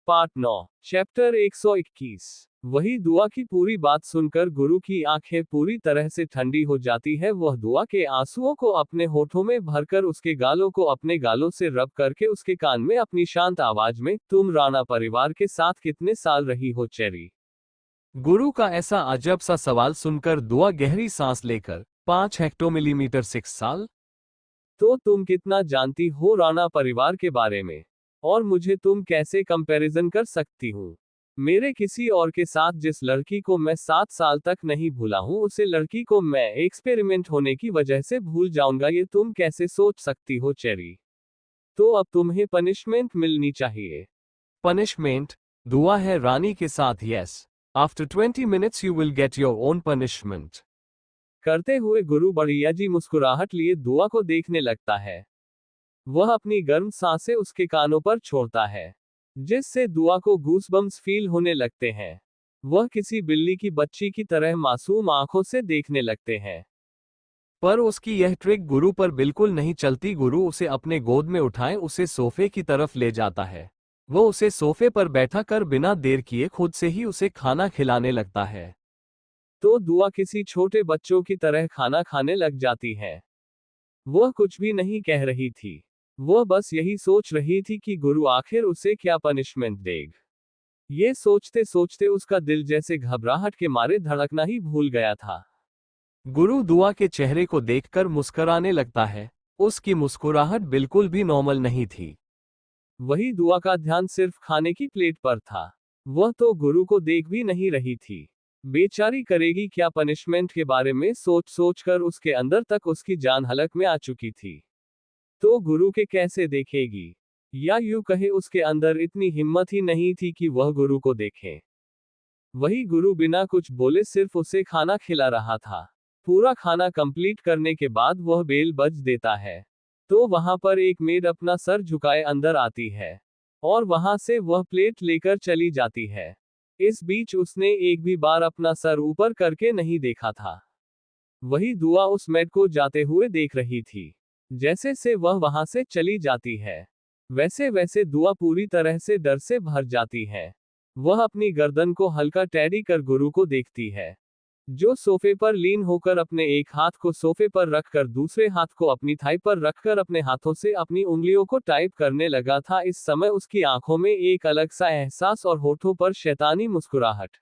Part 9 chapter 121। वही दुआ की पूरी बात सुनकर गुरु की आंखें पूरी तरह से ठंडी हो जाती है। वह दुआ के आंसुओं को अपने होठों में भरकर उसके गालों को अपने गालों से रब करके उसके कान में अपनी शांत आवाज में, तुम राणा परिवार के साथ कितने साल रही हो चेरी? गुरु का ऐसा अजब सा सवाल सुनकर दुआ गहरी सांस लेकर 5 हेक्टोमिलीमीटर 6 साल। तो तुम कितना जानती हो राणा परिवार के बारे में? और मुझे तुम कैसे कंपैरिजन कर सकती हूँ? मेरे किसी और के साथ जिस लड़की को मैं 7 साल तक नहीं भूला हूँ, उसे लड़की को मैं एक्सपेरिमेंट होने की वजह से भूल जाऊंगा, ये तुम कैसे सोच सकती हो चेरी? तो अब तुम्हें पनिशमेंट मिलनी चाहिए। पनिशमेंट? दुआ है रानी के साथ, yes. After 20 minutes you will get your own punishment. करते हुए गुरु बढ़िया जी मुस्कुराहट लिए दुआ को देखने लगता है। वह अपनी गर्म सांसें उसके कानों पर छोड़ता है, जिससे दुआ को गूसबम्स फील होने लगते हैं। वह किसी बिल्ली की बच्ची की तरह मासूम आंखों से देखने लगते हैं। पर उसकी यह ट्रिक गुरु पर बिल्कुल नहीं चलती। गुरु उसे अपने गोद में उठाए उसे सोफे की तरफ ले जाता है। वो उसे सोफे पर बैठा कर बिना देर किए खुद से ही उसे खाना खिलाने लगता है। तो दुआ किसी छोटे बच्चों की तरह खाना खाने लग जाती है। वह कुछ भी नहीं कह रही थी। वह बस यही सोच रही थी कि गुरु आखिर उसे क्या पनिशमेंट देगा। ये सोचते सोचते उसका दिल जैसे घबराहट के मारे धड़कना ही भूल गया था। गुरु दुआ के चेहरे को देखकर मुस्कुराने लगता है। उसकी मुस्कुराहट बिल्कुल भी नॉर्मल नहीं थी। वही दुआ का ध्यान सिर्फ खाने की प्लेट पर था। वह तो गुरु को देख भी नहीं रही थी। बेचारी करेगी क्या? पनिशमेंट के बारे में सोच सोच कर उसके अंदर तक उसकी जान हलक में आ चुकी थी। तो गुरु के कैसे देखेगी? या यूं कहे उसके अंदर इतनी हिम्मत ही नहीं थी कि वह गुरु को देखे। वही गुरु बिना कुछ बोले सिर्फ उसे खाना खिला रहा था। पूरा खाना कंप्लीट करने के बाद वह बेल बज देता है। तो वहां पर एक मेड अपना सर झुकाए अंदर आती है, और वहां से वह प्लेट लेकर चली जाती है। इस बीच उसने एक भी बार अपना सर ऊपर करके नहीं देखा था। वही दुआ उस मेड को जाते हुए देख रही थी। जैसे से वह वहां से चली जाती है, वैसे वैसे दुआ पूरी तरह से डर से भर जाती है। वह अपनी गर्दन को हल्का टेढ़ी कर गुरु को देखती है, जो सोफे पर लीन होकर अपने एक हाथ को सोफे पर रखकर दूसरे हाथ को अपनी थाई पर रखकर अपने हाथों से अपनी उंगलियों को टाइप करने लगा था। इस समय उसकी आंखों में एक अलग सा एहसास और होठों पर शैतानी मुस्कुराहट।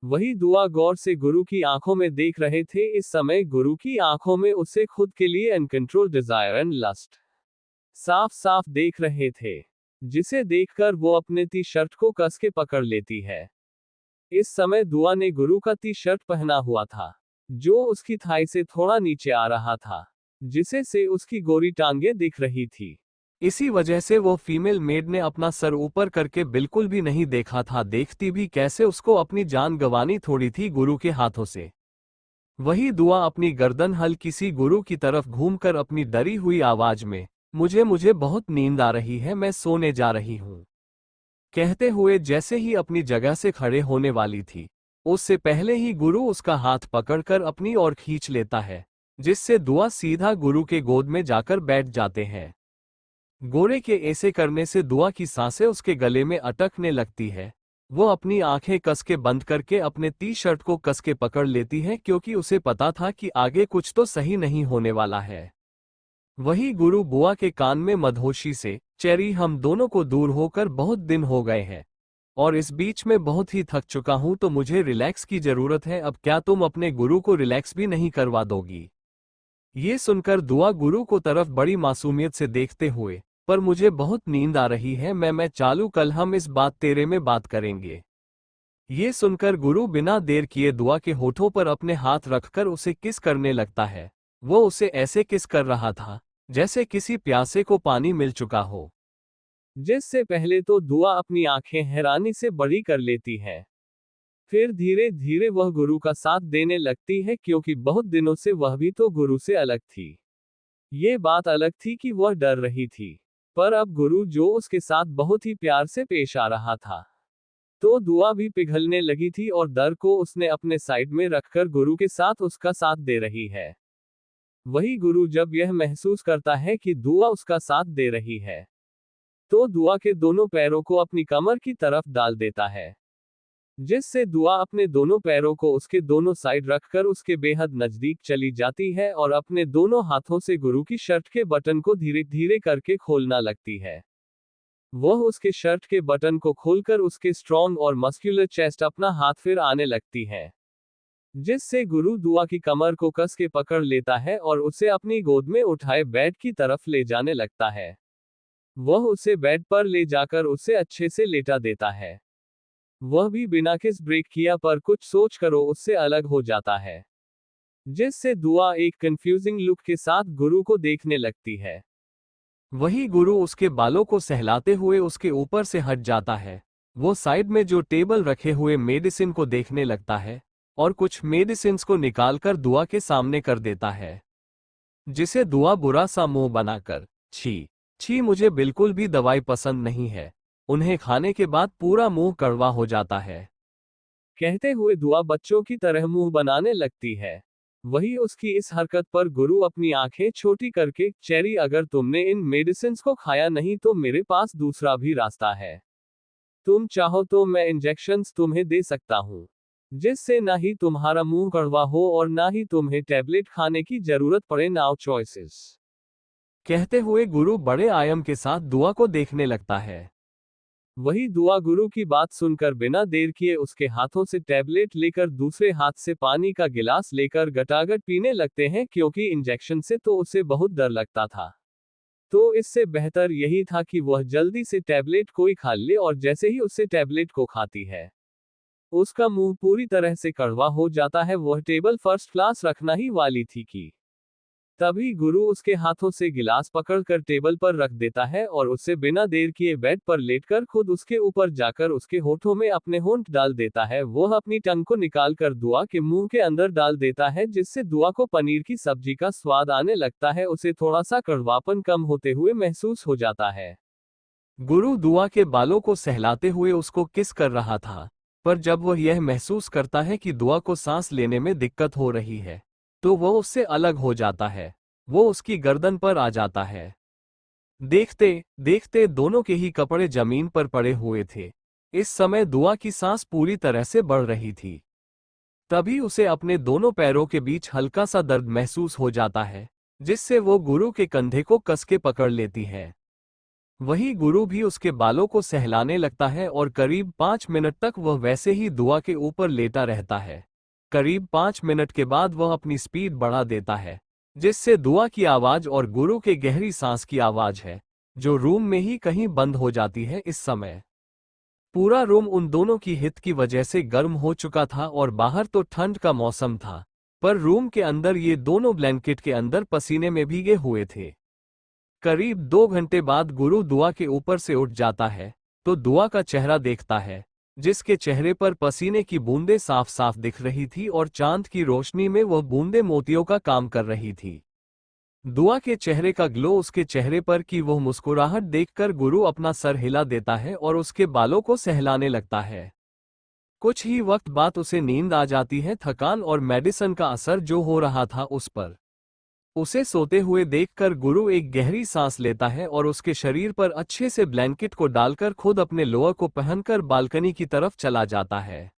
वही दुआ गौर से गुरु की आंखों में देख रहे थे। इस समय गुरु की आंखों में उसे खुद के लिए अनकंट्रोल डिजायर एंड लस्ट साफ साफ देख रहे थे, जिसे देखकर वो अपने टी शर्ट को कस के पकड़ लेती है। इस समय दुआ ने गुरु का टी शर्ट पहना हुआ था, जो उसकी थाई से थोड़ा नीचे आ रहा था, जिसे से उसकी गोरी टांगे दिख रही थी। इसी वजह से वो फीमेल मेड ने अपना सर ऊपर करके बिल्कुल भी नहीं देखा था। देखती भी कैसे, उसको अपनी जान गंवानी थोड़ी थी गुरु के हाथों से। वही दुआ अपनी गर्दन हल्की सी गुरु की तरफ घूमकर अपनी डरी हुई आवाज में, मुझे मुझे बहुत नींद आ रही है, मैं सोने जा रही हूँ, कहते हुए जैसे ही अपनी जगह से खड़े होने वाली थी, उससे पहले ही गुरु उसका हाथ पकड़कर अपनी ओर खींच लेता है, जिससे दुआ सीधा गुरु के गोद में जाकर बैठ जाते हैं। गोरे के ऐसे करने से दुआ की सांसें उसके गले में अटकने लगती है। वो अपनी आंखें कस के बंद करके अपने टी शर्ट को कस के पकड़ लेती है, क्योंकि उसे पता था कि आगे कुछ तो सही नहीं होने वाला है। वही गुरु बुआ के कान में मदहोशी से, चेरी हम दोनों को दूर होकर बहुत दिन हो गए हैं, और इस बीच में बहुत ही थक चुका हूं, तो मुझे रिलैक्स की जरूरत है। अब क्या तुम अपने गुरु को रिलैक्स भी नहीं करवा दोगी? ये सुनकर दुआ गुरु को तरफ बड़ी मासूमियत से देखते हुए, पर मुझे बहुत नींद आ रही है, मैं चालू, कल हम इस बात तेरे में बात करेंगे। ये सुनकर गुरु बिना देर किए दुआ के होठों पर अपने हाथ रखकर उसे किस करने लगता है। वो उसे ऐसे किस कर रहा था जैसे किसी प्यासे को पानी मिल चुका हो। जिससे पहले तो दुआ अपनी आंखें हैरानी से बड़ी कर लेती है, फिर धीरे धीरे वह गुरु का साथ देने लगती है, क्योंकि बहुत दिनों से वह भी तो गुरु से अलग थी। ये बात अलग थी कि वह डर रही थी, पर अब गुरु जो उसके साथ बहुत ही प्यार से पेश आ रहा था, तो दुआ भी पिघलने लगी थी और डर को उसने अपने साइड में रखकर गुरु के साथ उसका साथ दे रही है। वही गुरु जब यह महसूस करता है कि दुआ उसका साथ दे रही है, तो दुआ के दोनों पैरों को अपनी कमर की तरफ डाल देता है, जिससे दुआ अपने दोनों पैरों को उसके दोनों साइड रखकर उसके बेहद नजदीक चली जाती है और अपने दोनों हाथों से गुरु की शर्ट के बटन को धीरे धीरे करके खोलना लगती है। वह उसके शर्ट के बटन को खोलकर उसके स्ट्रॉन्ग और मस्क्यूलर चेस्ट अपना हाथ फिर आने लगती है, जिससे गुरु दुआ की कमर को कस के पकड़ लेता है और उसे अपनी गोद में उठाए बेड की तरफ ले जाने लगता है। वह उसे बेड पर ले जाकर उसे अच्छे से लेटा देता है। वह भी बिना किस ब्रेक किया पर कुछ सोच कर उससे अलग हो जाता है, जिससे दुआ एक कंफ्यूजिंग लुक के साथ गुरु को देखने लगती है। वही गुरु उसके बालों को सहलाते हुए उसके ऊपर से हट जाता है। वो साइड में जो टेबल रखे हुए मेडिसिन को देखने लगता है और कुछ मेडिसिन को निकालकर दुआ के सामने कर देता है, जिसे दुआ बुरा सा मुंह बनाकर, छी छी, मुझे बिल्कुल भी दवाई पसंद नहीं है, उन्हें खाने के बाद पूरा मुंह कड़वा हो जाता है, कहते हुए दुआ बच्चों की तरह मुंह बनाने लगती है। वही उसकी इस हरकत पर गुरु अपनी आंखें छोटी करके, चेरी, अगर तुमने इन मेडिसिन को खाया नहीं तो मेरे पास दूसरा भी रास्ता है। तुम चाहो तो मैं इंजेक्शंस तुम्हें दे सकता हूँ, जिससे ना ही तुम्हारा मुंह कड़वा हो और ना ही तुम्हें टैबलेट खाने की जरूरत पड़े। Now choices. कहते हुए गुरु बड़े आयम के साथ दुआ को देखने लगता है। वही दुआ गुरु की बात सुनकर बिना देर किए उसके हाथों से टैबलेट लेकर दूसरे हाथ से पानी का गिलास लेकर गटागट पीने लगते हैं, क्योंकि इंजेक्शन से तो उसे बहुत डर लगता था। तो इससे बेहतर यही था कि वह जल्दी से टैबलेट कोई खा ले, और जैसे ही उससे टैबलेट को खाती है उसका मुंह पूरी तरह से कड़वा हो जाता है। वह टेबल फर्स्ट क्लास रखना ही वाली थी कि तभी गुरु उसके हाथों से गिलास पकड़कर टेबल पर रख देता है और उसे बिना देर किए बेड पर लेटकर खुद उसके ऊपर जाकर उसके होठों में अपने होंठ डाल देता है। वह अपनी टंग को निकालकर दुआ के मुंह के अंदर डाल देता है, जिससे दुआ को पनीर की सब्जी का स्वाद आने लगता है। उसे थोड़ा सा कड़वापन कम होते हुए महसूस हो जाता है। गुरु दुआ के बालों को सहलाते हुए उसको किस कर रहा था, पर जब वह यह महसूस करता है कि दुआ को सांस लेने में दिक्कत हो रही है, तो वह उससे अलग हो जाता है। वो उसकी गर्दन पर आ जाता है। देखते देखते दोनों के ही कपड़े जमीन पर पड़े हुए थे। इस समय दुआ की सांस पूरी तरह से बढ़ रही थी। तभी उसे अपने दोनों पैरों के बीच हल्का सा दर्द महसूस हो जाता है, जिससे वो गुरु के कंधे को कस के पकड़ लेती है। वही गुरु भी उसके बालों को सहलाने लगता है और करीब 5 मिनट तक वह वैसे ही दुआ के ऊपर लेटा रहता है। करीब 5 मिनट के बाद वह अपनी स्पीड बढ़ा देता है, जिससे दुआ की आवाज और गुरु के गहरी सांस की आवाज है, जो रूम में ही कहीं बंद हो जाती है। इस समय पूरा रूम उन दोनों की हित की वजह से गर्म हो चुका था और बाहर तो ठंड का मौसम था, पर रूम के अंदर ये दोनों ब्लैंकेट के अंदर पसीने में भीगे हुए थे। करीब 2 घंटे बाद गुरु दुआ के ऊपर से उठ जाता है, तो दुआ का चेहरा देखता है, जिसके चेहरे पर पसीने की बूंदें साफ साफ दिख रही थी और चांद की रोशनी में वह बूंदें मोतियों का काम कर रही थी। दुआ के चेहरे का ग्लो उसके चेहरे पर की वह मुस्कुराहट देखकर गुरु अपना सर हिला देता है और उसके बालों को सहलाने लगता है। कुछ ही वक्त बाद उसे नींद आ जाती है। थकान और मेडिसिन का असर जो हो रहा था उस पर उसे सोते हुए देखकर गुरु एक गहरी सांस लेता है और उसके शरीर पर अच्छे से ब्लैंकेट को डालकर खुद अपने लोअर को पहनकर बालकनी की तरफ चला जाता है।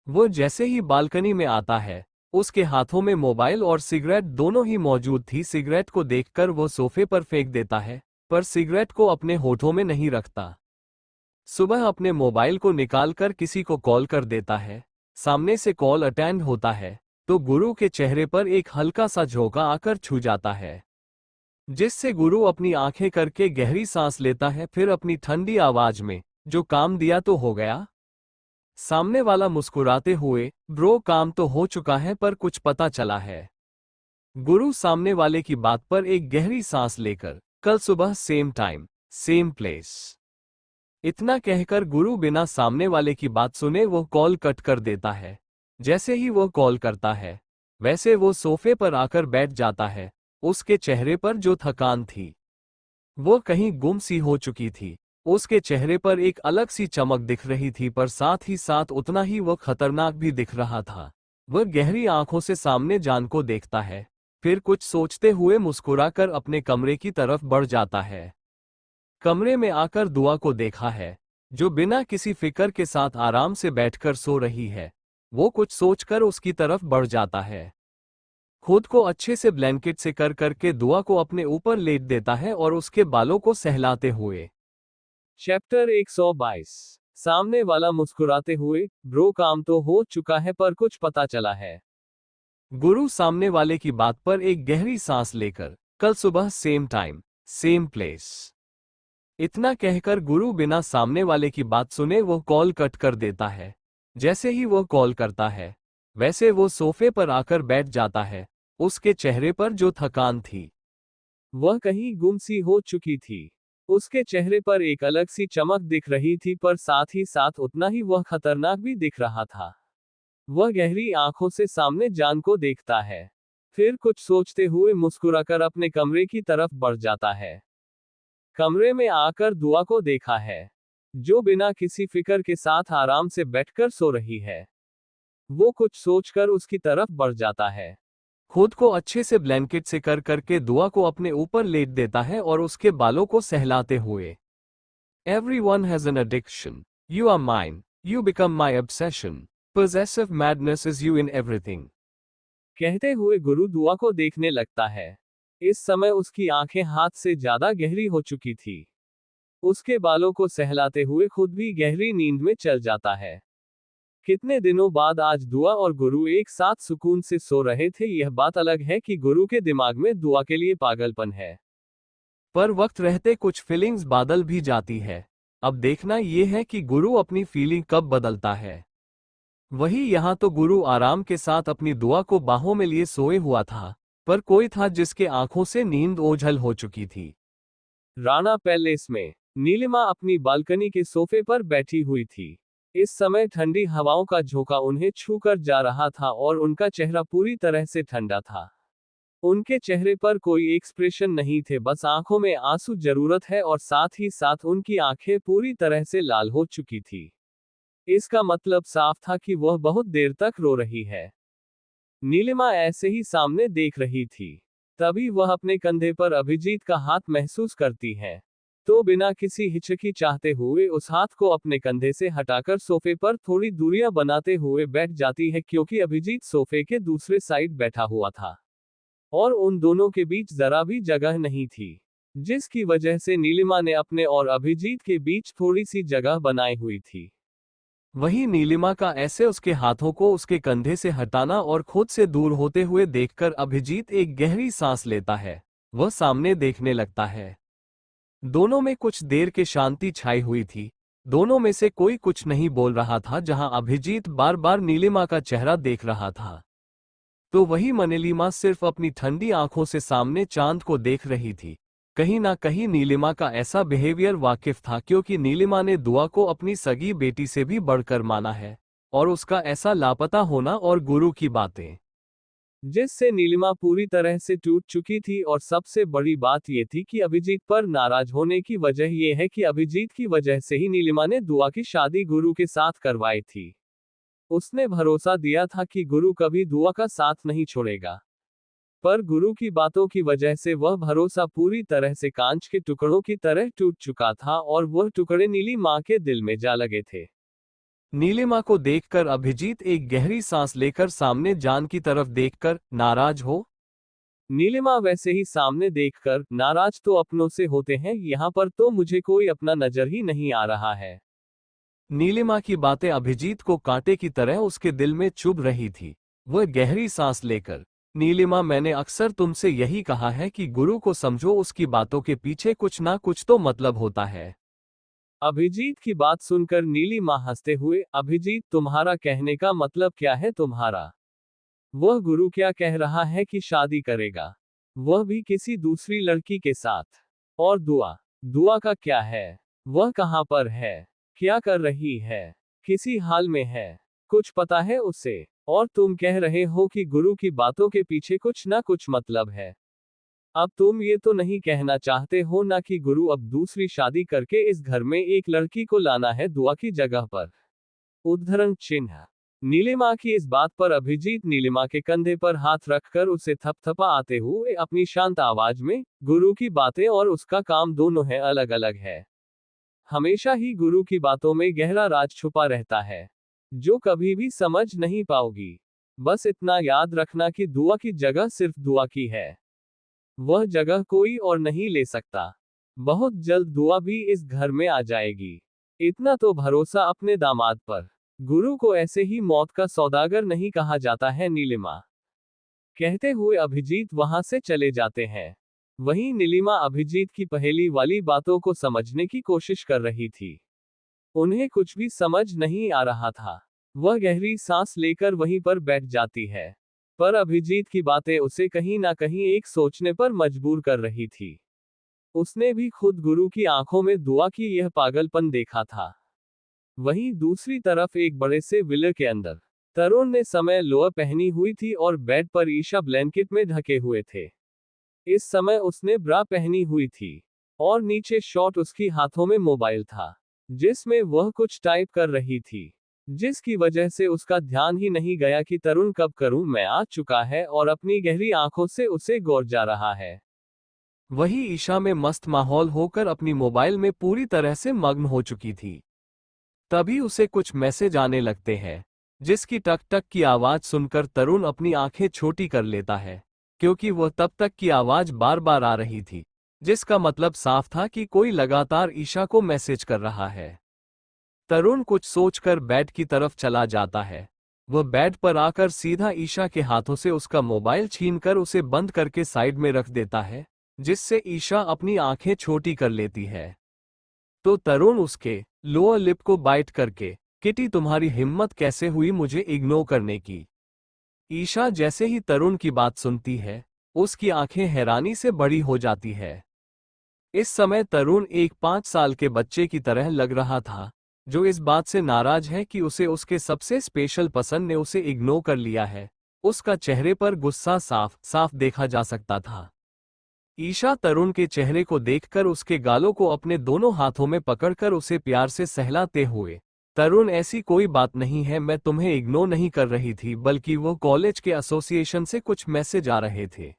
वो जैसे ही बालकनी में आता है, उसके हाथों में मोबाइल और सिगरेट दोनों ही मौजूद थी। सिगरेट को देखकर वो सोफे पर फेंक देता है, पर सिगरेट को अपने होठों में नहीं रखता। सुबह अपने मोबाइल को निकालकर किसी को कॉल कर देता है। सामने से कॉल अटेंड होता है तो गुरु के चेहरे पर एक हल्का सा झोंका आकर छू जाता है, जिससे गुरु अपनी आंखें करके गहरी सांस लेता है। फिर अपनी ठंडी आवाज में, जो काम दिया तो हो गया। सामने वाला मुस्कुराते हुए, ब्रो काम तो हो चुका है पर कुछ पता चला है। गुरु सामने वाले की बात पर एक गहरी सांस लेकर, कल सुबह सेम टाइम सेम प्लेस, इतना कहकर गुरु बिना सामने वाले की बात सुने वो कॉल कट कर देता है। जैसे ही वो कॉल करता है, वैसे वो सोफे पर आकर बैठ जाता है। उसके चेहरे पर जो थकान थी वो कहीं गुम सी हो चुकी थी। उसके चेहरे पर एक अलग सी चमक दिख रही थी, पर साथ ही साथ उतना ही वो खतरनाक भी दिख रहा था। वह गहरी आंखों से सामने जान को देखता है, फिर कुछ सोचते हुए मुस्कुराकर अपने कमरे की तरफ बढ़ जाता है। कमरे में आकर दुआ को देखा है, जो बिना किसी फिक्र के साथ आराम से बैठकर सो रही है। वो कुछ सोचकर उसकी तरफ बढ़ जाता है। खुद को अच्छे से ब्लैंकेट से कर करके दुआ को अपने ऊपर लेट देता है और उसके बालों को सहलाते हुए। चैप्टर 122। सामने वाला मुस्कुराते हुए, ब्रो काम तो हो चुका है पर कुछ पता चला है। गुरु सामने वाले की बात पर एक गहरी सांस लेकर, कल सुबह सेम टाइम सेम प्लेस, इतना कहकर गुरु बिना सामने वाले की बात सुने वो कॉल कट कर देता है। जैसे ही वो कॉल करता है, वैसे वो सोफे पर आकर बैठ जाता है। उसके चेहरे पर जो थकान थी, वह कहीं गुम सी हो चुकी थी। उसके चेहरे पर एक अलग सी चमक दिख रही थी, पर साथ ही साथ उतना ही वह खतरनाक भी दिख रहा था। वह गहरी आंखों से सामने जान को देखता है, फिर कुछ सोचते हुए मुस्कुराकर अपने कमरे की तरफ बढ़ जाता है। कमरे में आकर दुआ को देखा है, जो बिना किसी फिक्र के साथ आराम से बैठकर सो रही है। वो कुछ सोचकर उसकी तरफ बढ़ जाता है। खुद को अच्छे से ब्लैंकेट से कर करके दुआ को अपने ऊपर लेट देता है और उसके बालों को सहलाते हुए। Everyone has an addiction. You are mine. You become my obsession. Possessive madness is you in everything. कहते हुए गुरु दुआ को देखने लगता है। इस समय उसकी आंखें हाथ से ज्यादा गहरी हो चुकी थी। उसके बालों को सहलाते हुए खुद भी गहरी नींद में चल जाता है। कितने दिनों बाद आज दुआ और गुरु एक साथ सुकून से सो रहे थे। यह बात अलग है कि गुरु के दिमाग में दुआ के लिए पागलपन है, पर वक्त रहते कुछ फीलिंग्स बादल भी जाती है। अब देखना यह है कि गुरु अपनी फीलिंग कब बदलता है। वही यहाँ तो गुरु आराम के साथ अपनी दुआ को बाहों में लिए सोए हुआ था, पर कोई था जिसके आंखों से नींद ओझल हो चुकी थी। राणा पैलेस में नीलिमा अपनी बालकनी के सोफे पर बैठी हुई थी। इस समय ठंडी हवाओं का झोंका उन्हें छूकर जा रहा था और उनका चेहरा पूरी तरह से ठंडा था। उनके चेहरे पर कोई एक्सप्रेशन नहीं थे, बस आंखों में आंसू जरूरत है और साथ ही साथ उनकी आंखें पूरी तरह से लाल हो चुकी थी। इसका मतलब साफ था कि वह बहुत देर तक रो रही है। नीलिमा ऐसे ही सामने देख रही थी। तभी वह अपने कंधे पर अभिजीत का हाथ महसूस करती है, तो बिना किसी हिचकिचाहते हुए उस हाथ को अपने कंधे से हटाकर सोफे पर थोड़ी दूरियां बनाते हुए बैठ जाती है, क्योंकि अभिजीत सोफे के दूसरे साइड बैठा हुआ था और उन दोनों के बीच जरा भी जगह नहीं थी, जिसकी वजह से नीलिमा ने अपने और अभिजीत के बीच थोड़ी सी जगह बनाई हुई थी। वही नीलिमा का ऐसे उसके हाथों को उसके कंधे से हटाना और खुद से दूर होते हुए देखकर अभिजीत एक गहरी सांस लेता है। वह सामने देखने लगता है। दोनों में कुछ देर के शांति छाई हुई थी। दोनों में से कोई कुछ नहीं बोल रहा था। जहां अभिजीत बार बार नीलिमा का चेहरा देख रहा था, तो वही नीलिमा सिर्फ अपनी ठंडी आंखों से सामने चांद को देख रही थी। कहीं ना कहीं नीलिमा का ऐसा बिहेवियर वाकिफ था, क्योंकि नीलिमा ने दुआ को अपनी सगी बेटी से भी बढ़कर माना है, और उसका ऐसा लापता होना और गुरु की बातें, जिससे नीलिमा पूरी तरह से टूट चुकी थी। और सबसे बड़ी बात यह थी कि अभिजीत पर नाराज होने की वजह यह है कि अभिजीत की वजह से ही नीलिमा ने दुआ की शादी गुरु के साथ करवाई थी। उसने भरोसा दिया था कि गुरु कभी दुआ का साथ नहीं छोड़ेगा, पर गुरु की बातों की वजह से वह भरोसा पूरी तरह से कांच के टुकड़ों की तरह टूट चुका था और वह टुकड़े नीलिमा के दिल में जा लगे थे। नीलिमा को देखकर अभिजीत एक गहरी सांस लेकर सामने जान की तरफ देखकर, नाराज हो? नीलिमा वैसे ही सामने देखकर, नाराज तो अपनों से होते हैं, यहाँ पर तो मुझे कोई अपना नजर ही नहीं आ रहा है। नीलिमा की बातें अभिजीत को कांटे की तरह उसके दिल में चुभ रही थी। वह गहरी सांस लेकर, नीलिमा, मैंने अक्सर तुमसे यही कहा है कि गुरु को समझो, उसकी बातों के पीछे कुछ ना कुछ तो मतलब होता है। अभिजीत की बात सुनकर नीलिमा हंसते हुए, अभिजीत तुम्हारा कहने का मतलब क्या है तुम्हारा? वह गुरु क्या कह रहा है कि शादी करेगा, वह भी किसी दूसरी लड़की के साथ? और दुआ, दुआ का क्या है? वह कहाँ पर है? क्या कर रही है? किसी हाल में है? कुछ पता है उसे? और तुम कह रहे हो कि गुरु की बातों के पीछे कुछ ना कुछ मतलब है। अब तुम ये तो नहीं कहना चाहते हो ना कि गुरु अब दूसरी शादी करके इस घर में एक लड़की को लाना है दुआ की जगह पर? उद्धरण चिन्ह। नीलिमा की इस बात पर अभिजीत नीलिमा के कंधे पर हाथ रखकर उसे थपथपा आते हुए अपनी शांत आवाज में, गुरु की बातें और उसका काम दोनों है अलग अलग है। हमेशा ही गुरु की बातों में गहरा राज छुपा रहता है, जो कभी भी समझ नहीं पाओगी। बस इतना याद रखना कि दुआ की जगह सिर्फ दुआ की है, वह जगह कोई और नहीं ले सकता। बहुत जल्द दुआ भी इस घर में आ जाएगी, इतना तो भरोसा अपने दामाद पर। गुरु को ऐसे ही मौत का सौदागर नहीं कहा जाता है नीलिमा, कहते हुए अभिजीत वहां से चले जाते हैं। वहीं नीलिमा अभिजीत की पहेली वाली बातों को समझने की कोशिश कर रही थी। उन्हें कुछ भी समझ नहीं आ रहा था। वह गहरी सांस लेकर वहीं पर बैठ जाती है, पर अभिजीत की बातें उसे कहीं ना कहीं एक सोचने पर मजबूर कर रही थी। उसने भी खुद गुरु की आंखों में दुआ की यह पागलपन देखा था। वहीं दूसरी तरफ एक बड़े से विले के अंदर तरुण ने समय लोअर पहनी हुई थी और बेड पर ईशा ब्लैंकेट में ढके हुए थे। इस समय उसने ब्रा पहनी हुई थी और नीचे शॉर्ट, उसकी हाथों में मोबाइल था जिसमें वह कुछ टाइप कर रही थी, जिसकी वजह से उसका ध्यान ही नहीं गया कि तरुण कब करूं मैं आ चुका है और अपनी गहरी आंखों से उसे गौर जा रहा है। वही ईशा में मस्त माहौल होकर अपनी मोबाइल में पूरी तरह से मग्न हो चुकी थी। तभी उसे कुछ मैसेज आने लगते हैं, जिसकी टक टक की आवाज सुनकर तरुण अपनी आंखें छोटी कर लेता है, क्योंकि वह तब तक की आवाज बार बार आ रही थी, जिसका मतलब साफ था कि कोई लगातार ईशा को मैसेज कर रहा है। तरुण कुछ सोचकर बेड की तरफ चला जाता है। वह बेड पर आकर सीधा ईशा के हाथों से उसका मोबाइल छीनकर उसे बंद करके साइड में रख देता है, जिससे ईशा अपनी आंखें छोटी कर लेती है। तो तरुण उसके लोअर लिप को बाइट करके, किटी तुम्हारी हिम्मत कैसे हुई मुझे इग्नोर करने की। ईशा जैसे ही तरुण की बात सुनती है, उसकी आंखें हैरानी से बड़ी हो जाती है। इस समय तरुण एक 5 साल के बच्चे की तरह लग रहा था, जो इस बात से नाराज है कि उसे उसके सबसे स्पेशल पसंद ने उसे इग्नोर कर लिया है। उसका चेहरे पर गुस्सा साफ साफ देखा जा सकता था। ईशा तरुण के चेहरे को देखकर उसके गालों को अपने दोनों हाथों में पकड़कर उसे प्यार से सहलाते हुए, तरुण ऐसी कोई बात नहीं है, मैं तुम्हें इग्नोर नहीं कर रही थी, बल्कि वो कॉलेज के एसोसिएशन से कुछ मैसेज आ रहे थे,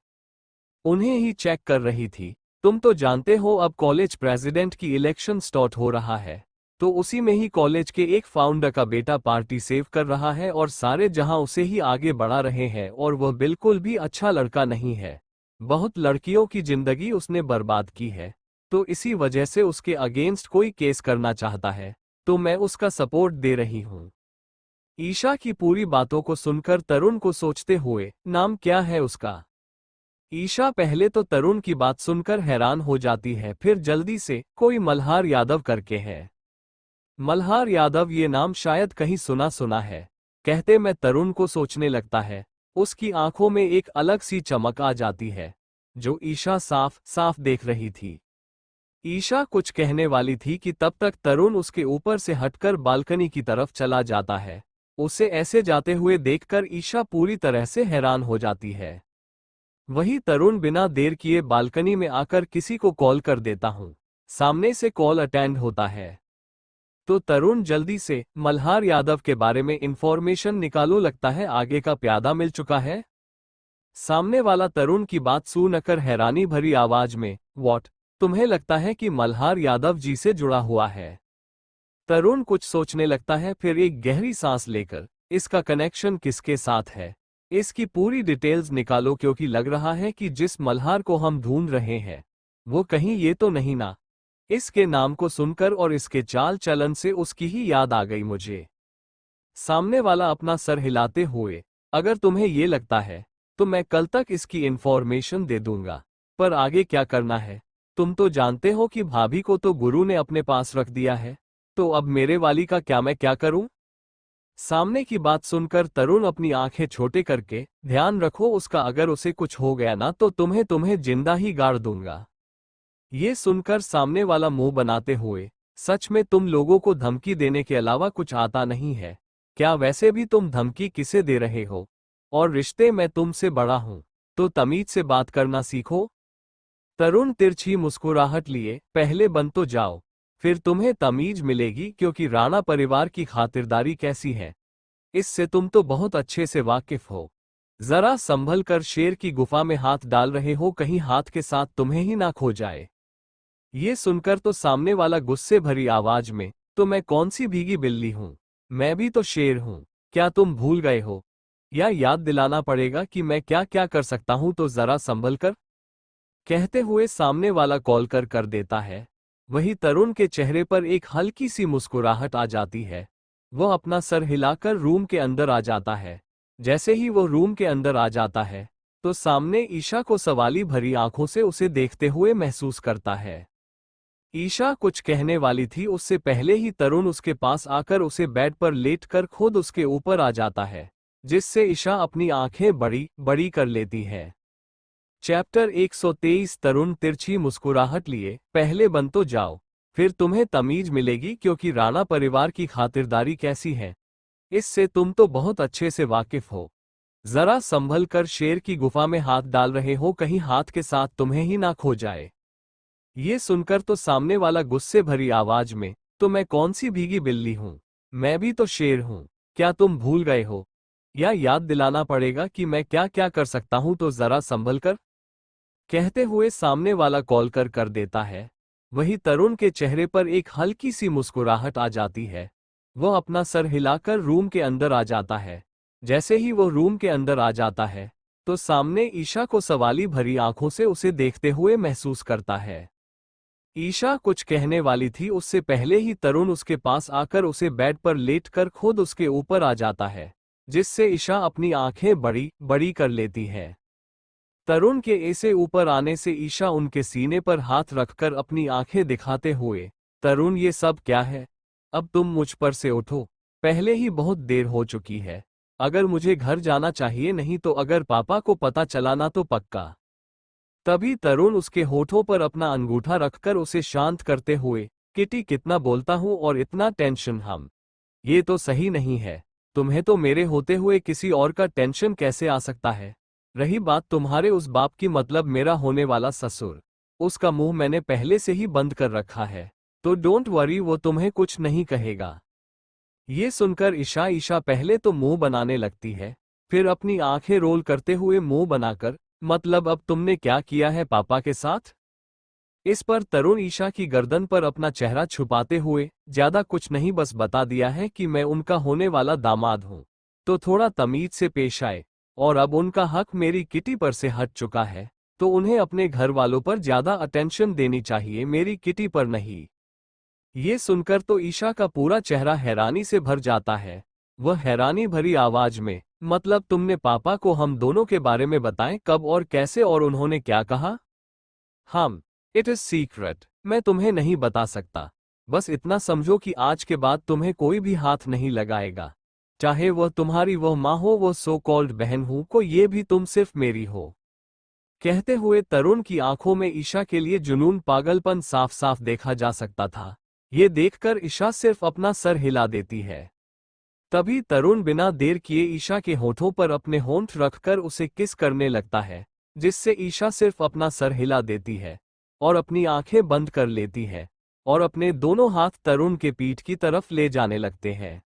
उन्हें ही चेक कर रही थी। तुम तो जानते हो अब कॉलेज प्रेसिडेंट की इलेक्शन स्टार्ट हो रहा है, तो उसी में ही कॉलेज के एक फाउंडर का बेटा पार्टी सेव कर रहा है और सारे जहां उसे ही आगे बढ़ा रहे हैं, और वह बिल्कुल भी अच्छा लड़का नहीं है। बहुत लड़कियों की जिंदगी उसने बर्बाद की है, तो इसी वजह से उसके अगेंस्ट कोई केस करना चाहता है, तो मैं उसका सपोर्ट दे रही हूं। ईशा की पूरी बातों को सुनकर तरुण को सोचते हुए, नाम क्या है उसका? ईशा पहले तो तरुण की बात सुनकर हैरान हो जाती है, फिर जल्दी से, कोई मल्हार यादव करके है। मल्हार यादव, ये नाम शायद कहीं सुना सुना है, कहते मैं तरुण को सोचने लगता है। उसकी आंखों में एक अलग सी चमक आ जाती है, जो ईशा साफ साफ देख रही थी। ईशा कुछ कहने वाली थी कि तब तक तरुण उसके ऊपर से हटकर बालकनी की तरफ चला जाता है। उसे ऐसे जाते हुए देखकर ईशा पूरी तरह से हैरान हो जाती है। वही तरुण बिना देर किए बालकनी में आकर किसी को कॉल कर देता हूं। सामने से कॉल अटेंड होता है, तो तरुण जल्दी से मल्हार यादव के बारे में इंफॉर्मेशन निकालो, लगता है आगे का प्यादा मिल चुका है। सामने वाला तरुण की बात सुनकर हैरानी भरी आवाज में, व्हाट, तुम्हें लगता है कि मल्हार यादव जी से जुड़ा हुआ है? तरुण कुछ सोचने लगता है, फिर एक गहरी सांस लेकर, इसका कनेक्शन किसके साथ है, इसकी पूरी डिटेल्स निकालो, क्योंकि लग रहा है कि जिस मल्हार को हम ढूंढ रहे हैं वो कहीं ये तो नहीं ना। इसके नाम को सुनकर और इसके चाल चलन से उसकी ही याद आ गई मुझे। सामने वाला अपना सर हिलाते हुए, अगर तुम्हें ये लगता है तो मैं कल तक इसकी इंफॉर्मेशन दे दूंगा, पर आगे क्या करना है? तुम तो जानते हो कि भाभी को तो गुरु ने अपने पास रख दिया है, तो अब मेरे वाली का क्या, मैं क्या करूं? सामने की बात सुनकर तरुण अपनी आंखें छोटे करके, ध्यान रखो उसका, अगर उसे कुछ हो गया ना तो तुम्हें जिंदा ही गाड़ दूंगा। ये सुनकर सामने वाला मुंह बनाते हुए, सच में तुम लोगों को धमकी देने के अलावा कुछ आता नहीं है क्या? वैसे भी तुम धमकी किसे दे रहे हो? और रिश्ते में तुमसे बड़ा हूं, तो तमीज से बात करना सीखो। तरुण तिरछी मुस्कुराहट लिए, पहले बन तो जाओ, फिर तुम्हें तमीज मिलेगी, क्योंकि राणा परिवार की खातिरदारी कैसी है इससे तुम तो बहुत अच्छे से वाकिफ हो। जरा संभल कर शेर की गुफा में हाथ डाल रहे हो, कहीं हाथ के साथ तुम्हें ही ना खो जाए। ये सुनकर तो सामने वाला गुस्से भरी आवाज में, तो मैं कौन सी भीगी बिल्ली हूं, मैं भी तो शेर हूं, क्या तुम भूल गए हो? या याद दिलाना पड़ेगा कि मैं क्या क्या कर सकता हूं, तो जरा संभल कर, कहते हुए सामने वाला कॉल कर देता है। वही तरुण के चेहरे पर एक हल्की सी मुस्कुराहट आ जाती है। वह अपना सर हिलाकर रूम के अंदर आ जाता है। जैसे ही वो रूम के अंदर आ जाता है, तो सामने ईशा को सवाली भरी आंखों से उसे देखते हुए महसूस करता है। ईशा कुछ कहने वाली थी, उससे पहले ही तरुण उसके पास आकर उसे बेड पर लेटकर खुद उसके ऊपर आ जाता है, जिससे ईशा अपनी आंखें बड़ी बड़ी कर लेती है। चैप्टर 123 तरुण तिरछी मुस्कुराहट लिए, पहले बन तो जाओ, फिर तुम्हें तमीज मिलेगी क्योंकि राणा परिवार की खातिरदारी कैसी है, इससे तुम तो बहुत अच्छे से वाकिफ हो। जरा संभल कर शेर की गुफा में हाथ डाल रहे हो, कहीं हाथ के साथ तुम्हें ही ना खो जाए। ये सुनकर तो सामने वाला गुस्से भरी आवाज में, तो मैं कौन सी भीगी बिल्ली हूं, मैं भी तो शेर हूं, क्या तुम भूल गए हो? या याद दिलाना पड़ेगा कि मैं क्या क्या कर सकता हूं, तो जरा संभल कर, कहते हुए सामने वाला कॉल कर देता है। वही तरुण के चेहरे पर एक हल्की सी मुस्कुराहट आ जाती है। वह अपना सर हिलाकर रूम के अंदर आ जाता है। जैसे ही वो रूम के अंदर आ जाता है, तो सामने ईशा को सवाली भरी आंखों से उसे देखते हुए महसूस करता है। ईशा कुछ कहने वाली थी, उससे पहले ही तरुण उसके पास आकर उसे बेड पर लेटकर खुद उसके ऊपर आ जाता है, जिससे ईशा अपनी आंखें बड़ी बड़ी कर लेती है। तरुण के ऐसे ऊपर आने से ईशा उनके सीने पर हाथ रखकर अपनी आंखें दिखाते हुए, तरुण ये सब क्या है? अब तुम मुझ पर से उठो, पहले ही बहुत देर हो चुकी है। अगर मुझे घर जाना चाहिए, नहीं तो अगर पापा को पता चला ना तो पक्का। तभी तरुण उसके होठों पर अपना अंगूठा रखकर उसे शांत करते हुए, किटी कितना बोलता हूं और इतना टेंशन हम, ये तो सही नहीं है। तुम्हें तो मेरे होते हुए किसी और का टेंशन कैसे आ सकता है? रही बात तुम्हारे उस बाप की, मतलब मेरा होने वाला ससुर, उसका मुंह मैंने पहले से ही बंद कर रखा है, तो डोंट वरी, वो तुम्हें कुछ नहीं कहेगा। ये सुनकर ईशा पहले तो मुंह बनाने लगती है, फिर अपनी आंखें रोल करते हुए मुंह बनाकर, मतलब अब तुमने क्या किया है पापा के साथ? इस पर तरुण ईशा की गर्दन पर अपना चेहरा छुपाते हुए, ज्यादा कुछ नहीं, बस बता दिया है कि मैं उनका होने वाला दामाद हूं, तो थोड़ा तमीज से पेश आए, और अब उनका हक मेरी किटी पर से हट चुका है, तो उन्हें अपने घर वालों पर ज्यादा अटेंशन देनी चाहिए, मेरी किटी पर नहीं। ये सुनकर तो ईशा का पूरा चेहरा हैरानी से भर जाता है। वह हैरानी भरी आवाज में, मतलब तुमने पापा को हम दोनों के बारे में बताएं, कब और कैसे, और उन्होंने क्या कहा? हम, इट इज सीक्रेट, मैं तुम्हें नहीं बता सकता। बस इतना समझो कि आज के बाद तुम्हें कोई भी हाथ नहीं लगाएगा, चाहे वह तुम्हारी वह माँ हो, वह सो कॉल्ड बहन हो, को ये भी तुम सिर्फ मेरी हो। कहते हुए तरुण की आंखों में ईशा के लिए जुनून, पागलपन साफ साफ देखा जा सकता था। ये देखकर ईशा सिर्फ अपना सर हिला देती है। तभी तरुण बिना देर किए ईशा के होठों पर अपने होंठ रखकर उसे किस करने लगता है, जिससे ईशा सिर्फ अपना सर हिला देती है और अपनी आंखें बंद कर लेती है, और अपने दोनों हाथ तरुण के पीठ की तरफ ले जाने लगते हैं।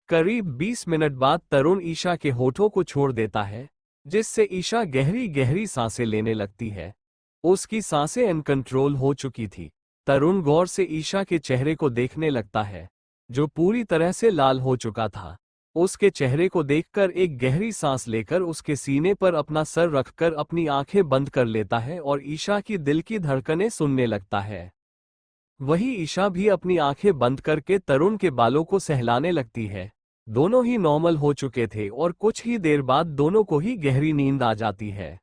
करीब 20 मिनट बाद तरुण ईशा के होठों को छोड़ देता है, जिससे ईशा गहरी गहरी सांसें लेने लगती है। उसकी सांसें अनकंट्रोल हो चुकी थी। तरुण गौर से ईशा के चेहरे को देखने लगता है, जो पूरी तरह से लाल हो चुका था। उसके चेहरे को देखकर एक गहरी सांस लेकर उसके सीने पर अपना सर रखकर अपनी आंखें बंद कर लेता है और ईशा की दिल की धड़कनें सुनने लगता है। वही ईशा भी अपनी आंखें बंद करके तरुण के बालों को सहलाने लगती है। दोनों ही नॉर्मल हो चुके थे और कुछ ही देर बाद दोनों को ही गहरी नींद आ जाती है।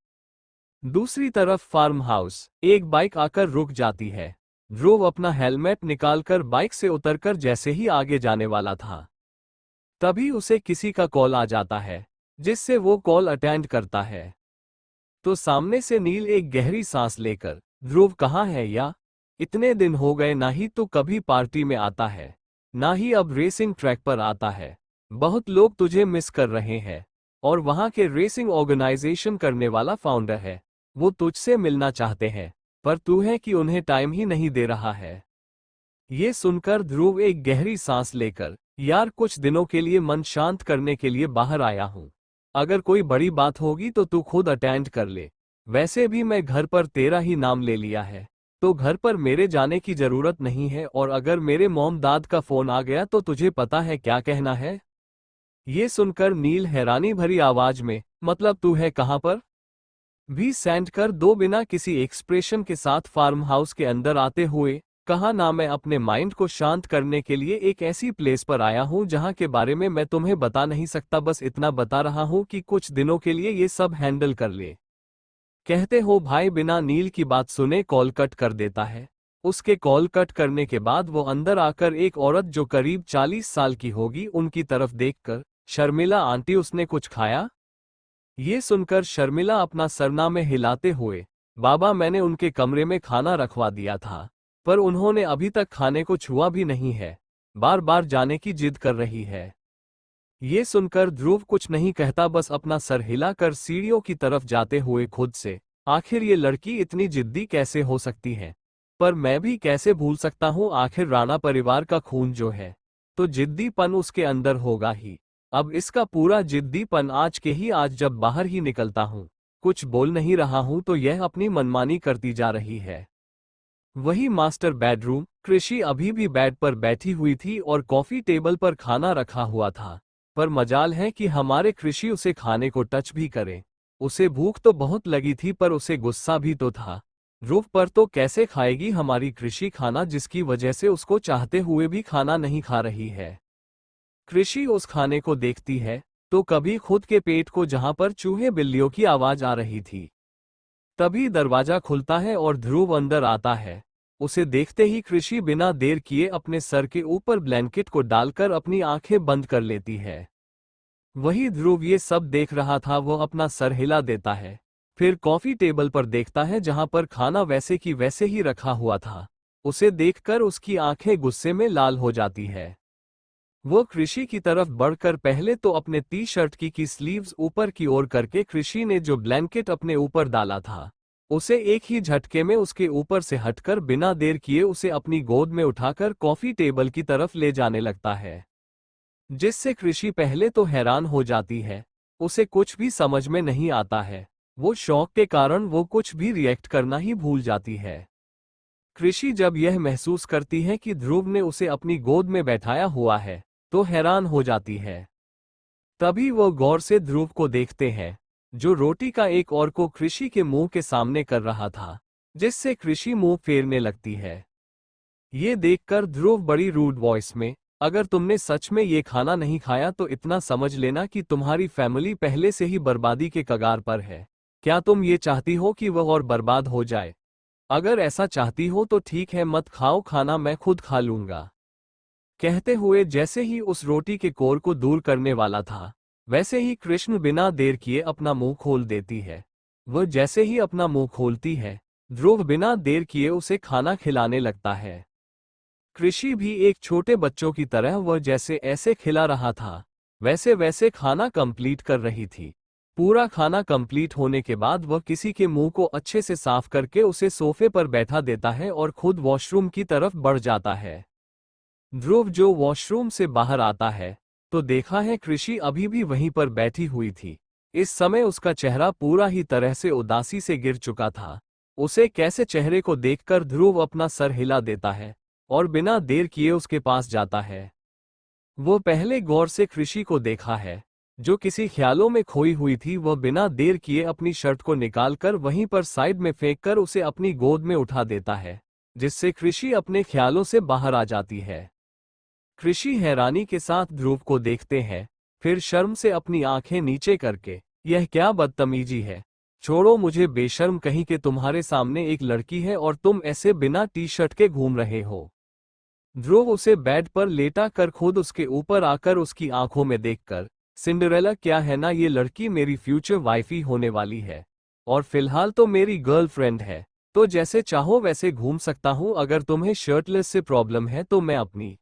दूसरी तरफ फार्म हाउस, एक बाइक आकर रुक जाती है। ध्रुव अपना हेलमेट निकालकर बाइक से उतरकर जैसे ही आगे जाने वाला था, तभी उसे किसी का कॉल आ जाता है, जिससे वो कॉल अटेंड करता है। तो सामने से नील एक गहरी सांस लेकर, ध्रुव कहाँ है या? इतने दिन हो गए, ना ही तो कभी पार्टी में आता है, ना ही अब रेसिंग ट्रैक पर आता है। बहुत लोग तुझे मिस कर रहे हैं, और वहां के रेसिंग ऑर्गेनाइजेशन करने वाला फाउंडर है, वो तुझसे मिलना चाहते हैं, पर तू है कि उन्हें टाइम ही नहीं दे रहा है। ये सुनकर ध्रुव एक गहरी सांस लेकर, यार कुछ दिनों के लिए मन शांत करने के लिए बाहर आया हूँ। अगर कोई बड़ी बात होगी तो तू खुद अटेंड कर ले। वैसे भी मैं घर पर तेरा ही नाम ले लिया है, तो घर पर मेरे जाने की जरूरत नहीं है, और अगर मेरे मॉम दाद का फोन आ गया तो तुझे पता है क्या कहना है। ये सुनकर नील हैरानी भरी आवाज में, मतलब तू है कहाँ पर, भी सेंड कर दो बिना किसी एक्सप्रेशन के साथ फार्म हाउस के अंदर आते हुए कहा, ना मैं अपने माइंड को शांत करने के लिए एक ऐसी प्लेस पर आया हूँ जहाँ के बारे में मैं तुम्हें बता नहीं सकता, बस इतना बता रहा हूँ कि कुछ दिनों के लिए ये सब हैंडल कर ले। कहते हो भाई बिना नील की बात सुने कॉल कट कर देता है। उसके कॉल कट करने के बाद वो अंदर आकर एक औरत जो करीब 40 साल की होगी उनकी तरफ देखकर, शर्मिला आंटी उसने कुछ खाया। ये सुनकर शर्मिला अपना सरनामे हिलाते हुए, बाबा मैंने उनके कमरे में खाना रखवा दिया था, पर उन्होंने अभी तक खाने को छुआ भी नहीं है, बार बार जाने की जिद कर रही है। ये सुनकर ध्रुव कुछ नहीं कहता, बस अपना सर हिलाकर सीढ़ियों की तरफ जाते हुए खुद से, आखिर ये लड़की इतनी जिद्दी कैसे हो सकती है, पर मैं भी कैसे भूल सकता हूँ, आखिर राणा परिवार का खून जो है तो जिद्दीपन उसके अंदर होगा ही। अब इसका पूरा जिद्दीपन आज के ही आज जब बाहर ही निकलता हूँ, कुछ बोल नहीं रहा हूँ तो यह अपनी मनमानी करती जा रही है। वही मास्टर बेडरूम, कृषि अभी भी बेड पर बैठी हुई थी और कॉफी टेबल पर खाना रखा हुआ था, पर मजाल है कि हमारे कृषि उसे खाने को टच भी करे। उसे भूख तो बहुत लगी थी पर उसे गुस्सा भी तो था। रूफ पर तो कैसे खाएगी हमारी कृषि खाना, जिसकी वजह से उसको चाहते हुए भी खाना नहीं खा रही है। कृषि उस खाने को देखती है तो कभी खुद के पेट को, जहां पर चूहे बिल्लियों की आवाज आ रही थी। तभी दरवाजा खुलता है और ध्रुव अंदर आता है। उसे देखते ही कृषि बिना देर किए अपने सर के ऊपर ब्लैंकेट को डालकर अपनी आंखें बंद कर लेती है। वही ध्रुव ये सब देख रहा था, वो अपना सर हिला देता है, फिर कॉफी टेबल पर देखता है जहां पर खाना वैसे की वैसे ही रखा हुआ था। उसे देखकर उसकी आंखें गुस्से में लाल हो जाती है। वो कृषि की तरफ बढ़कर पहले तो अपने टी शर्ट की स्लीव्स ऊपर की ओर करके कृषि ने जो ब्लैंकेट अपने ऊपर डाला था उसे एक ही झटके में उसके ऊपर से हटकर बिना देर किए उसे अपनी गोद में उठाकर कॉफी टेबल की तरफ ले जाने लगता है, जिससे कृषि पहले तो हैरान हो जाती है। उसे कुछ भी समझ में नहीं आता है, वो शौक के कारण वो कुछ भी रिएक्ट करना ही भूल जाती है। कृषि जब यह महसूस करती है कि ध्रुव ने उसे अपनी गोद में बैठाया हुआ है तो हैरान हो जाती है। तभी वो गौर से ध्रुव को देखते हैं, जो रोटी का एक और को कृषि के मुंह के सामने कर रहा था, जिससे कृषि मुंह फेरने लगती है। ये देखकर ध्रुव बड़ी रूड वॉइस में, अगर तुमने सच में ये खाना नहीं खाया तो इतना समझ लेना कि तुम्हारी फैमिली पहले से ही बर्बादी के कगार पर है। क्या तुम ये चाहती हो कि वह और बर्बाद हो जाए? अगर ऐसा चाहती हो तो ठीक है, मत खाओ खाना, मैं खुद खा लूंगा। कहते हुए जैसे ही उस रोटी के कोर को दूर करने वाला था, वैसे ही कृष्ण बिना देर किए अपना मुंह खोल देती है। वह जैसे ही अपना मुंह खोलती है, ध्रुव बिना देर किए उसे खाना खिलाने लगता है। कृषि भी एक छोटे बच्चों की तरह वह जैसे ऐसे खिला रहा था वैसे वैसे खाना कंप्लीट कर रही थी। पूरा खाना कंप्लीट होने के बाद वह किसी के मुंह को अच्छे से साफ करके उसे सोफे पर बैठा देता है और खुद वॉशरूम की तरफ बढ़ जाता है। ध्रुव जो वॉशरूम से बाहर आता है तो देखा है कृषि अभी भी वहीं पर बैठी हुई थी। इस समय उसका चेहरा पूरा ही तरह से उदासी से गिर चुका था। उसे कैसे चेहरे को देखकर ध्रुव अपना सर हिला देता है और बिना देर किए उसके पास जाता है। वो पहले गौर से कृषि को देखा है, जो किसी ख्यालों में खोई हुई थी। वह बिना देर किए अपनी शर्ट को निकालकर वहीं पर साइड में फेंककर उसे अपनी गोद में उठा देता है, जिससे कृषि अपने ख्यालों से बाहर आ जाती है। कृषि हैरानी के साथ ध्रुव को देखते हैं, फिर शर्म से अपनी आंखें नीचे करके, यह क्या बदतमीजी है, छोड़ो मुझे बेशर्म कहीं के, तुम्हारे सामने एक लड़की है और तुम ऐसे बिना टी शर्ट के घूम रहे हो। ध्रुव उसे बेड पर लेटा कर खुद उसके ऊपर आकर उसकी आंखों में देखकर, सिंड्रेला क्या है ना, ये लड़की मेरी फ्यूचर वाइफी होने वाली है और फिलहाल तो मेरी गर्लफ्रेंड है, तो जैसे चाहो वैसे घूम सकता हूं, अगर तुम्हें शर्टलेस से प्रॉब्लम है तो मैं अपनी।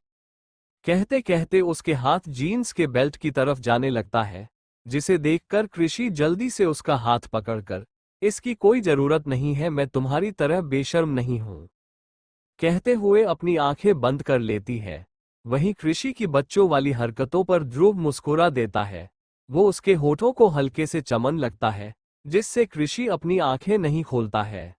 कहते कहते उसके हाथ जीन्स के बेल्ट की तरफ जाने लगता है, जिसे देखकर कृषि जल्दी से उसका हाथ पकड़कर, इसकी कोई जरूरत नहीं है, मैं तुम्हारी तरह बेशर्म नहीं हूं, कहते हुए अपनी आंखें बंद कर लेती है। वहीं कृषि की बच्चों वाली हरकतों पर ध्रुव मुस्कुरा देता है। वो उसके होठों को हल्के से चमन लगता है, जिससे कृषि अपनी आंखें नहीं खोलता है।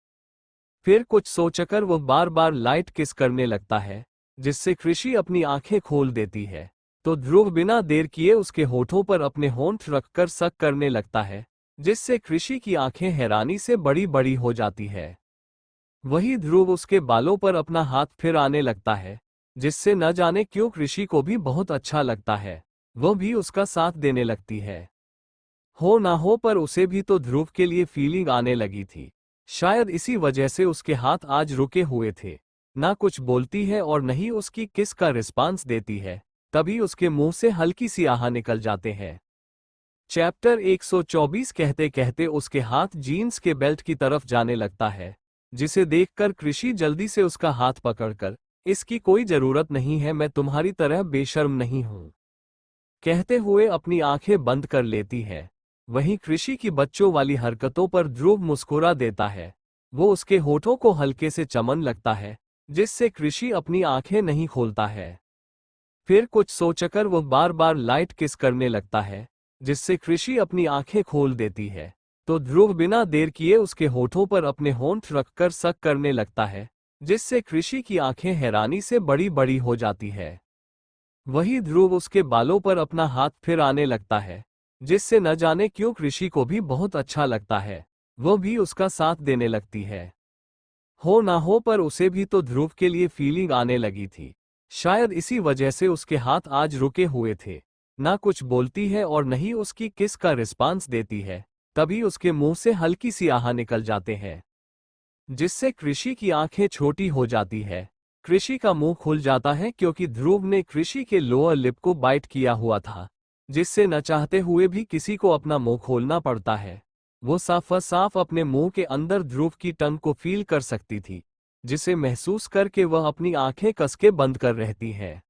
फिर कुछ सोचकर वो बार बार लाइट किस करने लगता है, जिससे कृषि अपनी आंखें खोल देती है। तो ध्रुव बिना देर किए उसके होठों पर अपने होंठ रखकर सक करने लगता है, जिससे कृषि की आंखें हैरानी से बड़ी बड़ी हो जाती है। वही ध्रुव उसके बालों पर अपना हाथ फिर आने लगता है, जिससे न जाने क्यों कृषि को भी बहुत अच्छा लगता है। वह भी उसका साथ देने लगती है। हो ना हो पर उसे भी तो ध्रुव के लिए फीलिंग आने लगी थी। शायद इसी वजह से उसके हाथ आज रुके हुए थे। ना कुछ बोलती है और न ही उसकी किस का रिस्पांस देती है, तभी उसके मुंह से हल्की सी आह निकल जाते हैं। चैप्टर 124 कहते कहते उसके हाथ जीन्स के बेल्ट की तरफ जाने लगता है, जिसे देखकर कृषि जल्दी से उसका हाथ पकड़कर, इसकी कोई जरूरत नहीं है, मैं तुम्हारी तरह बेशर्म नहीं हूं, कहते हुए अपनी आंखें बंद कर लेती है। वहीं कृषि की बच्चों वाली हरकतों पर ध्रुव मुस्कुरा देता है। वो उसके होठों को हल्के से चमन लगता है, जिससे कृषि अपनी आंखें नहीं खोलता है। फिर कुछ सोचकर वो बार बार लाइट किस करने लगता है, जिससे कृषि अपनी आंखें खोल देती है। तो ध्रुव बिना देर किए उसके होठों पर अपने होंठ रखकर सक करने लगता है, जिससे कृषि की आंखें हैरानी से बड़ी बड़ी हो जाती है। वही ध्रुव उसके बालों पर अपना हाथ फिर आने लगता है, जिससे न जाने क्यों कृषि को भी बहुत अच्छा लगता है। वह भी उसका साथ देने लगती है। हो ना हो पर उसे भी तो ध्रुव के लिए फीलिंग आने लगी थी। शायद इसी वजह से उसके हाथ आज रुके हुए थे। ना कुछ बोलती है और न ही उसकी किस का रिस्पांस देती है, तभी उसके मुंह से हल्की सी आह निकल जाते हैं, जिससे कृषि की आंखें छोटी हो जाती है। कृषि का मुंह खुल जाता है क्योंकि ध्रुव ने कृषि के लोअर लिप को बाइट किया हुआ था, जिससे न चाहते हुए भी किसी को अपना मुंह खोलना पड़ता है। वो साफ साफ अपने मुंह के अंदर ध्रुव की टंग को फील कर सकती थी, जिसे महसूस करके वह अपनी आंखें कसके बंद कर रहती है।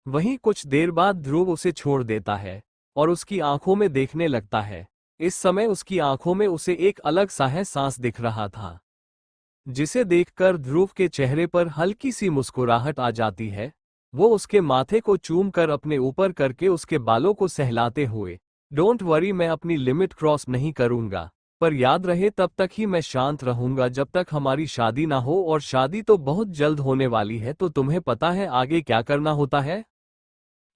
वहीं कुछ देर बाद ध्रुव उसे छोड़ देता है और उसकी आंखों में देखने लगता है। इस समय उसकी आंखों में उसे एक अलग सा एहसास दिख रहा था, जिसे देखकर ध्रुव के चेहरे पर हल्की सी मुस्कुराहट आ जाती है। वो उसके माथे को चूम कर अपने ऊपर करके उसके बालों को सहलाते हुए, डोंट वरी, मैं अपनी लिमिट क्रॉस नहीं करूंगा, पर याद रहे तब तक ही मैं शांत रहूंगा जब तक हमारी शादी ना हो, और शादी तो बहुत जल्द होने वाली है, तो तुम्हें पता है आगे क्या करना होता है,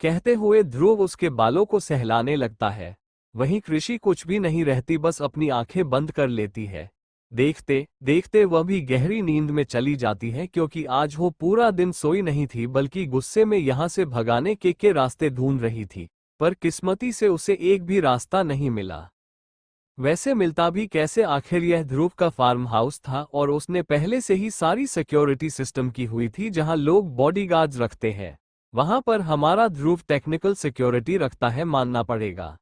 कहते हुए ध्रुव उसके बालों को सहलाने लगता है। वहीं कृषि कुछ भी नहीं रहती, बस अपनी आंखें बंद कर लेती है। देखते देखते वह भी गहरी नींद में चली जाती है, क्योंकि आज वो पूरा दिन सोई नहीं थी, बल्कि गुस्से में यहां से भगाने के रास्ते ढूंढ रही थी। पर किस्मती से उसे एक भी रास्ता नहीं मिला। वैसे मिलता भी कैसे, आखिर यह ध्रुव का फार्म हाउस था और उसने पहले से ही सारी सिक्योरिटी सिस्टम की हुई थी। जहां लोग बॉडीगार्ड्स रखते हैं, वहां पर हमारा ध्रुव टेक्निकल सिक्योरिटी रखता है, मानना पड़ेगा।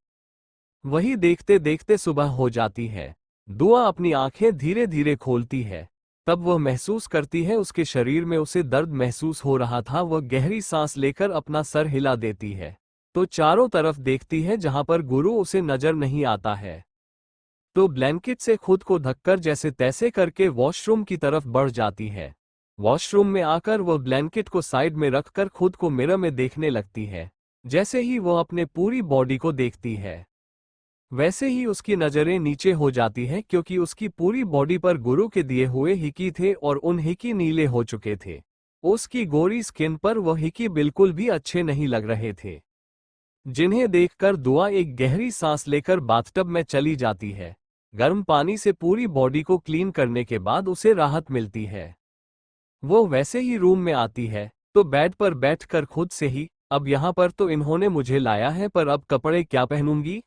वही देखते देखते सुबह हो जाती है। दुआ अपनी आंखें धीरे धीरे खोलती है। तब वह महसूस करती है उसके शरीर में उसे दर्द महसूस हो रहा था। वह गहरी सांस लेकर अपना सर हिला देती है, तो चारों तरफ देखती है, जहां पर गुरु उसे नजर नहीं आता है। तो ब्लैंकेट से खुद को ढककर जैसे तैसे करके वॉशरूम की तरफ बढ़ जाती है। वॉशरूम में आकर वह ब्लैंकेट को साइड में रखकर खुद को मिरर में देखने लगती है। जैसे ही वह अपने पूरी बॉडी को देखती है, वैसे ही उसकी नजरें नीचे हो जाती हैं, क्योंकि उसकी पूरी बॉडी पर गुरु के दिए हुए हिकी थे और उन हिकी नीले हो चुके थे। उसकी गोरी स्किन पर वह हिकी बिल्कुल भी अच्छे नहीं लग रहे थे, जिन्हें देखकर दुआ एक गहरी सांस लेकर बाथटब में चली जाती है। गर्म पानी से पूरी बॉडी को क्लीन करने के बाद उसे राहत मिलती है। वो वैसे ही रूम में आती है तो बेड पर बैठकर खुद से ही, अब यहाँ पर तो इन्होंने मुझे लाया है, पर अब कपड़े क्या पहनूंगी,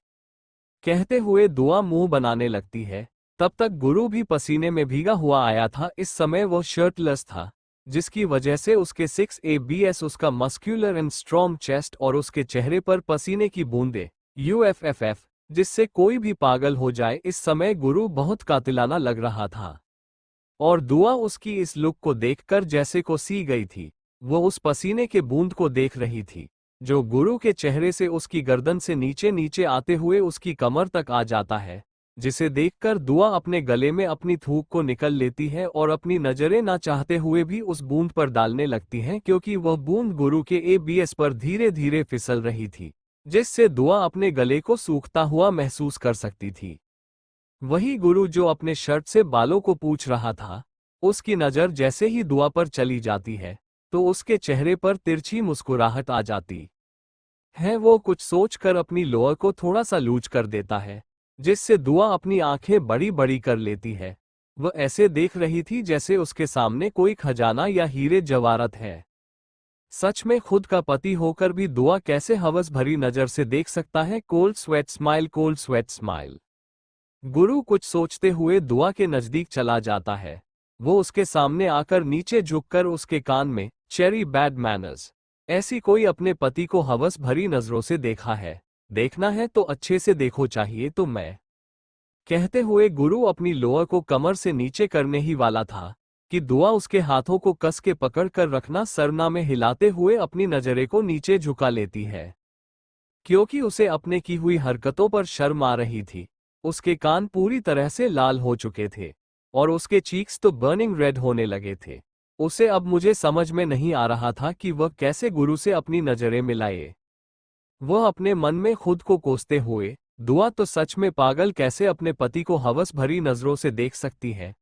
कहते हुए दुआ मुंह बनाने लगती है। तब तक गुरु भी पसीने में भीगा हुआ आया था। इस समय वो शर्टलेस था, जिसकी वजह से उसके 6 abs, उसका मस्क्यूलर एंड स्ट्रॉन्ग चेस्ट और उसके चेहरे पर पसीने की बूंदें UFFF, जिससे कोई भी पागल हो जाए। इस समय गुरु बहुत कातिलाना लग रहा था और दुआ उसकी इस लुक को देखकर जैसे को सी गई थी। वो उस पसीने के बूंद को देख रही थी, जो गुरु के चेहरे से उसकी गर्दन से नीचे नीचे आते हुए उसकी कमर तक आ जाता है। जिसे देखकर दुआ अपने गले में अपनी थूक को निकल लेती है और अपनी नजरें ना चाहते हुए भी उस बूंद पर डालने लगती हैं, क्योंकि वह बूंद गुरु के एबीएस पर धीरे धीरे फिसल रही थी, जिससे दुआ अपने गले को सूखता हुआ महसूस कर सकती थी। वही गुरु जो अपने शर्ट से बालों को पूछ रहा था, उसकी नजर जैसे ही दुआ पर चली जाती है तो उसके चेहरे पर तिरछी मुस्कुराहट आ जाती है। वो कुछ सोचकर अपनी लोअर को थोड़ा सा लूज कर देता है, जिससे दुआ अपनी आंखें बड़ी बड़ी कर लेती है। वह ऐसे देख रही थी जैसे उसके सामने कोई खजाना या हीरे जवाहरात है। सच में खुद का पति होकर भी दुआ कैसे हवस भरी नजर से देख सकता है। Cold sweat smile, cold sweat smile. गुरु कुछ सोचते हुए दुआ के नजदीक चला जाता है। वो उसके सामने आकर नीचे झुककर उसके कान में, चेरी बैड मैनर्स, ऐसी कोई अपने पति को हवस भरी नजरों से देखा है? देखना है तो अच्छे से देखो, चाहिए तो मैं, कहते हुए गुरु अपनी लोअर को कमर से नीचे करने ही वाला था कि दुआ उसके हाथों को कस के पकड़ कर रखना सरना में हिलाते हुए अपनी नजरें को नीचे झुका लेती है, क्योंकि उसे अपने की हुई हरकतों पर शर्म आ रही थी। उसके कान पूरी तरह से लाल हो चुके थे और उसके चीक्स तो बर्निंग रेड होने लगे थे। उसे अब मुझे समझ में नहीं आ रहा था कि वह कैसे गुरु से अपनी नजरें मिलाए। वह अपने मन में खुद को कोसते हुए, दुआ तो सच में पागल, कैसे अपने पति को हवस भरी नजरों से देख सकती है।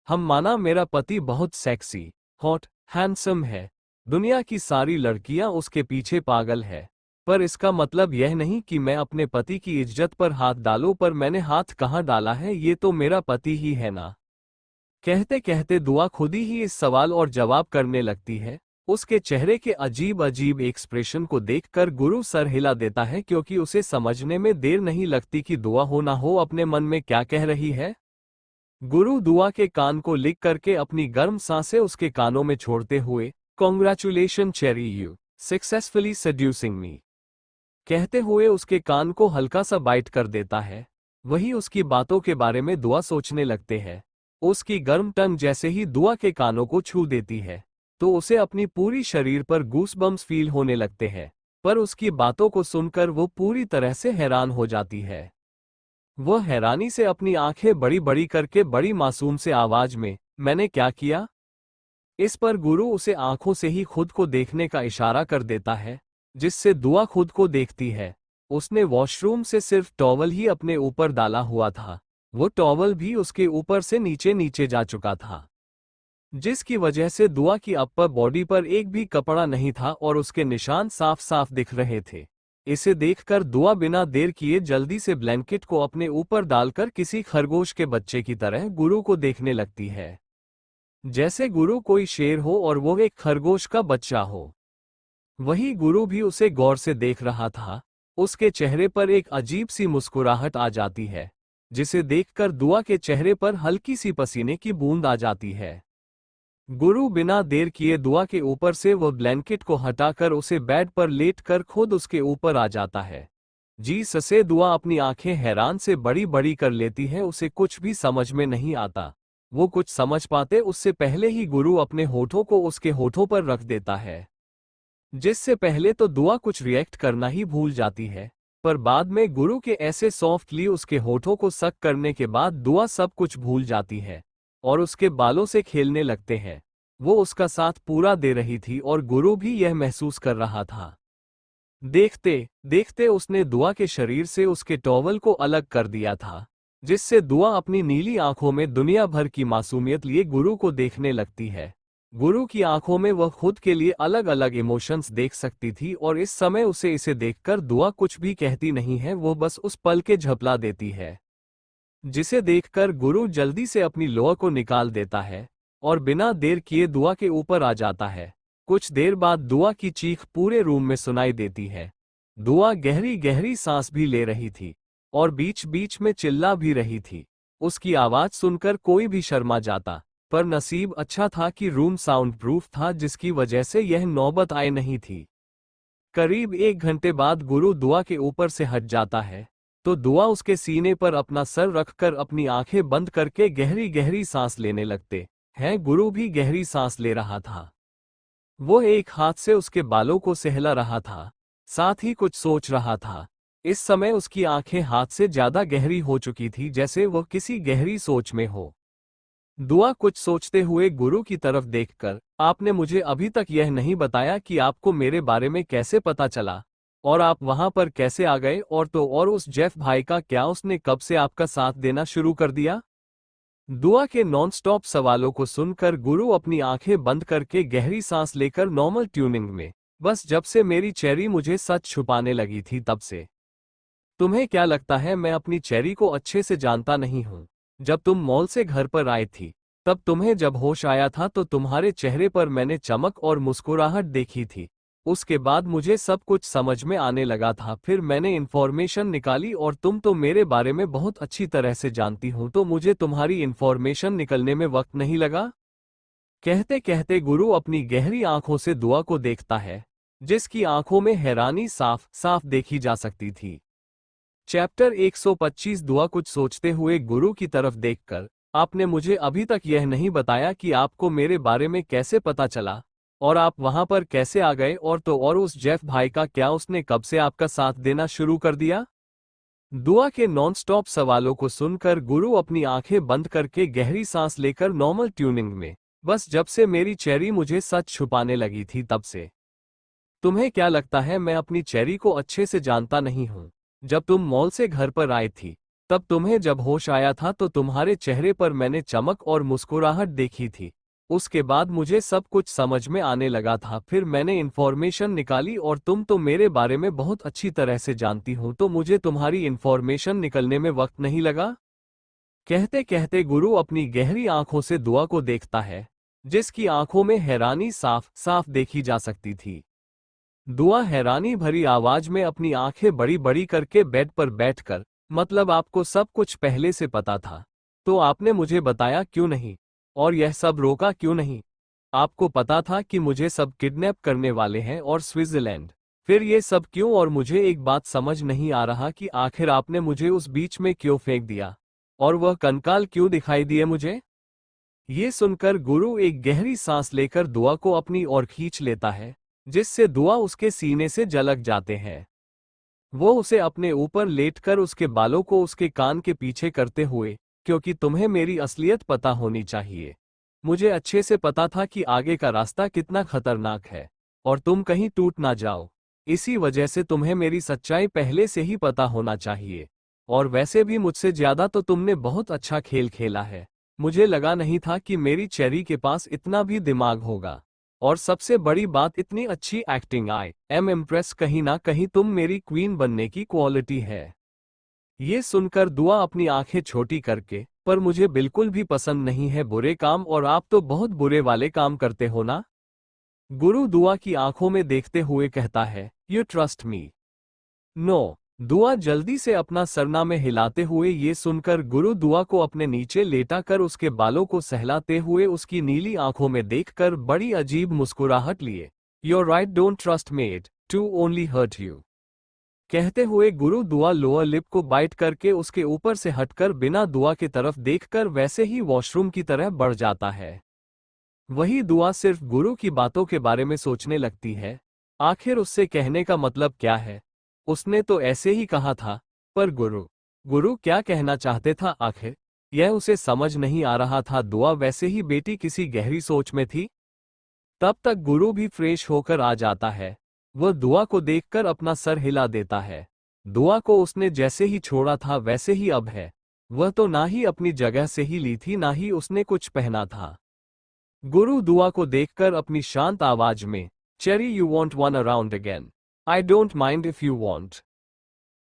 हम माना मेरा पति बहुत सेक्सी, हॉट, हैंडसम है, दुनिया की सारी लड़कियां उसके पीछे पागल है, पर इसका मतलब यह नहीं कि मैं अपने पति की इज्जत पर हाथ डालूं। पर मैंने हाथ कहाँ डाला है, ये तो मेरा पति ही है ना। कहते कहते दुआ खुद ही इस सवाल और जवाब करने लगती है। उसके चेहरे के अजीब अजीब एक्सप्रेशन को देखकर गुरु सर हिला देता है, क्योंकि उसे समझने में देर नहीं लगती कि दुआ हो ना हो अपने मन में क्या कह रही है। गुरु दुआ के कान को लिक करके अपनी गर्म सांसें उसके कानों में छोड़ते हुए, congratulation cherry, you successfully seducing मी, कहते हुए उसके कान को हल्का सा बाइट कर देता है। वही उसकी बातों के बारे में दुआ सोचने लगते हैं। उसकी गर्म टंग जैसे ही दुआ के कानों को छू देती है तो उसे अपनी पूरी शरीर पर गूसबम्स फील होने लगते हैं, पर उसकी बातों को सुनकर वो पूरी तरह से हैरान हो जाती है। वह हैरानी से अपनी आंखें बड़ी बड़ी करके बड़ी मासूम से आवाज में, मैंने क्या किया? इस पर गुरु उसे आंखों से ही खुद को देखने का इशारा कर देता है, जिससे दुआ खुद को देखती है। उसने वॉशरूम से सिर्फ टॉवल ही अपने ऊपर डाला हुआ था। वो टॉवल भी उसके ऊपर से नीचे नीचे जा चुका था, जिसकी वजह से दुआ की अपर बॉडी पर एक भी कपड़ा नहीं था और उसके निशान साफ साफ दिख रहे थे। इसे देखकर दुआ बिना देर किए जल्दी से ब्लैंकेट को अपने ऊपर डालकर किसी खरगोश के बच्चे की तरह गुरु को देखने लगती है, जैसे गुरु कोई शेर हो और वो एक खरगोश का बच्चा हो। वही गुरु भी उसे गौर से देख रहा था। उसके चेहरे पर एक अजीब सी मुस्कुराहट आ जाती है, जिसे देखकर दुआ के चेहरे पर हल्की सी पसीने की बूंद आ जाती है। गुरु बिना देर किए दुआ के ऊपर से वह ब्लैंकेट को हटाकर उसे बेड पर लेटकर खुद उसके ऊपर आ जाता है। जी ससे दुआ अपनी आंखें हैरान से बड़ी बड़ी कर लेती है। उसे कुछ भी समझ में नहीं आता। वो कुछ समझ पाते उससे पहले ही गुरु अपने होठों को उसके होठों पर रख देता है, जिससे पहले तो दुआ कुछ रिएक्ट करना ही भूल जाती है, पर बाद में गुरु के ऐसे सॉफ्टली उसके होठों को सक करने के बाद दुआ सब कुछ भूल जाती है और उसके बालों से खेलने लगते हैं। वो उसका साथ पूरा दे रही थी और गुरु भी यह महसूस कर रहा था। देखते देखते उसने दुआ के शरीर से उसके टॉवल को अलग कर दिया था, जिससे दुआ अपनी नीली आंखों में दुनिया भर की मासूमियत लिए गुरु को देखने लगती है। गुरु की आंखों में वह खुद के लिए अलग अलग इमोशंस देख सकती थी और इस समय उसे इसे देखकर दुआ कुछ भी कहती नहीं है, वो बस उस पल के झपला देती है, जिसे देखकर गुरु जल्दी से अपनी लोअर को निकाल देता है और बिना देर किए दुआ के ऊपर आ जाता है। कुछ देर बाद दुआ की चीख पूरे रूम में सुनाई देती है। दुआ गहरी गहरी सांस भी ले रही थी और बीच बीच में चिल्ला भी रही थी। उसकी आवाज सुनकर कोई भी शर्मा जाता, पर नसीब अच्छा था कि रूम साउंड प्रूफ था, जिसकी वजह से यह नौबत आई नहीं थी। करीब 1 घंटे बाद गुरु दुआ के ऊपर से हट जाता है तो दुआ उसके सीने पर अपना सर रखकर अपनी आंखें बंद करके गहरी गहरी सांस लेने लगते हैं। गुरु भी गहरी सांस ले रहा था। वो एक हाथ से उसके बालों को सहला रहा था, साथ ही कुछ सोच रहा था। इस समय उसकी आंखें हाथ से ज्यादा गहरी हो चुकी थी, जैसे वह किसी गहरी सोच में हो। दुआ कुछ सोचते हुए गुरु की तरफ देखकर, आपने मुझे अभी तक यह नहीं बताया कि आपको मेरे बारे में कैसे पता चला, और आप वहां पर कैसे आ गए, और तो और उस जेफ भाई का क्या, उसने कब से आपका साथ देना शुरू कर दिया? दुआ के नॉनस्टॉप सवालों को सुनकर गुरु अपनी आंखें बंद करके गहरी सांस लेकर नॉर्मल ट्यूनिंग में, बस जब से मेरी चेरी मुझे सच छुपाने लगी थी तब से। तुम्हें क्या लगता है मैं अपनी चेरी को अच्छे से जानता नहीं हूं? जब तुम मॉल से घर पर आई थी, तब तुम्हें जब होश आया था तो तुम्हारे चेहरे पर मैंने चमक और मुस्कुराहट देखी थी। उसके बाद मुझे सब कुछ समझ में आने लगा था, फिर मैंने इन्फॉर्मेशन निकाली और तुम तो मेरे बारे में बहुत अच्छी तरह से जानती हो, तो मुझे तुम्हारी इन्फॉर्मेशन निकलने में वक्त नहीं लगा। कहते कहते गुरु अपनी गहरी आंखों से दुआ को देखता है, जिसकी आंखों में हैरानी साफ साफ देखी जा सकती थी। चैप्टर 125 दुआ कुछ सोचते हुए गुरु की तरफ देखकर, आपने मुझे अभी तक यह नहीं बताया कि आपको मेरे बारे में कैसे पता चला, और आप वहां पर कैसे आ गए, और तो और उस जेफ भाई का क्या, उसने कब से आपका साथ देना शुरू कर दिया? दुआ के नॉनस्टॉप सवालों को सुनकर गुरु अपनी आंखें बंद करके गहरी सांस लेकर नॉर्मल ट्यूनिंग में, बस जब से मेरी चेरी मुझे सच छुपाने लगी थी तब से। तुम्हें क्या लगता है मैं अपनी चेरी को अच्छे से जानता नहीं हूं? जब तुम मॉल से घर पर आई थी, तब तुम्हें जब होश आया था तो तुम्हारे चेहरे पर मैंने चमक और मुस्कुराहट देखी थी। उसके बाद मुझे सब कुछ समझ में आने लगा था, फिर मैंने इन्फॉर्मेशन निकाली और तुम तो मेरे बारे में बहुत अच्छी तरह से जानती हो, तो मुझे तुम्हारी इन्फॉर्मेशन निकलने में वक्त नहीं लगा। कहते कहते गुरु अपनी गहरी आंखों से दुआ को देखता है, जिसकी आंखों में हैरानी साफ साफ देखी जा सकती थी। दुआ हैरानी भरी आवाज में अपनी आंखें बड़ी बड़ी करके बेड पर बैठकर, मतलब आपको सब कुछ पहले से पता था, तो आपने मुझे बताया क्यों नहीं, और यह सब रोका क्यों नहीं? आपको पता था कि मुझे सब किडनैप करने वाले हैं और स्विट्जरलैंड, फिर ये सब क्यों? और मुझे एक बात समझ नहीं आ रहा कि आखिर आपने मुझे उस बीच में क्यों फेंक दिया, और वह कंकाल क्यों दिखाई दिए मुझे? ये सुनकर गुरु एक गहरी सांस लेकर दुआ को अपनी ओर खींच लेता है, जिससे दुआ उसके सीने से जलक जाते हैं। वो उसे अपने ऊपर लेटकर उसके बालों को उसके कान के पीछे करते हुए, क्योंकि तुम्हें मेरी असलियत पता होनी चाहिए। मुझे अच्छे से पता था कि आगे का रास्ता कितना खतरनाक है, और तुम कहीं टूट ना जाओ। इसी वजह से तुम्हें मेरी सच्चाई पहले से ही पता होना चाहिए। और वैसे भी मुझसे ज्यादा तो तुमने बहुत अच्छा खेल खेला है। मुझे लगा नहीं था कि मेरी चेरी के पास इतना भी दिमाग होगा। और सबसे बड़ी बात, इतनी अच्छी एक्टिंग। आई एम इम्प्रेस, कहीं ना कहीं तुम मेरी क्वीन बनने की क्वालिटी है। ये सुनकर दुआ अपनी आंखें छोटी करके, पर मुझे बिल्कुल भी पसंद नहीं है बुरे काम, और आप तो बहुत बुरे वाले काम करते हो ना? गुरु दुआ की आंखों में देखते हुए कहता है, यू ट्रस्ट मी? नो। दुआ जल्दी से अपना सरनामे हिलाते हुए, ये सुनकर गुरु दुआ को अपने नीचे लेटा कर उसके बालों को सहलाते हुए उसकी नीली आंखों में देखकर बड़ी अजीब मुस्कुराहट लिए, your right, don't trust me, it to only hurt you. कहते हुए गुरु दुआ लोअर लिप को बाइट करके उसके ऊपर से हटकर बिना दुआ की तरफ देखकर वैसे ही वॉशरूम की तरह बढ़ जाता है। वही दुआ सिर्फ गुरु की बातों के बारे में सोचने लगती है। आखिर उससे कहने का मतलब क्या है? उसने तो ऐसे ही कहा था, पर गुरु गुरु क्या कहना चाहते था आखिर? यह उसे समझ नहीं आ रहा था। दुआ वैसे ही बेटी किसी गहरी सोच में थी। तब तक गुरु भी फ्रेश होकर आ जाता है। वह दुआ को देखकर अपना सर हिला देता है। दुआ को उसने जैसे ही छोड़ा था वैसे ही अब है। वह तो ना ही अपनी जगह से ही ली थी, ना ही उसने कुछ पहना था। गुरु दुआ को देखकर अपनी शांत आवाज में, cherry, you want one around again? I don't mind if you want.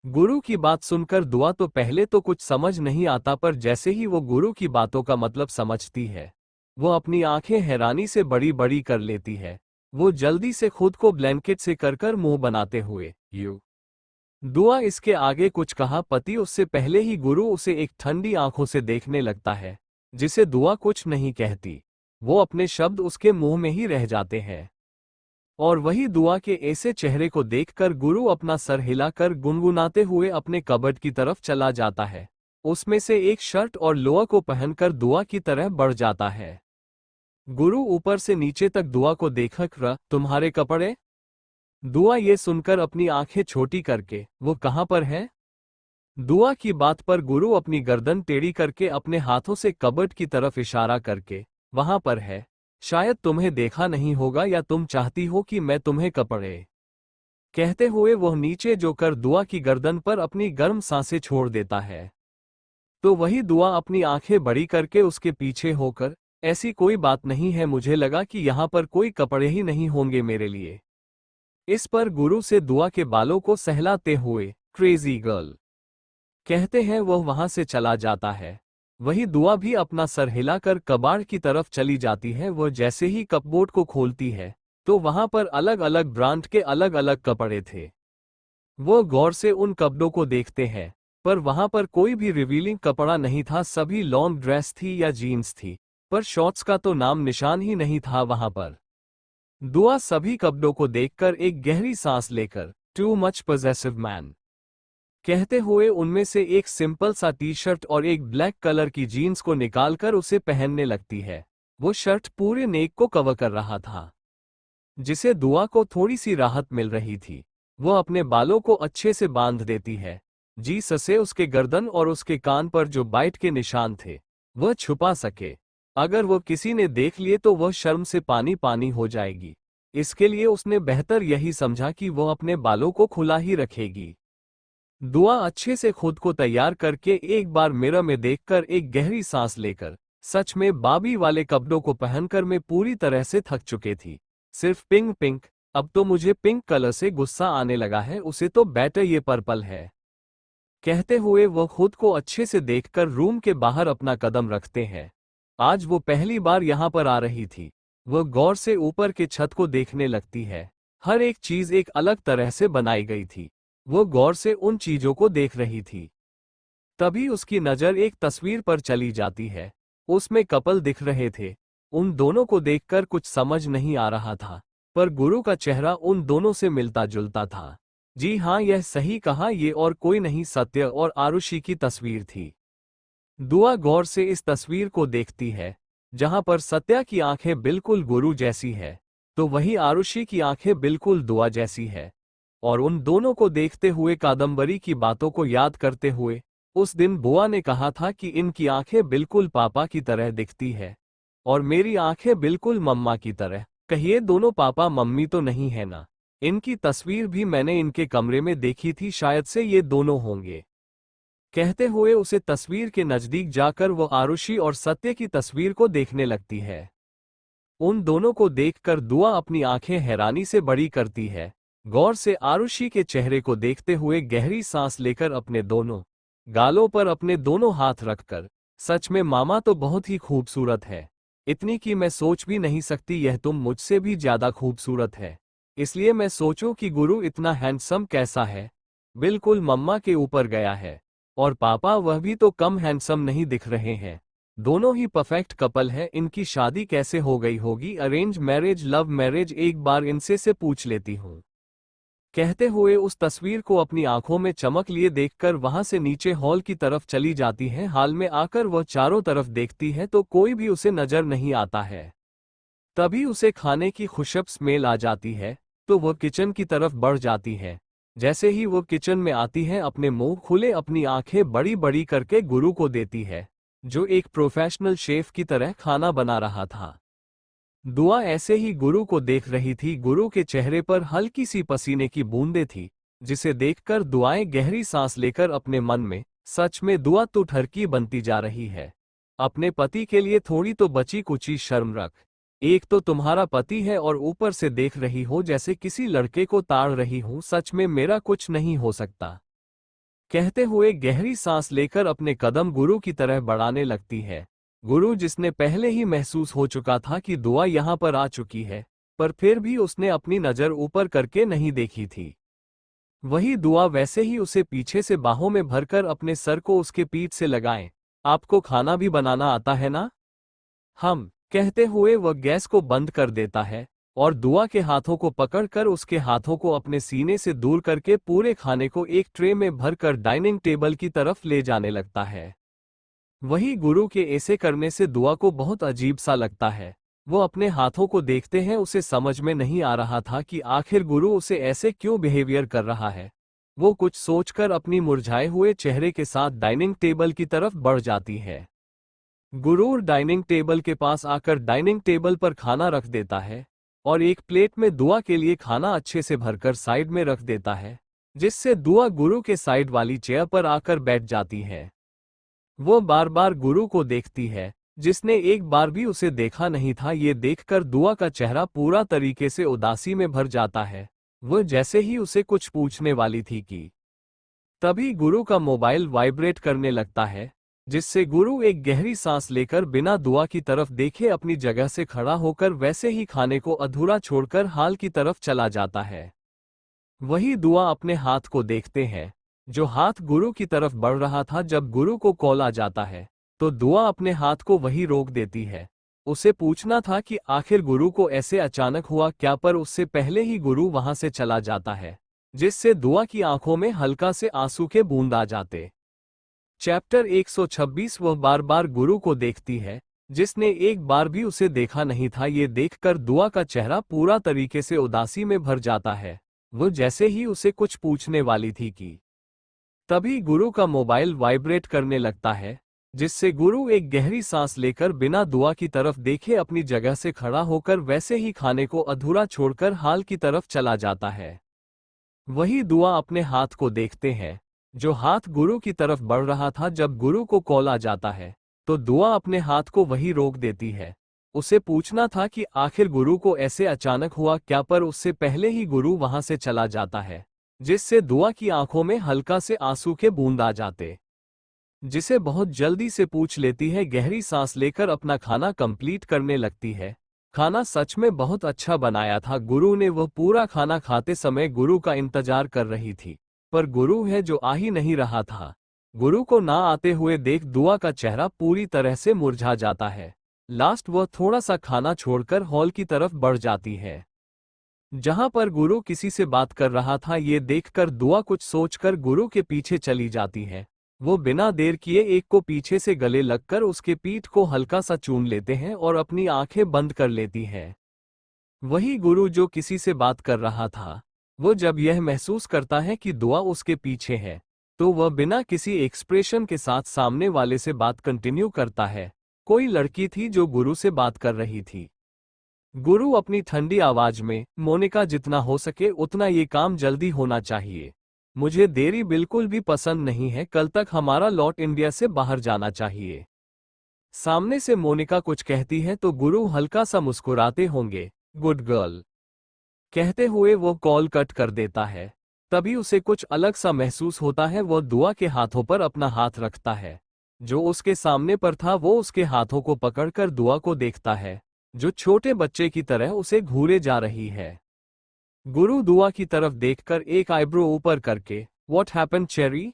गुरु की बात सुनकर दुआ तो पहले तो कुछ समझ नहीं आता, पर जैसे ही वो गुरु की बातों का मतलब समझती है, वो अपनी आंखें हैरानी से बड़ी बड़ी कर लेती है। वो जल्दी से खुद को ब्लैंकेट से कर मुंह बनाते हुए, यू। दुआ इसके आगे कुछ कहा पति उससे पहले ही गुरु उसे एक ठंडी आंखों से देखने लगता है, जिसे दुआ कुछ नहीं कहती। वो अपने शब्द उसके मुंह में ही रह जाते हैं। और वही दुआ के ऐसे चेहरे को देखकर गुरु अपना सर हिलाकर गुनगुनाते हुए अपने कबर्ड की तरफ चला जाता है। उसमें से एक शर्ट और लोअर को पहनकर दुआ की तरह बढ़ जाता है। गुरु ऊपर से नीचे तक दुआ को देखकर, तुम्हारे कपड़े? दुआ ये सुनकर अपनी आंखें छोटी करके, वो कहाँ पर है? दुआ की बात पर गुरु अपनी गर्दन टेढ़ी करके अपने हाथों से कबर्ड की तरफ इशारा करके, वहां पर है। शायद तुम्हें देखा नहीं होगा या तुम चाहती हो कि मैं तुम्हें कपड़े, कहते हुए वह नीचे जोकर दुआ की गर्दन पर अपनी गर्म सांसें छोड़ देता है। तो वही दुआ अपनी आंखें बड़ी करके उसके पीछे होकर, ऐसी कोई बात नहीं है, मुझे लगा कि यहाँ पर कोई कपड़े ही नहीं होंगे मेरे लिए। इस पर गुरु से दुआ के बालों को सहलाते हुए, क्रेजी गर्ल, कहते हैं वह वहां से चला जाता है। वही दुआ भी अपना सर हिलाकर कबाड़ की तरफ चली जाती है। वह जैसे ही कपबोर्ड को खोलती है तो वहां पर अलग अलग ब्रांड के अलग अलग कपड़े थे। वो गौर से उन कपड़ों को देखते हैं, पर वहां पर कोई भी रिवीलिंग कपड़ा नहीं था। सभी लॉन्ग ड्रेस थी या जीन्स थी, पर शॉर्ट्स का तो नाम निशान ही नहीं था वहां पर। दुआ सभी कपड़ों को देखकर एक गहरी सांस लेकर, टू मच पॉसेसिव मैन, कहते हुए उनमें से एक सिंपल सा टी शर्ट और एक ब्लैक कलर की जीन्स को निकालकर उसे पहनने लगती है। वो शर्ट पूरे नेक को कवर कर रहा था, जिसे दुआ को थोड़ी सी राहत मिल रही थी। वो अपने बालों को अच्छे से बांध देती है। जी ससे उसके गर्दन और उसके कान पर जो बाइट के निशान थे वह छुपा सके। अगर वो किसी ने देख लिए तो वह शर्म से पानी पानी हो जाएगी। इसके लिए उसने बेहतर यही समझा कि वो अपने बालों को खुला ही रखेगी। दुआ अच्छे से खुद को तैयार करके एक बार मिरर में देखकर एक गहरी सांस लेकर, सच में बाबी वाले कपड़ों को पहनकर मैं पूरी तरह से थक चुकी थी। सिर्फ पिंक पिंक, अब तो मुझे पिंक कलर से गुस्सा आने लगा है, उसे तो बेटर ये पर्पल है, कहते हुए वह खुद को अच्छे से देखकर रूम के बाहर अपना कदम रखते हैं। आज वो पहली बार यहाँ पर आ रही थी। वह गौर से ऊपर के छत को देखने लगती है। हर एक चीज एक अलग तरह से बनाई गई थी। वो गौर से उन चीजों को देख रही थी। तभी उसकी नजर एक तस्वीर पर चली जाती है। उसमें कपल दिख रहे थे। उन दोनों को देखकर कुछ समझ नहीं आ रहा था, पर गुरु का चेहरा उन दोनों से मिलता जुलता था। जी हाँ, यह सही कहा, ये और कोई नहीं, सत्य और आरुषि की तस्वीर थी। दुआ गौर से इस तस्वीर को देखती है, जहां पर सत्या की आंखें बिल्कुल गुरु जैसी है, तो वही आरुषि की आंखें बिल्कुल दुआ जैसी है। और उन दोनों को देखते हुए कादम्बरी की बातों को याद करते हुए, उस दिन बुआ ने कहा था कि इनकी आंखें बिल्कुल पापा की तरह दिखती है और मेरी आंखें बिल्कुल मम्मा की तरह। कहिए दोनों पापा मम्मी तो नहीं है ना? इनकी तस्वीर भी मैंने इनके कमरे में देखी थी, शायद से ये दोनों होंगे। कहते हुए उसे तस्वीर के नजदीक जाकर वो आरुषि और सत्य की तस्वीर को देखने लगती है। उन दोनों को देखकर दुआ अपनी आंखें हैरानी से बड़ी करती है। गौर से आरुषि के चेहरे को देखते हुए गहरी सांस लेकर अपने दोनों गालों पर अपने दोनों हाथ रखकर, सच में मामा तो बहुत ही खूबसूरत है, इतनी कि मैं सोच भी नहीं सकती, यह तुम मुझसे भी ज्यादा खूबसूरत है। इसलिए मैं सोचूं कि गुरु इतना हैंडसम कैसा है, बिल्कुल मम्मा के ऊपर गया है। और पापा वह भी तो कम हैंडसम नहीं दिख रहे हैं। दोनों ही परफेक्ट कपल है। इनकी शादी कैसे हो गई होगी, अरेंज मैरिज, लव मैरिज, एक बार इनसे से पूछ लेती हूँ। कहते हुए उस तस्वीर को अपनी आंखों में चमक लिए देखकर वहां से नीचे हॉल की तरफ चली जाती है। हाल में आकर वह चारों तरफ देखती है तो कोई भी उसे नजर नहीं आता है। तभी उसे खाने की खुशब स्मेल आ जाती है, तो वह किचन की तरफ बढ़ जाती है। जैसे ही वो किचन में आती है, अपने मुंह खुले अपनी आंखें बड़ी बड़ी करके गुरु को देती है, जो एक प्रोफेशनल शेफ की तरह खाना बना रहा था। दुआ ऐसे ही गुरु को देख रही थी। गुरु के चेहरे पर हल्की सी पसीने की बूंदें थी, जिसे देखकर दुआएं गहरी सांस लेकर अपने मन में, सच में दुआ तो ठरकी बनती जा रही है। अपने पति के लिए थोड़ी तो बची कुची शर्म रख। एक तो तुम्हारा पति है और ऊपर से देख रही हो जैसे किसी लड़के को ताड़ रही हूं, सच में मेरा कुछ नहीं हो सकता। कहते हुए गहरी सांस लेकर अपने कदम गुरु की तरह बढ़ाने लगती है। गुरु, जिसने पहले ही महसूस हो चुका था कि दुआ यहां पर आ चुकी है, पर फिर भी उसने अपनी नजर ऊपर करके नहीं देखी थी। वही दुआ वैसे ही उसे पीछे से बाहों में भरकर अपने सर को उसके पीठ से लगाए। आपको खाना भी बनाना आता है ना? हम, कहते हुए वह गैस को बंद कर देता है और दुआ के हाथों को पकड़कर उसके हाथों को अपने सीने से दूर करके पूरे खाने को एक ट्रे में भरकर डाइनिंग टेबल की तरफ ले जाने लगता है। वही गुरु के ऐसे करने से दुआ को बहुत अजीब सा लगता है। वो अपने हाथों को देखते हैं, उसे समझ में नहीं आ रहा था कि आखिर गुरु उसे ऐसे क्यों बिहेवियर कर रहा है। वो कुछ सोचकर अपनी मुरझाए हुए चेहरे के साथ डाइनिंग टेबल की तरफ बढ़ जाती है। गुरूर डाइनिंग टेबल के पास आकर डाइनिंग टेबल पर खाना रख देता है और एक प्लेट में दुआ के लिए खाना अच्छे से भरकर साइड में रख देता है, जिससे दुआ गुरु के साइड वाली चेयर पर आकर बैठ जाती है। वो बार बार गुरु को देखती है, जिसने एक बार भी उसे देखा नहीं था। ये देखकर दुआ का चेहरा पूरा तरीके से उदासी में भर जाता है। वो जैसे ही उसे कुछ पूछने वाली थी कि तभी गुरु का मोबाइल वाइब्रेट करने लगता है, जिससे गुरु एक गहरी सांस लेकर बिना दुआ की तरफ देखे अपनी जगह से खड़ा होकर वैसे ही खाने को अधूरा छोड़कर हाल की तरफ चला जाता है। वही दुआ अपने हाथ को देखते हैं, जो हाथ गुरु की तरफ बढ़ रहा था। जब गुरु को कॉल आ जाता है तो दुआ अपने हाथ को वही रोक देती है। उसे पूछना था कि आखिर गुरु को ऐसे अचानक हुआ क्या, पर उससे पहले ही गुरु वहां से चला जाता है, जिससे दुआ की आंखों में हल्का से आंसू के बूंद आ जाते। चैप्टर 126। वह बार बार गुरु को देखती है, जिसने एक बार भी उसे देखा नहीं था। ये देखकर दुआ का चेहरा पूरा तरीके से उदासी में भर जाता है। वो जैसे ही उसे कुछ पूछने वाली थी कि तभी गुरु का मोबाइल वाइब्रेट करने लगता है, जिससे गुरु एक गहरी सांस लेकर बिना दुआ की तरफ देखे अपनी जगह से खड़ा होकर वैसे ही खाने को अधूरा छोड़कर हाल की तरफ चला जाता है। वही दुआ अपने हाथ को देखते हैं, जो हाथ गुरु की तरफ बढ़ रहा था। जब गुरु को कॉल आ जाता है तो दुआ अपने हाथ को वही रोक देती है। उसे पूछना था कि आखिर गुरु को ऐसे अचानक हुआ क्या, पर उससे पहले ही गुरु वहां से चला जाता है, जिससे दुआ की आंखों में हल्का से आंसू के बूंद आ जाते। जिसे बहुत जल्दी से पूछ लेती है, गहरी सांस लेकर अपना खाना कंप्लीट करने लगती है। खाना सच में बहुत अच्छा बनाया था गुरु ने। वह पूरा खाना खाते समय गुरु का इंतजार कर रही थी, पर गुरु है जो आ ही नहीं रहा था। गुरु को ना आते हुए देख दुआ का चेहरा पूरी तरह से मुरझा जाता है। लास्ट वह थोड़ा सा खाना छोड़कर हॉल की तरफ बढ़ जाती है, जहां पर गुरु किसी से बात कर रहा था। ये देखकर दुआ कुछ सोचकर गुरु के पीछे चली जाती है। वो बिना देर किए एक को पीछे से गले लगकर उसके पीठ को हल्का सा चूम लेते हैं और अपनी आंखें बंद कर लेती है। वही गुरु जो किसी से बात कर रहा था, वो जब यह महसूस करता है कि दुआ उसके पीछे है, तो वह बिना किसी एक्सप्रेशन के साथ सामने वाले से बात कंटिन्यू करता है। कोई लड़की थी जो गुरु से बात कर रही थी। गुरु अपनी ठंडी आवाज में, मोनिका जितना हो सके उतना ये काम जल्दी होना चाहिए। मुझे देरी बिल्कुल भी पसंद नहीं है। कल तक हमारा लौट इंडिया से बाहर जाना चाहिए। सामने से मोनिका कुछ कहती है तो गुरु हल्का सा मुस्कुराते होंगे, गुड गर्ल कहते हुए वो कॉल कट कर देता है। तभी उसे कुछ अलग सा महसूस होता है। वह दुआ के हाथों पर अपना हाथ रखता है, जो उसके सामने पर था। वो उसके हाथों को पकड़कर दुआ को देखता है, जो छोटे बच्चे की तरह उसे घूरे जा रही है। गुरु दुआ की तरफ देखकर एक आईब्रो ऊपर करके, व्हाट हैपेंड चेरी?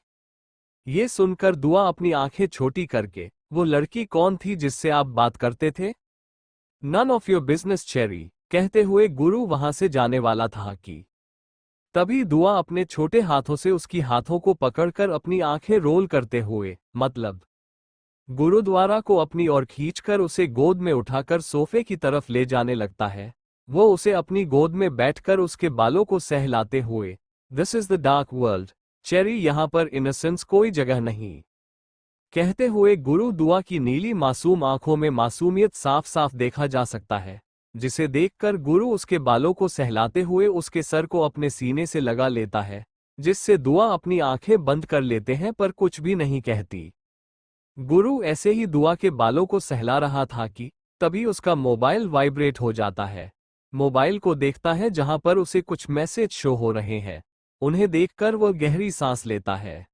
ये सुनकर दुआ अपनी आंखें छोटी करके, वो लड़की कौन थी जिससे आप बात करते थे? None of your business Cherry कहते हुए गुरु वहां से जाने वाला था कि तभी दुआ अपने छोटे हाथों से उसकी हाथों को पकड़कर अपनी आंखें रोल करते हुए, मतलब गुरुद्वारा को अपनी ओर खींचकर उसे गोद में उठाकर सोफे की तरफ ले जाने लगता है। वो उसे अपनी गोद में बैठकर उसके बालों को सहलाते हुए, this is the dark world cherry, यहां पर इनोसेंस कोई जगह नहीं कहते हुए गुरु दुआ की नीली मासूम आंखों में मासूमियत साफ साफ देखा जा सकता है, जिसे देखकर गुरु उसके बालों को सहलाते हुए उसके सर को अपने सीने से लगा लेता है, जिससे दुआ अपनी आंखें बंद कर लेते हैं पर कुछ भी नहीं कहती। गुरु ऐसे ही दुआ के बालों को सहला रहा था कि तभी उसका मोबाइल वाइब्रेट हो जाता है। मोबाइल को देखता है जहां पर उसे कुछ मैसेज शो हो रहे हैं। उन्हें देखकर वह गहरी सांस लेता है।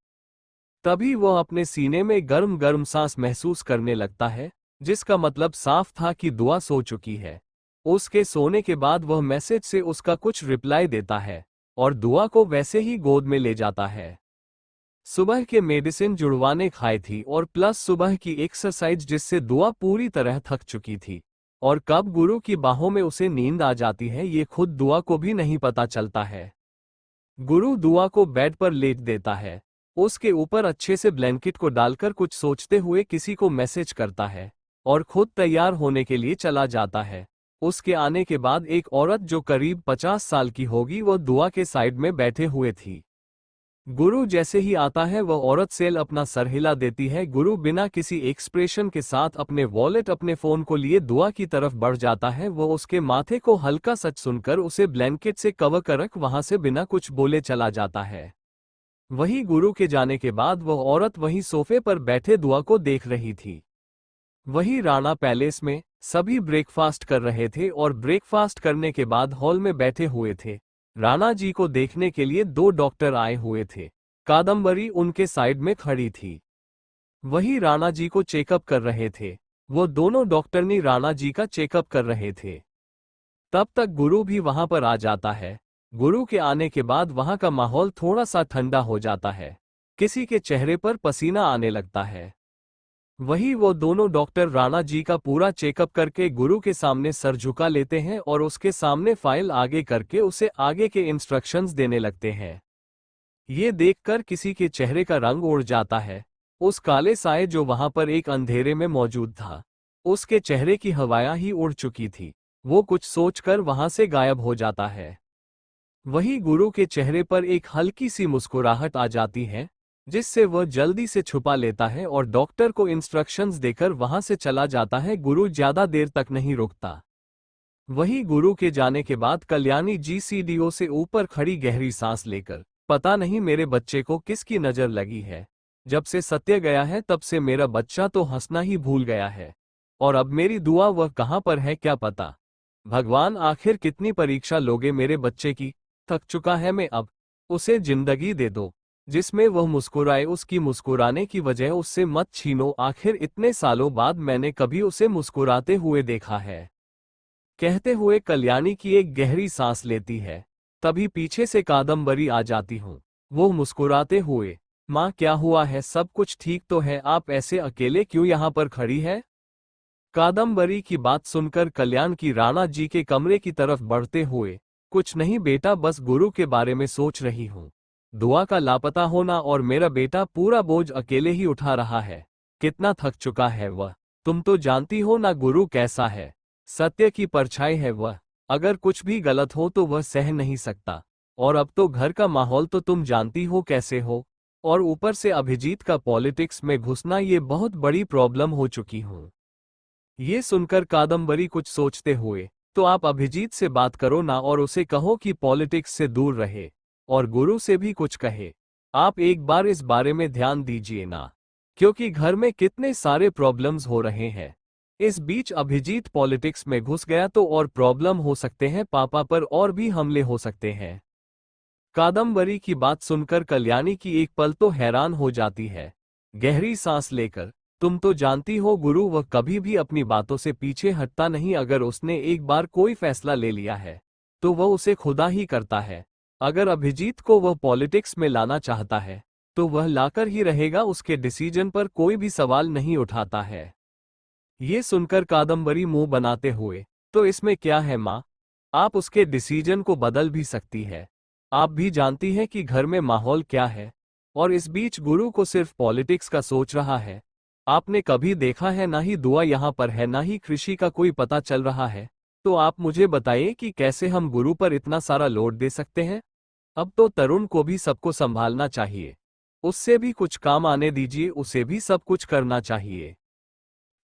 तभी वह अपने सीने में गर्म गर्म सांस महसूस करने लगता है, जिसका मतलब साफ था कि दुआ सो चुकी है। उसके सोने के बाद वह मैसेज से उसका कुछ रिप्लाई देता है और दुआ को वैसे ही गोद में ले जाता है। सुबह के मेडिसिन जुड़वाने खाए थी और प्लस सुबह की एक्सरसाइज, जिससे दुआ पूरी तरह थक चुकी थी। और कब गुरु की बाहों में उसे नींद आ जाती है ये खुद दुआ को भी नहीं पता चलता है। गुरु दुआ को बेड पर लेट देता है। उसके ऊपर अच्छे से ब्लैंकेट को डालकर कुछ सोचते हुए किसी को मैसेज करता है। और खुद तैयार होने के लिए चला जाता है। उसके आने के बाद एक औरत जो करीब 50 साल की होगी वो दुआ के साइड में बैठे हुए थी। गुरु जैसे ही आता है वह औरत सेल अपना सर हिला देती है। गुरु बिना किसी एक्सप्रेशन के साथ अपने वॉलेट अपने फोन को लिए दुआ की तरफ बढ़ जाता है। वह उसके माथे को हल्का सच सुनकर उसे ब्लैंकेट से कवर कर वहां से बिना कुछ बोले चला जाता है। वही गुरु के जाने के बाद वह औरत वहीं सोफे पर बैठे दुआ को देख रही थी। वही राणा पैलेस में सभी ब्रेकफास्ट कर रहे थे और ब्रेकफास्ट करने के बाद हॉल में बैठे हुए थे। राणा जी को देखने के लिए 2 डॉक्टर आए हुए थे। कादम्बरी उनके साइड में खड़ी थी। वही राणा जी को चेकअप कर रहे थे। वो दोनों डॉक्टरनी राणा जी का चेकअप कर रहे थे। तब तक गुरु भी वहां पर आ जाता है। गुरु के आने के बाद वहां का माहौल थोड़ा सा ठंडा हो जाता है। किसी के चेहरे पर पसीना आने लगता है। वही वो दोनों डॉक्टर राणा जी का पूरा चेकअप करके गुरु के सामने सर झुका लेते हैं और उसके सामने फाइल आगे करके उसे आगे के इंस्ट्रक्शंस देने लगते हैं। ये देखकर किसी के चेहरे का रंग उड़ जाता है। उस काले साए जो वहां पर एक अंधेरे में मौजूद था, उसके चेहरे की हवाएं ही उड़ चुकी थी। वो कुछ सोचकर वहां से गायब हो जाता है। वही गुरु के चेहरे पर एक हल्की सी मुस्कुराहट आ जाती है, जिससे वह जल्दी से छुपा लेता है और डॉक्टर को इंस्ट्रक्शंस देकर वहां से चला जाता है। गुरु ज्यादा देर तक नहीं रुकता। वही गुरु के जाने के बाद कल्याणी जी सीढ़ियों से ऊपर खड़ी गहरी सांस लेकर, पता नहीं मेरे बच्चे को किसकी नजर लगी है। जब से सत्य गया है तब से मेरा बच्चा तो हंसना ही भूल गया है। और अब मेरी दुआ वह कहां पर है क्या पता। भगवान आखिर कितनी परीक्षा लोगे मेरे बच्चे की। थक चुका है मैं, अब उसे जिंदगी दे दो जिसमें वह मुस्कुराए। उसकी मुस्कुराने की वजह उससे मत छीनो। आखिर इतने सालों बाद मैंने कभी उसे मुस्कुराते हुए देखा है। कहते हुए कल्याणी की एक गहरी सांस लेती है। तभी पीछे से कादम्बरी आ जाती हूँ। वो मुस्कुराते हुए, माँ क्या हुआ है, सब कुछ ठीक तो है, आप ऐसे अकेले क्यों यहाँ पर खड़ी है। कादम्बरी की बात सुनकर कल्याण की राणा जी के कमरे की तरफ बढ़ते हुए, कुछ नहीं बेटा, बस गुरु के बारे में सोच रही हूँ। दुआ का लापता होना और मेरा बेटा पूरा बोझ अकेले ही उठा रहा है। कितना थक चुका है वह। तुम तो जानती हो ना गुरु कैसा है, सत्य की परछाई है वह। अगर कुछ भी गलत हो तो वह सह नहीं सकता। और अब तो घर का माहौल तो तुम जानती हो कैसे हो। और ऊपर से अभिजीत का पॉलिटिक्स में घुसना, ये बहुत बड़ी प्रॉब्लम हो चुकी हूँ। ये सुनकर कादम्बरी कुछ सोचते हुए, तो आप अभिजीत से बात करो ना और उसे कहो कि पॉलिटिक्स से दूर रहे और गुरु से भी कुछ कहे। आप एक बार इस बारे में ध्यान दीजिए ना, क्योंकि घर में कितने सारे प्रॉब्लम्स हो रहे हैं। इस बीच अभिजीत पॉलिटिक्स में घुस गया तो और प्रॉब्लम हो सकते हैं, पापा पर और भी हमले हो सकते हैं। कादम्बरी की बात सुनकर कल्याणी की एक पल तो हैरान हो जाती है। गहरी सांस लेकर, तुम तो जानती हो गुरु वह कभी भी अपनी बातों से पीछे हटता नहीं। अगर उसने एक बार कोई फैसला ले लिया है तो वह उसे खुदा ही करता है। अगर अभिजीत को वह पॉलिटिक्स में लाना चाहता है तो वह लाकर ही रहेगा। उसके डिसीजन पर कोई भी सवाल नहीं उठाता है। ये सुनकर कादम्बरी मुंह बनाते हुए, तो इसमें क्या है माँ, आप उसके डिसीजन को बदल भी सकती है। आप भी जानती हैं कि घर में माहौल क्या है। और इस बीच गुरु को सिर्फ पॉलिटिक्स का सोच रहा है। आपने कभी देखा है, ना ही दुआ यहाँ पर है, ना ही कृषि का कोई पता चल रहा है। तो आप मुझे बताइए कि कैसे हम गुरु पर इतना सारा लोड दे सकते हैं। अब तो तरुण को भी सबको संभालना चाहिए। उससे भी कुछ काम आने दीजिए, उसे भी सब कुछ करना चाहिए।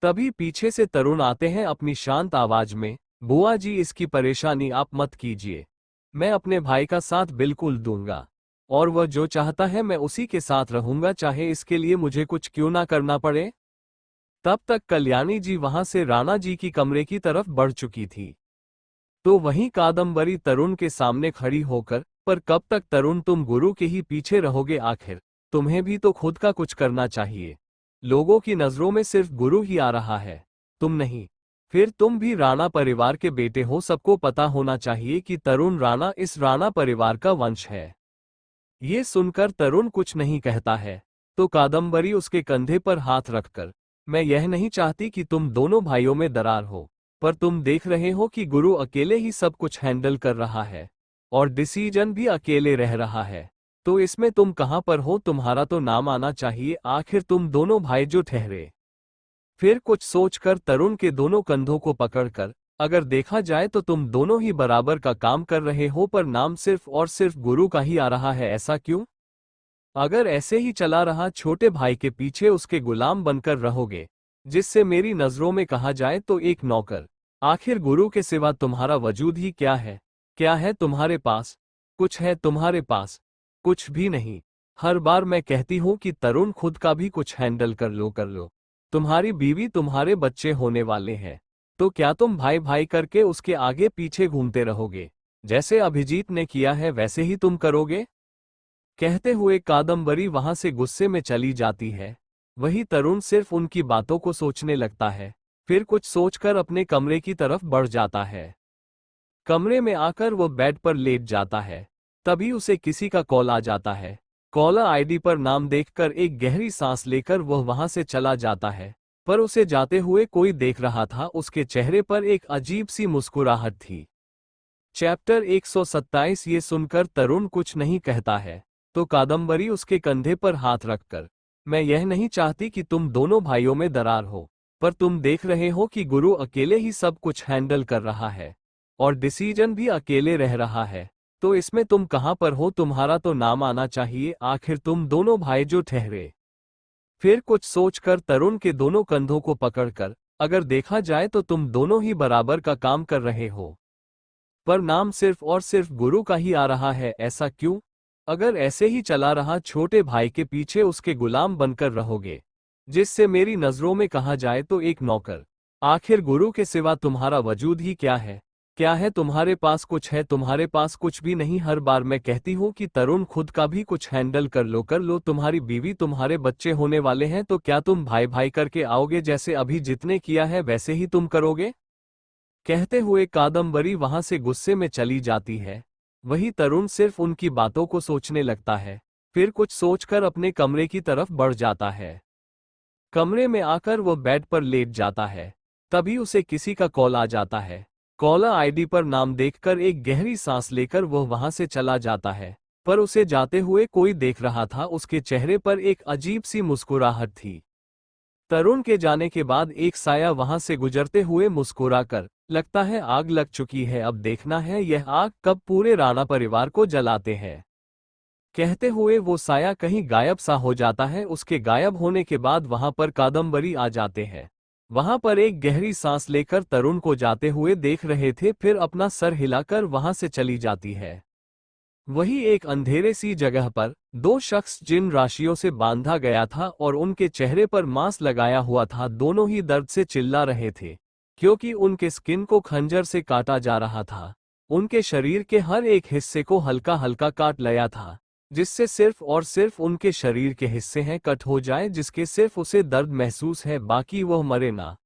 तभी पीछे से तरुण आते हैं अपनी शांत आवाज में, बुआ जी इसकी परेशानी आप मत कीजिए, मैं अपने भाई का साथ बिल्कुल दूंगा। और वह जो चाहता है मैं उसी के साथ रहूंगा, चाहे इसके लिए मुझे कुछ क्यों ना करना पड़े। तब तक कल्याणी जी वहां से राणा जी की कमरे की तरफ बढ़ चुकी थी। तो वहीं कादम्बरी तरुण के सामने खड़ी होकर, पर कब तक तरुण तुम गुरु के ही पीछे रहोगे, आखिर तुम्हें भी तो खुद का कुछ करना चाहिए। लोगों की नजरों में सिर्फ गुरु ही आ रहा है, तुम नहीं। फिर तुम भी राणा परिवार के बेटे हो, सबको पता होना चाहिए कि तरुण राणा इस राणा परिवार का वंश है। ये सुनकर तरुण कुछ नहीं कहता है, तो कादम्बरी उसके कंधे पर हाथ रखकर, मैं यह नहीं चाहती कि तुम दोनों भाइयों में दरार हो, पर तुम देख रहे हो कि गुरु अकेले ही सब कुछ हैंडल कर रहा है और डिसीजन भी अकेले रह रहा है। तो इसमें तुम कहां पर हो, तुम्हारा तो नाम आना चाहिए। आखिर तुम दोनों भाई जो ठहरे फिर कुछ सोचकर तरुण के दोनों कंधों को पकड़कर, अगर देखा जाए तो तुम दोनों ही बराबर का काम कर रहे हो, पर नाम सिर्फ और सिर्फ गुरु का ही आ रहा है, ऐसा क्यों? अगर ऐसे ही चला रहा छोटे भाई के पीछे उसके गुलाम बनकर रहोगे, जिससे मेरी नजरों में कहा जाए तो एक नौकर, आखिर गुरु के सिवा तुम्हारा वजूद ही क्या है? क्या है तुम्हारे पास? कुछ है तुम्हारे पास? कुछ भी नहीं। हर बार मैं कहती हूं कि तरुण खुद का भी कुछ हैंडल कर लो। तुम्हारी बीवी, तुम्हारे बच्चे होने वाले हैं, तो क्या तुम भाई भाई करके उसके आगे पीछे घूमते रहोगे? जैसे अभिजीत ने किया है वैसे ही तुम करोगे? कहते हुए कादम्बरी वहां से गुस्से में चली जाती है। वही तरुण सिर्फ उनकी बातों को सोचने लगता है, फिर कुछ सोचकर अपने कमरे की तरफ बढ़ जाता है। कमरे में आकर वो बेड पर लेट जाता है। तभी उसे किसी का कॉल आ जाता है। कॉलर आईडी पर नाम देखकर एक गहरी सांस लेकर वह वहां से चला जाता है, पर उसे जाते हुए कोई देख रहा था। उसके चेहरे पर एक अजीब सी मुस्कुराहट थी। चैप्टर 127। ये सुनकर तरुण कुछ नहीं कहता है, तो कादम्बरी उसके कंधे पर हाथ रखकर, मैं यह नहीं चाहती कि तुम दोनों भाइयों में दरार हो, पर तुम देख रहे हो कि गुरु अकेले ही सब कुछ हैंडल कर रहा है और डिसीजन भी अकेले रह रहा है, तो इसमें तुम कहां पर हो? तुम्हारा तो नाम आना चाहिए, आखिर तुम दोनों भाई जो ठहरे। फिर कुछ सोचकर तरुण के दोनों कंधों को पकड़कर, अगर देखा जाए तो तुम दोनों ही बराबर का काम कर रहे हो, पर नाम सिर्फ और सिर्फ गुरु का ही आ रहा है, ऐसा क्यों? अगर ऐसे ही चला रहा छोटे भाई के पीछे उसके गुलाम बनकर रहोगे, जिससे मेरी नजरों में कहा जाए तो एक नौकर, आखिर गुरु के सिवा तुम्हारा वजूद ही क्या है? क्या है तुम्हारे पास? कुछ है तुम्हारे पास? कुछ भी नहीं। हर बार मैं कहती हूँ कि तरुण खुद का भी कुछ हैंडल कर लो। तुम्हारी बीवी, तुम्हारे बच्चे होने वाले हैं, तो क्या तुम भाई भाई करके आओगे? जैसे अभी जितने किया है वैसे ही तुम करोगे? कहते हुए कादम्बरी वहां से गुस्से में चली जाती है। वही तरुण सिर्फ उनकी बातों को सोचने लगता है, फिर कुछ सोचकर अपने कमरे की तरफ बढ़ जाता है। कमरे में आकर वो बेड पर लेट जाता है। तभी उसे किसी का कॉल आ जाता है। कॉलर आईडी पर नाम देखकर एक गहरी सांस लेकर वह वहां से चला जाता है, पर उसे जाते हुए कोई देख रहा था। उसके चेहरे पर एक अजीब सी मुस्कुराहट थी। तरुण के जाने के बाद एक साया वहां से गुजरते हुए मुस्कुराकर, लगता है आग लग चुकी है, अब देखना है यह आग कब पूरे राणा परिवार को जलाते हैं। कहते हुए वो साया कहीं गायब सा हो जाता है। उसके गायब होने के बाद वहां पर कादम्बरी आ जाते हैं। वहां पर एक गहरी सांस लेकर तरुण को जाते हुए देख रहे थे, फिर अपना सर हिलाकर वहां से चली जाती है। वही एक अंधेरे सी जगह पर दो शख्स जिन राशियों से बांधा गया था और उनके चेहरे पर मास्क लगाया हुआ था, दोनों ही दर्द से चिल्ला रहे थे, क्योंकि उनके स्किन को खंजर से काटा जा रहा था। उनके शरीर के हर एक हिस्से को हल्का हल्का काट लिया था, जिससे सिर्फ और सिर्फ उनके शरीर के हिस्से हैं कट हो जाए, जिसके सिर्फ उसे दर्द महसूस है, बाकी वह मरे ना।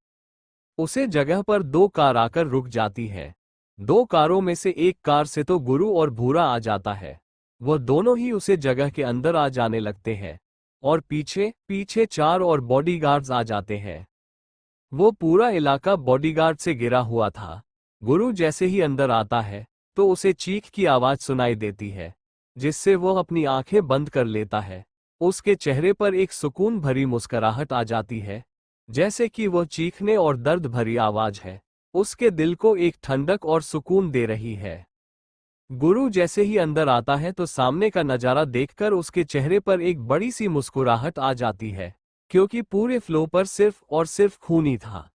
उसे जगह पर दो कार आकर रुक जाती है। दो कारों में से एक कार से तो गुरु और भूरा आ जाता है। वह दोनों ही उसे जगह के अंदर आ जाने लगते हैं और पीछे पीछे चार और बॉडीगार्ड्स आ जाते हैं। वो पूरा इलाका बॉडीगार्ड से घिरा हुआ था। गुरु जैसे ही अंदर आता है तो उसे चीख की आवाज सुनाई देती है, जिससे वह अपनी आंखें बंद कर लेता है। उसके चेहरे पर एक सुकून भरी मुस्कुराहट आ जाती है, जैसे कि वह चीखने और दर्द भरी आवाज है उसके दिल को एक ठंडक और सुकून दे रही है। गुरु जैसे ही अंदर आता है तो सामने का नजारा देखकर उसके चेहरे पर एक बड़ी सी मुस्कुराहट आ जाती है, क्योंकि पूरे फ्लो पर सिर्फ और सिर्फ खून ही था।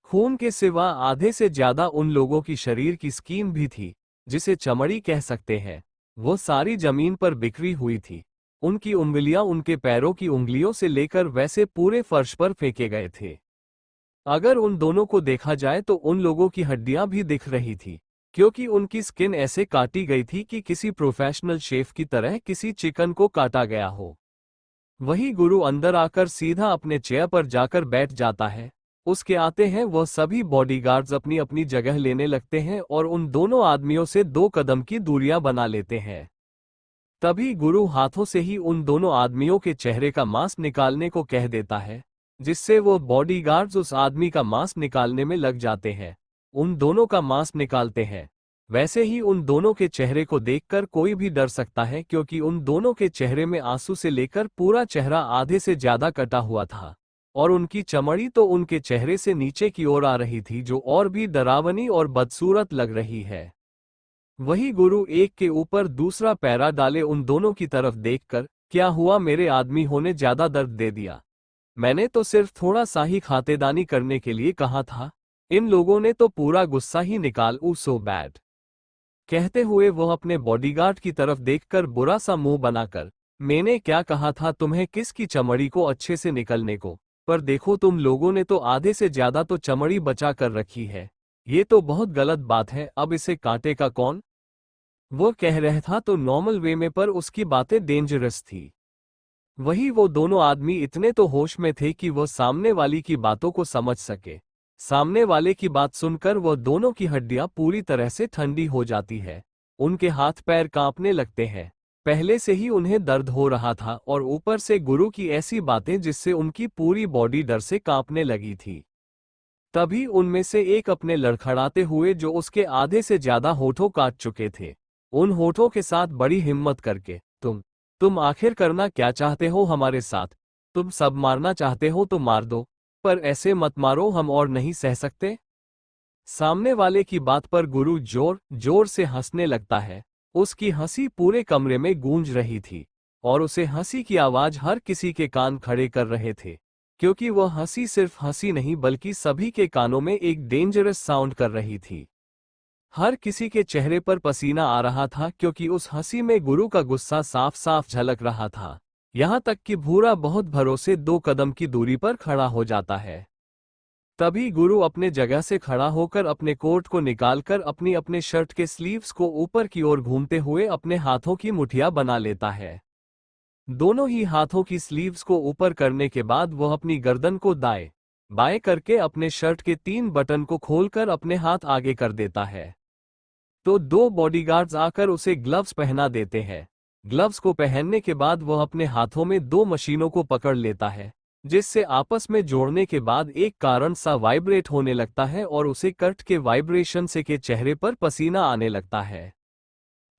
खून के सिवा आधे से ज्यादा उन लोगों की शरीर की स्किन भी थी, जिसे चमड़ी कह सकते हैं, वो सारी जमीन पर बिखरी हुई थी। उनकी उंगलियां उनके पैरों की उंगलियों से लेकर वैसे पूरे फर्श पर फेंके गए थे। अगर उन दोनों को देखा जाए तो उन लोगों की हड्डियां भी दिख रही थी, क्योंकि उनकी स्किन ऐसे काटी गई थी कि किसी प्रोफेशनल शेफ की तरह किसी चिकन को काटा गया हो। वही गुरु अंदर आकर सीधा अपने चेयर पर जाकर बैठ जाता है। उसके आते हैं वह सभी बॉडीगार्ड्स अपनी अपनी जगह लेने लगते हैं और उन दोनों आदमियों से 2 कदम की दूरियां बना लेते हैं। तभी गुरु हाथों से ही उन दोनों आदमियों के चेहरे का मास्क निकालने को कह देता है, जिससे वो बॉडीगार्ड्स उस आदमी का मास्क निकालने में लग जाते हैं। उन दोनों का मास्क निकालते हैं। वैसे ही उन दोनों के चेहरे को देखकर कोई भी डर सकता है, क्योंकि उन दोनों के चेहरे में आंसू से लेकर पूरा चेहरा आधे से ज्यादा कटा हुआ था और उनकी चमड़ी तो उनके चेहरे से नीचे की ओर आ रही थी, जो और भी डरावनी और बदसूरत लग रही है। वही गुरु एक के ऊपर दूसरा पैरा डाले उन दोनों की तरफ देखकर, क्या हुआ, मेरे आदमी होने ज्यादा दर्द दे दिया? मैंने तो सिर्फ थोड़ा सा ही खातेदानी करने के लिए कहा था। इन लोगों ने तो पूरा गुस्सा ही निकाल ऊ सो बैड। कहते हुए वह अपने बॉडीगार्ड की तरफ देखकर बुरा सा मुंह बनाकर, मैंने क्या कहा था तुम्हें किसकी चमड़ी को अच्छे से निकलने को? पर देखो तुम लोगों ने तो आधे से ज्यादा तो चमड़ी बचा कर रखी है। ये तो बहुत गलत बात है, अब इसे काटेगा कौन? वो कह रहा था तो नॉर्मल वे में, पर उसकी बातें डेंजरस थी। वही वो दोनों आदमी इतने तो होश में थे कि वह सामने वाली की बातों को समझ सके। सामने वाले की बात सुनकर वह दोनों की हड्डियां पूरी तरह से ठंडी हो जाती है। उनके हाथ पैर कांपने लगते हैं। पहले से ही उन्हें दर्द हो रहा था और ऊपर से गुरु की ऐसी बातें जिससे उनकी पूरी बॉडी डर से कांपने लगी थी। तभी उनमें से एक अपने लड़खड़ाते हुए, जो उसके आधे से ज्यादा होठों काट चुके थे, उन होठों के साथ बड़ी हिम्मत करके, तुम आखिर करना क्या चाहते हो हमारे साथ? तुम सब मारना चाहते हो तो मार दो, पर ऐसे मत मारो, हम और नहीं सह सकते। सामने वाले की बात पर गुरु जोर जोर से हंसने लगता है। उसकी हंसी पूरे कमरे में गूंज रही थी और उसे हंसी की आवाज हर किसी के कान खड़े कर रहे थे, क्योंकि वह हंसी सिर्फ हंसी नहीं बल्कि सभी के कानों में एक डेंजरस साउंड कर रही थी। हर किसी के चेहरे पर पसीना आ रहा था, क्योंकि उस हंसी में गुरु का गुस्सा साफ साफ झलक रहा था। यहां तक कि भूरा बहुत भरोसे 2 कदम की दूरी पर खड़ा हो जाता है। तभी गुरु अपने जगह से खड़ा होकर अपने कोट को निकालकर अपनी अपने शर्ट के स्लीव्स को ऊपर की ओर घूमते हुए अपने हाथों की मुठिया बना लेता है। दोनों ही हाथों की स्लीव्स को ऊपर करने के बाद वह अपनी गर्दन को दाएं बाएं करके अपने शर्ट के 3 बटन को खोलकर अपने हाथ आगे कर देता है। तो 2 बॉडीगार्ड्स आकर उसे ग्लव्स पहना देते हैं। ग्लव्स को पहनने के बाद वह अपने हाथों में 2 मशीनों को पकड़ लेता है, जिससे आपस में जोड़ने के बाद एक कारण सा वाइब्रेट होने लगता है और उसे कर्ट के वाइब्रेशन से के चेहरे पर पसीना आने लगता है।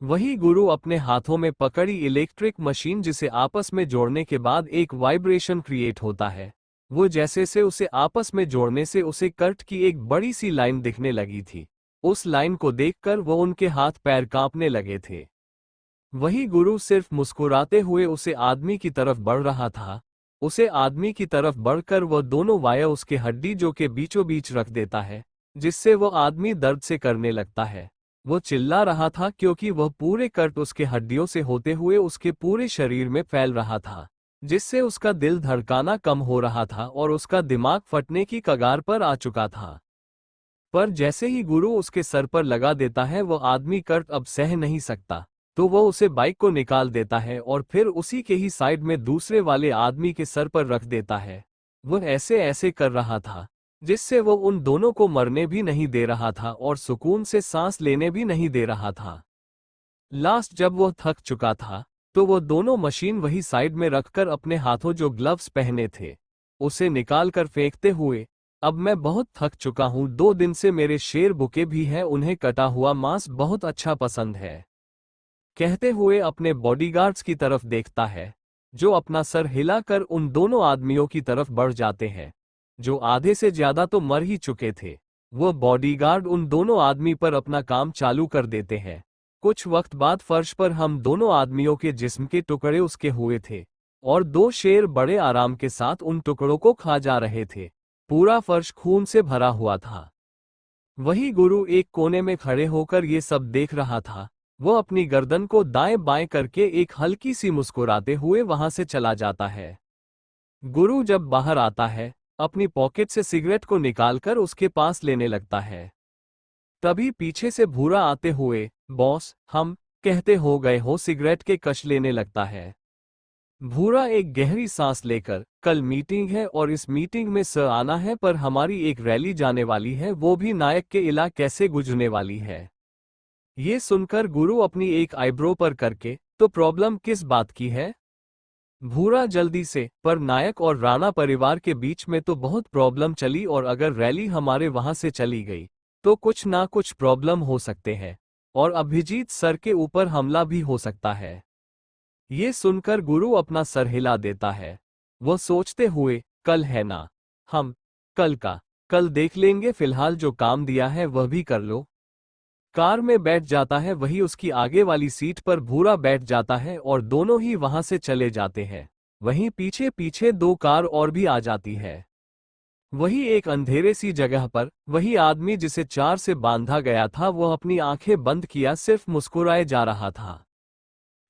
वही गुरु अपने हाथों में पकड़ी इलेक्ट्रिक मशीन, जिसे आपस में जोड़ने के बाद एक वाइब्रेशन क्रिएट होता है, वो जैसे से उसे आपस में जोड़ने से उसे कर्ट की एक बड़ी सी लाइन दिखने लगी थी। उस लाइन को देखकर वो उनके हाथ पैर कांपने लगे थे। वही गुरु सिर्फ मुस्कुराते हुए उसे आदमी की तरफ बढ़ रहा था। उसे आदमी की तरफ बढ़कर वह दोनों वायर उसके हड्डी जो के बीचों बीच रख देता है, जिससे वह आदमी दर्द से करने लगता है। वो चिल्ला रहा था क्योंकि वह पूरे कट उसके हड्डियों से होते हुए उसके पूरे शरीर में फैल रहा था, जिससे उसका दिल धड़काना कम हो रहा था और उसका दिमाग फटने की कगार पर आ चुका था। पर जैसे ही गुरु उसके सर पर लगा देता है, वह आदमी कर्ट अब सह नहीं सकता, तो वह उसे बाइक को निकाल देता है और फिर उसी के ही साइड में दूसरे वाले आदमी के सर पर रख देता है। वह ऐसे ऐसे कर रहा था जिससे वो उन दोनों को मरने भी नहीं दे रहा था और सुकून से सांस लेने भी नहीं दे रहा था। लास्ट जब वह थक चुका था, तो वह दोनों मशीन वही साइड में रखकर अपने हाथों जो ग्लव्स पहने थे, उसे निकाल कर फेंकते हुए, अब मैं बहुत थक चुका हूं, 2 दिन से मेरे शेर भूखे भी हैं, उन्हें कटा हुआ मांस बहुत अच्छा पसंद है, कहते हुए अपने बॉडीगार्ड्स की तरफ देखता है, जो अपना सर हिलाकर उन दोनों आदमियों की तरफ बढ़ जाते हैं, जो आधे से ज्यादा तो मर ही चुके थे। वह बॉडीगार्ड उन दोनों आदमी पर अपना काम चालू कर देते हैं। कुछ वक्त बाद फर्श पर हम दोनों आदमियों के जिस्म के टुकड़े उसके हुए थे और 2 शेर बड़े आराम के साथ उन टुकड़ों को खा जा रहे थे। पूरा फर्श खून से भरा हुआ था। वही गुरु एक कोने में खड़े होकर ये सब देख रहा था। वह अपनी गर्दन को दाएं बाएं करके एक हल्की सी मुस्कुराते हुए वहां से चला जाता है। गुरु जब बाहर आता है, अपनी पॉकेट से सिगरेट को निकालकर उसके पास लेने लगता है। तभी पीछे से भूरा आते हुए, बॉस, हम कहते हो गए हो, सिगरेट के कश लेने लगता है। भूरा एक गहरी सांस लेकर, कल मीटिंग है और इस मीटिंग में सर आना है, पर हमारी एक रैली जाने वाली है, वो भी नायक के इला कैसे गुजरने वाली है। ये सुनकर गुरु अपनी एक आईब्रो पर करके, तो प्रॉब्लम किस बात की है? भूरा जल्दी से, पर नायक और राणा परिवार के बीच में तो बहुत प्रॉब्लम चली और अगर रैली हमारे वहां से चली गई तो कुछ ना कुछ प्रॉब्लम हो सकते हैं और अभिजीत सर के ऊपर हमला भी हो सकता है। ये सुनकर गुरु अपना सर हिला देता है। वह सोचते हुए, कल है ना, हम कल देख लेंगे, फिलहाल जो काम दिया है वह भी कर लो। कार में बैठ जाता है, वही उसकी आगे वाली सीट पर भूरा बैठ जाता है और दोनों ही वहां से चले जाते हैं। वहीं पीछे पीछे दो कार और भी आ जाती है। वही एक अंधेरे सी जगह पर वही आदमी जिसे चार से बांधा गया था, वह अपनी आंखें बंद किया सिर्फ मुस्कुराए जा रहा था।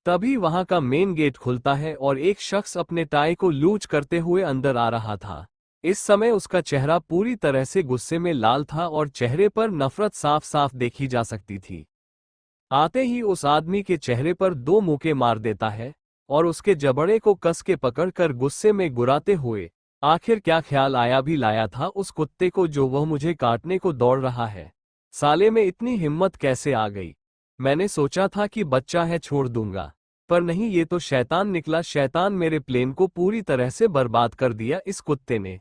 तभी वहां का मेन गेट खुलता है और एक शख्स अपने टाई को लूज करते हुए अंदर आ रहा था। इस समय उसका चेहरा पूरी तरह से गुस्से में लाल था और चेहरे पर नफरत साफ साफ देखी जा सकती थी। आते ही उस आदमी के चेहरे पर दो मुक्के मार देता है और उसके जबड़े को कस के पकड़कर गुस्से में गुराते हुए, आखिर क्या ख्याल आया भी लाया था उस कुत्ते को जो वह मुझे काटने को दौड़ रहा है। साले में इतनी हिम्मत कैसे आ गई। मैंने सोचा था कि बच्चा है छोड़ दूंगा, पर नहीं, ये तो शैतान निकला। शैतान, मेरे प्लेन को पूरी तरह से बर्बाद कर दिया इस कुत्ते ने।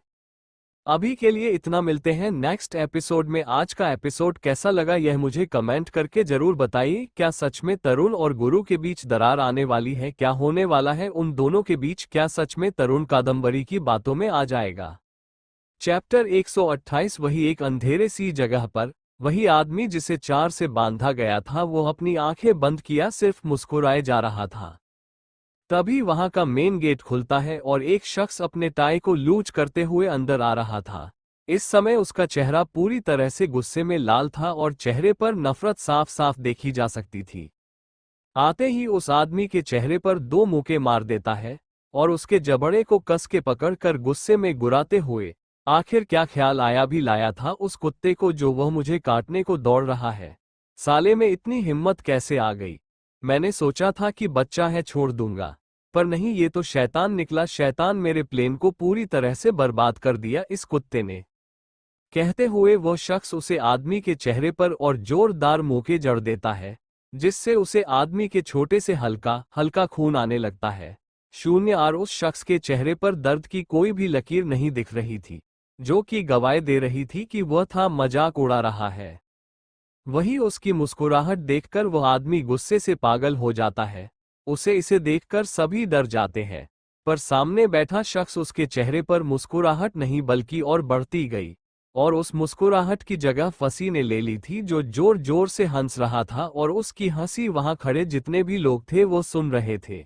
अभी के लिए इतना, मिलते हैं नेक्स्ट एपिसोड में। आज का एपिसोड कैसा लगा यह मुझे कमेंट करके जरूर बताइए। क्या सच में तरुण और गुरु के बीच दरार आने वाली है? क्या होने वाला है उन दोनों के बीच? क्या सच में तरुण कादम्बरी की बातों में आ जाएगा? चैप्टर 128। वही एक अंधेरे सी जगह पर वही आदमी जिसे चार से बांधा गया था, वो अपनी आंखें बंद किया सिर्फ मुस्कुराए जा रहा था। तभी वहां का मेन गेट खुलता है और एक शख्स अपने टाई को लूज करते हुए अंदर आ रहा था। इस समय उसका चेहरा पूरी तरह से गुस्से में लाल था और चेहरे पर नफरत साफ साफ देखी जा सकती थी। आते ही उस आदमी के चेहरे पर दो मुक्के मार देता है और उसके जबड़े को कस के पकड़कर गुस्से में गुराते हुए, आखिर क्या ख्याल आया भी लाया था उस कुत्ते को जो वह मुझे काटने को दौड़ रहा है। साले में इतनी हिम्मत कैसे आ गई। मैंने सोचा था कि बच्चा है छोड़ दूंगा, पर नहीं, ये तो शैतान निकला। शैतान, मेरे प्लेन को पूरी तरह से बर्बाद कर दिया इस कुत्ते ने। कहते हुए वह शख्स उसे आदमी के चेहरे पर और जोरदार मुक्के जड़ देता है, जिससे उसे आदमी के छोटे से हल्का हल्का खून आने लगता है। शून्य। और उस शख्स के चेहरे पर दर्द की कोई भी लकीर नहीं दिख रही थी, जो कि गवाह दे रही थी कि वह था मजाक उड़ा रहा है। वही उसकी मुस्कुराहट देखकर वह आदमी गुस्से से पागल हो जाता है। उसे इसे देखकर सभी डर जाते हैं, पर सामने बैठा शख्स उसके चेहरे पर मुस्कुराहट नहीं बल्कि और बढ़ती गई, और उस मुस्कुराहट की जगह फंसी ने ले ली थी, जो जोर जोर से हंस रहा था और उसकी हंसी वहां खड़े जितने भी लोग थे वो सुन रहे थे।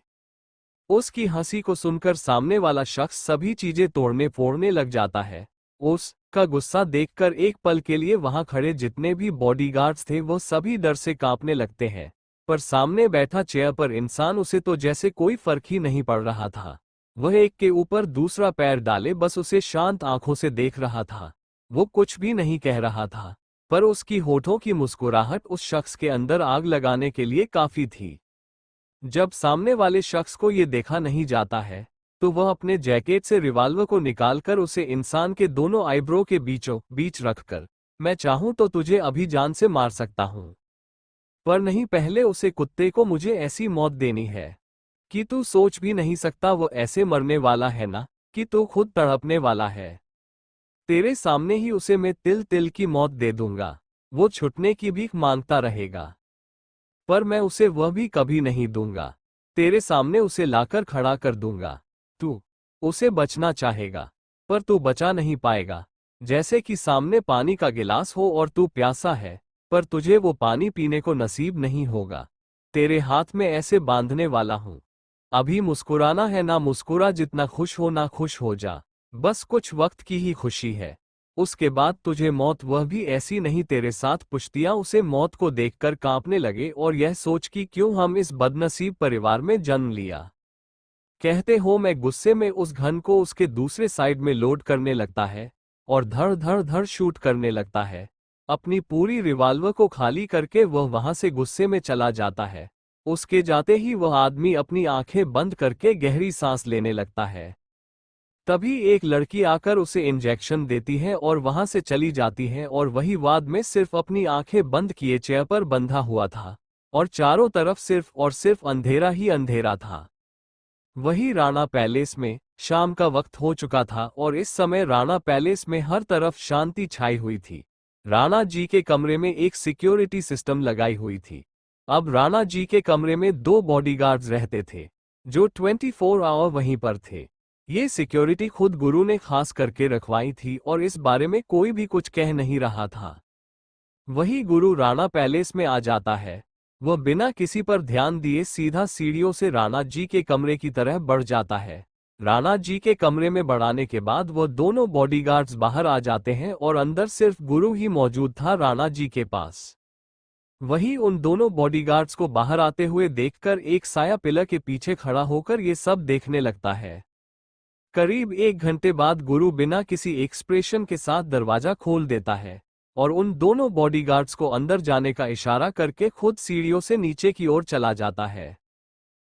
उसकी हंसी को सुनकर सामने वाला शख्स सभी चीजें तोड़ने फोड़ने लग जाता है। उसका गुस्सा देखकर एक पल के लिए वहां खड़े जितने भी बॉडीगार्ड्स थे वो सभी डर से कांपने लगते हैं, पर सामने बैठा चेयर पर इंसान, उसे तो जैसे कोई फर्क ही नहीं पड़ रहा था। वह एक के ऊपर दूसरा पैर डाले बस उसे शांत आंखों से देख रहा था। वो कुछ भी नहीं कह रहा था, पर उसकी होठों की मुस्कुराहट उस शख्स के अंदर आग लगाने के लिए काफी थी। जब सामने वाले शख्स को ये देखा नहीं जाता है, तो वह अपने जैकेट से रिवॉल्वर को निकालकर उसे इंसान के दोनों आईब्रो के बीचों बीच रखकर, मैं चाहूं तो तुझे अभी जान से मार सकता हूं, पर नहीं, पहले उसे कुत्ते को मुझे ऐसी मौत देनी है कि तू सोच भी नहीं सकता। वो ऐसे मरने वाला है ना कि तू खुद तड़पने वाला है। तेरे सामने ही उसे मैं तिल तिल की मौत दे दूंगा। वो छुटने की भीख मांगता रहेगा, पर मैं उसे वह भी कभी नहीं दूंगा। तेरे सामने उसे लाकर खड़ा कर दूंगा। तू उसे बचना चाहेगा, पर तू बचा नहीं पाएगा। जैसे कि सामने पानी का गिलास हो और तू प्यासा है, पर तुझे वो पानी पीने को नसीब नहीं होगा। तेरे हाथ में ऐसे बांधने वाला हूं। अभी मुस्कुराना है ना मुस्कुरा, जितना खुश हो ना खुश हो जा, बस कुछ वक्त की ही खुशी है। उसके बाद तुझे मौत, वह भी ऐसी नहीं। तेरे साथ पुश्तियां उसे मौत को देखकर कांपने लगे और यह सोच कि क्यों हम इस बदनसीब परिवार में जन्म लिया। कहते हो मैं गुस्से में उस घन को उसके दूसरे साइड में लोड करने लगता है और धड़ धड़ धड़ शूट करने लगता है। अपनी पूरी रिवॉल्वर को खाली करके वह वहां से गुस्से में चला जाता है। उसके जाते ही वह आदमी अपनी आंखें बंद करके गहरी सांस लेने लगता है। तभी एक लड़की आकर उसे इंजेक्शन देती है और वहां से चली जाती है, और वही वाद में सिर्फ अपनी आंखें बंद किए चेयर पर बंधा हुआ था और चारों तरफ सिर्फ और सिर्फ अंधेरा ही अंधेरा था। वही राणा पैलेस में शाम का वक्त हो चुका था और इस समय राणा पैलेस में हर तरफ शांति छाई हुई थी। राणा जी के कमरे में एक सिक्योरिटी सिस्टम लगाई हुई थी। अब राणा जी के कमरे में 2 बॉडीगार्ड्स रहते थे, जो 24 आवर वहीं पर थे। ये सिक्योरिटी खुद गुरु ने खास करके रखवाई थी और इस बारे में कोई भी कुछ कह नहीं रहा था। वही गुरु राणा पैलेस में आ जाता है। वह बिना किसी पर ध्यान दिए सीधा सीढ़ियों से राणा जी के कमरे की तरह बढ़ जाता है। राणा जी के कमरे में बढ़ाने के बाद वह दोनों बॉडीगार्ड्स बाहर आ जाते हैं और अंदर सिर्फ गुरु ही मौजूद था राणा जी के पास। वही उन दोनों बॉडीगार्ड्स को बाहर आते हुए देखकर एक साया पिलर के पीछे खड़ा होकर ये सब देखने लगता है। करीब 1 घंटे बाद गुरु बिना किसी एक्सप्रेशन के साथ दरवाजा खोल देता है और उन दोनों बॉडीगार्ड्स को अंदर जाने का इशारा करके खुद सीढ़ियों से नीचे की ओर चला जाता है।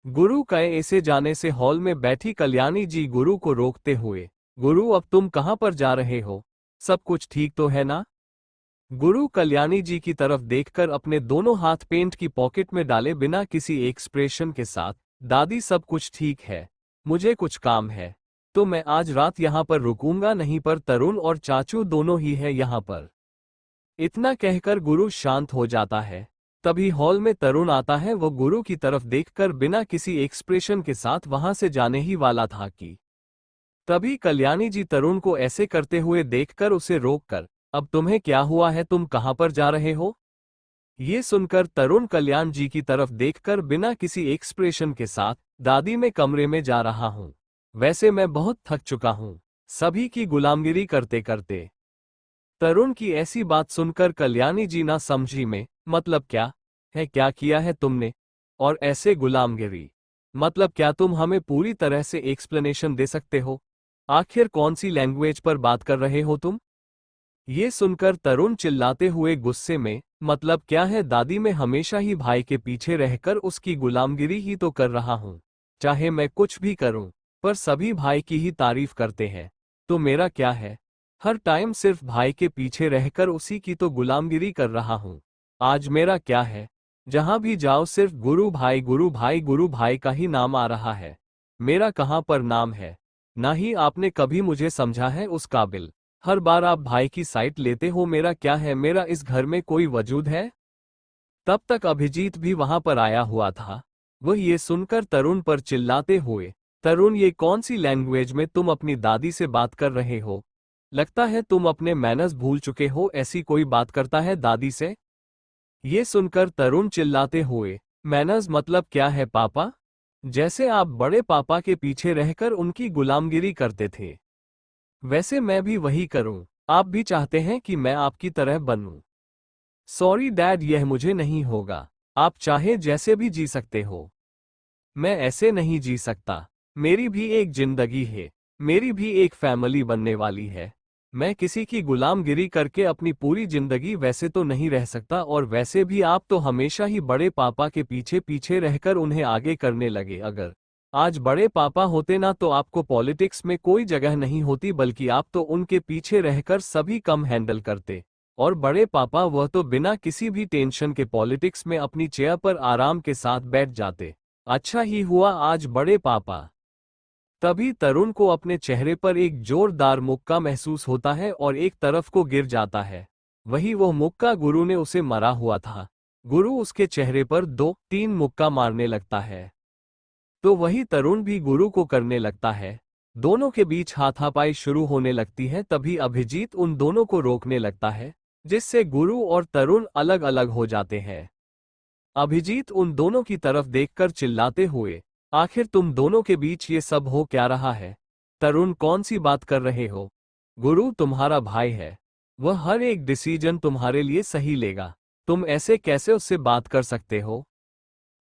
गुरु के ऐसे जाने से हॉल में बैठी कल्याणी जी गुरु को रोकते हुए, गुरु अब तुम कहां पर जा रहे हो? सब कुछ ठीक तो है ना? गुरु कल्याणी जी की तरफ देखकर अपने दोनों हाथ पेंट की पॉकेट में डाले बिना किसी एक्सप्रेशन के साथ, दादी सब कुछ ठीक है, मुझे कुछ काम है, तो मैं आज रात यहाँ पर रुकूंगा नहीं पर तरुण और चाचू दोनों ही है यहाँ पर। इतना कहकर गुरु शांत हो जाता है। तभी हॉल में तरुण आता है। वो गुरु की तरफ देखकर बिना किसी एक्सप्रेशन के साथ वहां से जाने ही वाला था कि तभी कल्याणी जी तरुण को ऐसे करते हुए देखकर उसे रोककर, अब तुम्हें क्या हुआ है, तुम कहां पर जा रहे हो? ये सुनकर तरुण कल्याण जी की तरफ देखकर बिना किसी एक्सप्रेशन के साथ, दादी मैं कमरे में जा रहा हूं, वैसे मैं बहुत थक चुका हूं सभी की गुलामगिरी करते करते। तरुण की ऐसी बात सुनकर कल्याणी जी ना समझी में, मतलब क्या है, क्या किया है तुमने? और ऐसे गुलामगिरी मतलब क्या? तुम हमें पूरी तरह से एक्सप्लेनेशन दे सकते हो? आखिर कौन सी लैंग्वेज पर बात कर रहे हो तुम? ये सुनकर तरुण चिल्लाते हुए गुस्से में, मतलब क्या है दादी, मैं हमेशा ही भाई के पीछे रहकर उसकी गुलामगिरी ही तो कर रहा हूं, चाहे मैं कुछ भी करूं, पर सभी भाई की ही तारीफ करते हैं, तो मेरा क्या है? हर टाइम सिर्फ भाई के पीछे रहकर उसी की तो गुलामगिरी कर रहा हूं। आज मेरा क्या है? जहां भी जाओ सिर्फ गुरु भाई गुरु भाई गुरु भाई का ही नाम आ रहा है। मेरा कहां पर नाम है? ना ही आपने कभी मुझे समझा है उस काबिल। हर बार आप भाई की साइड लेते हो। मेरा क्या है? मेरा इस घर में कोई वजूद है? तब तक अभिजीत भी वहां पर आया हुआ था। वह ये सुनकर तरुण पर चिल्लाते हुए, तरुण ये कौन सी लैंग्वेज में तुम अपनी दादी से बात कर रहे हो? लगता है तुम अपने मैनर्स भूल चुके हो। ऐसी कोई बात करता है दादी से? ये सुनकर तरुण चिल्लाते हुए, मैनर्स मतलब क्या है पापा? जैसे आप बड़े पापा के पीछे रहकर उनकी गुलामगिरी करते थे, वैसे मैं भी वही करूं। आप भी चाहते हैं कि मैं आपकी तरह बनूं। सॉरी डैड, यह मुझे नहीं होगा। आप चाहे जैसे भी जी सकते हो, मैं ऐसे नहीं जी सकता। मेरी भी एक जिंदगी है, मेरी भी एक फैमिली बनने वाली है। मैं किसी की गुलामगिरी करके अपनी पूरी जिंदगी वैसे तो नहीं रह सकता। और वैसे भी आप तो हमेशा ही बड़े पापा के पीछे पीछे रहकर उन्हें आगे करने लगे। अगर आज बड़े पापा होते ना तो आपको पॉलिटिक्स में कोई जगह नहीं होती, बल्कि आप तो उनके पीछे रहकर सभी कम हैंडल करते। और बड़े पापा वह तो बिना किसी भी टेंशन के पॉलिटिक्स में अपनी चेयर पर आराम के साथ बैठ जाते। अच्छा ही हुआ आज बड़े पापा। तभी तरुण को अपने चेहरे पर एक जोरदार मुक्का महसूस होता है और एक तरफ को गिर जाता है। वही वो मुक्का गुरु ने उसे मारा हुआ था। गुरु उसके चेहरे पर 2-3 मुक्का मारने लगता है, तो वही तरुण भी गुरु को करने लगता है। दोनों के बीच हाथापाई शुरू होने लगती है। तभी अभिजीत उन दोनों को रोकने लगता है, जिससे गुरु और तरुण अलग अलग हो जाते हैं। अभिजीत उन दोनों की तरफ देखकर चिल्लाते हुए, आखिर तुम दोनों के बीच ये सब हो क्या रहा है? तरुण कौन सी बात कर रहे हो? गुरु तुम्हारा भाई है, वह हर एक डिसीजन तुम्हारे लिए सही लेगा। तुम ऐसे कैसे उससे बात कर सकते हो?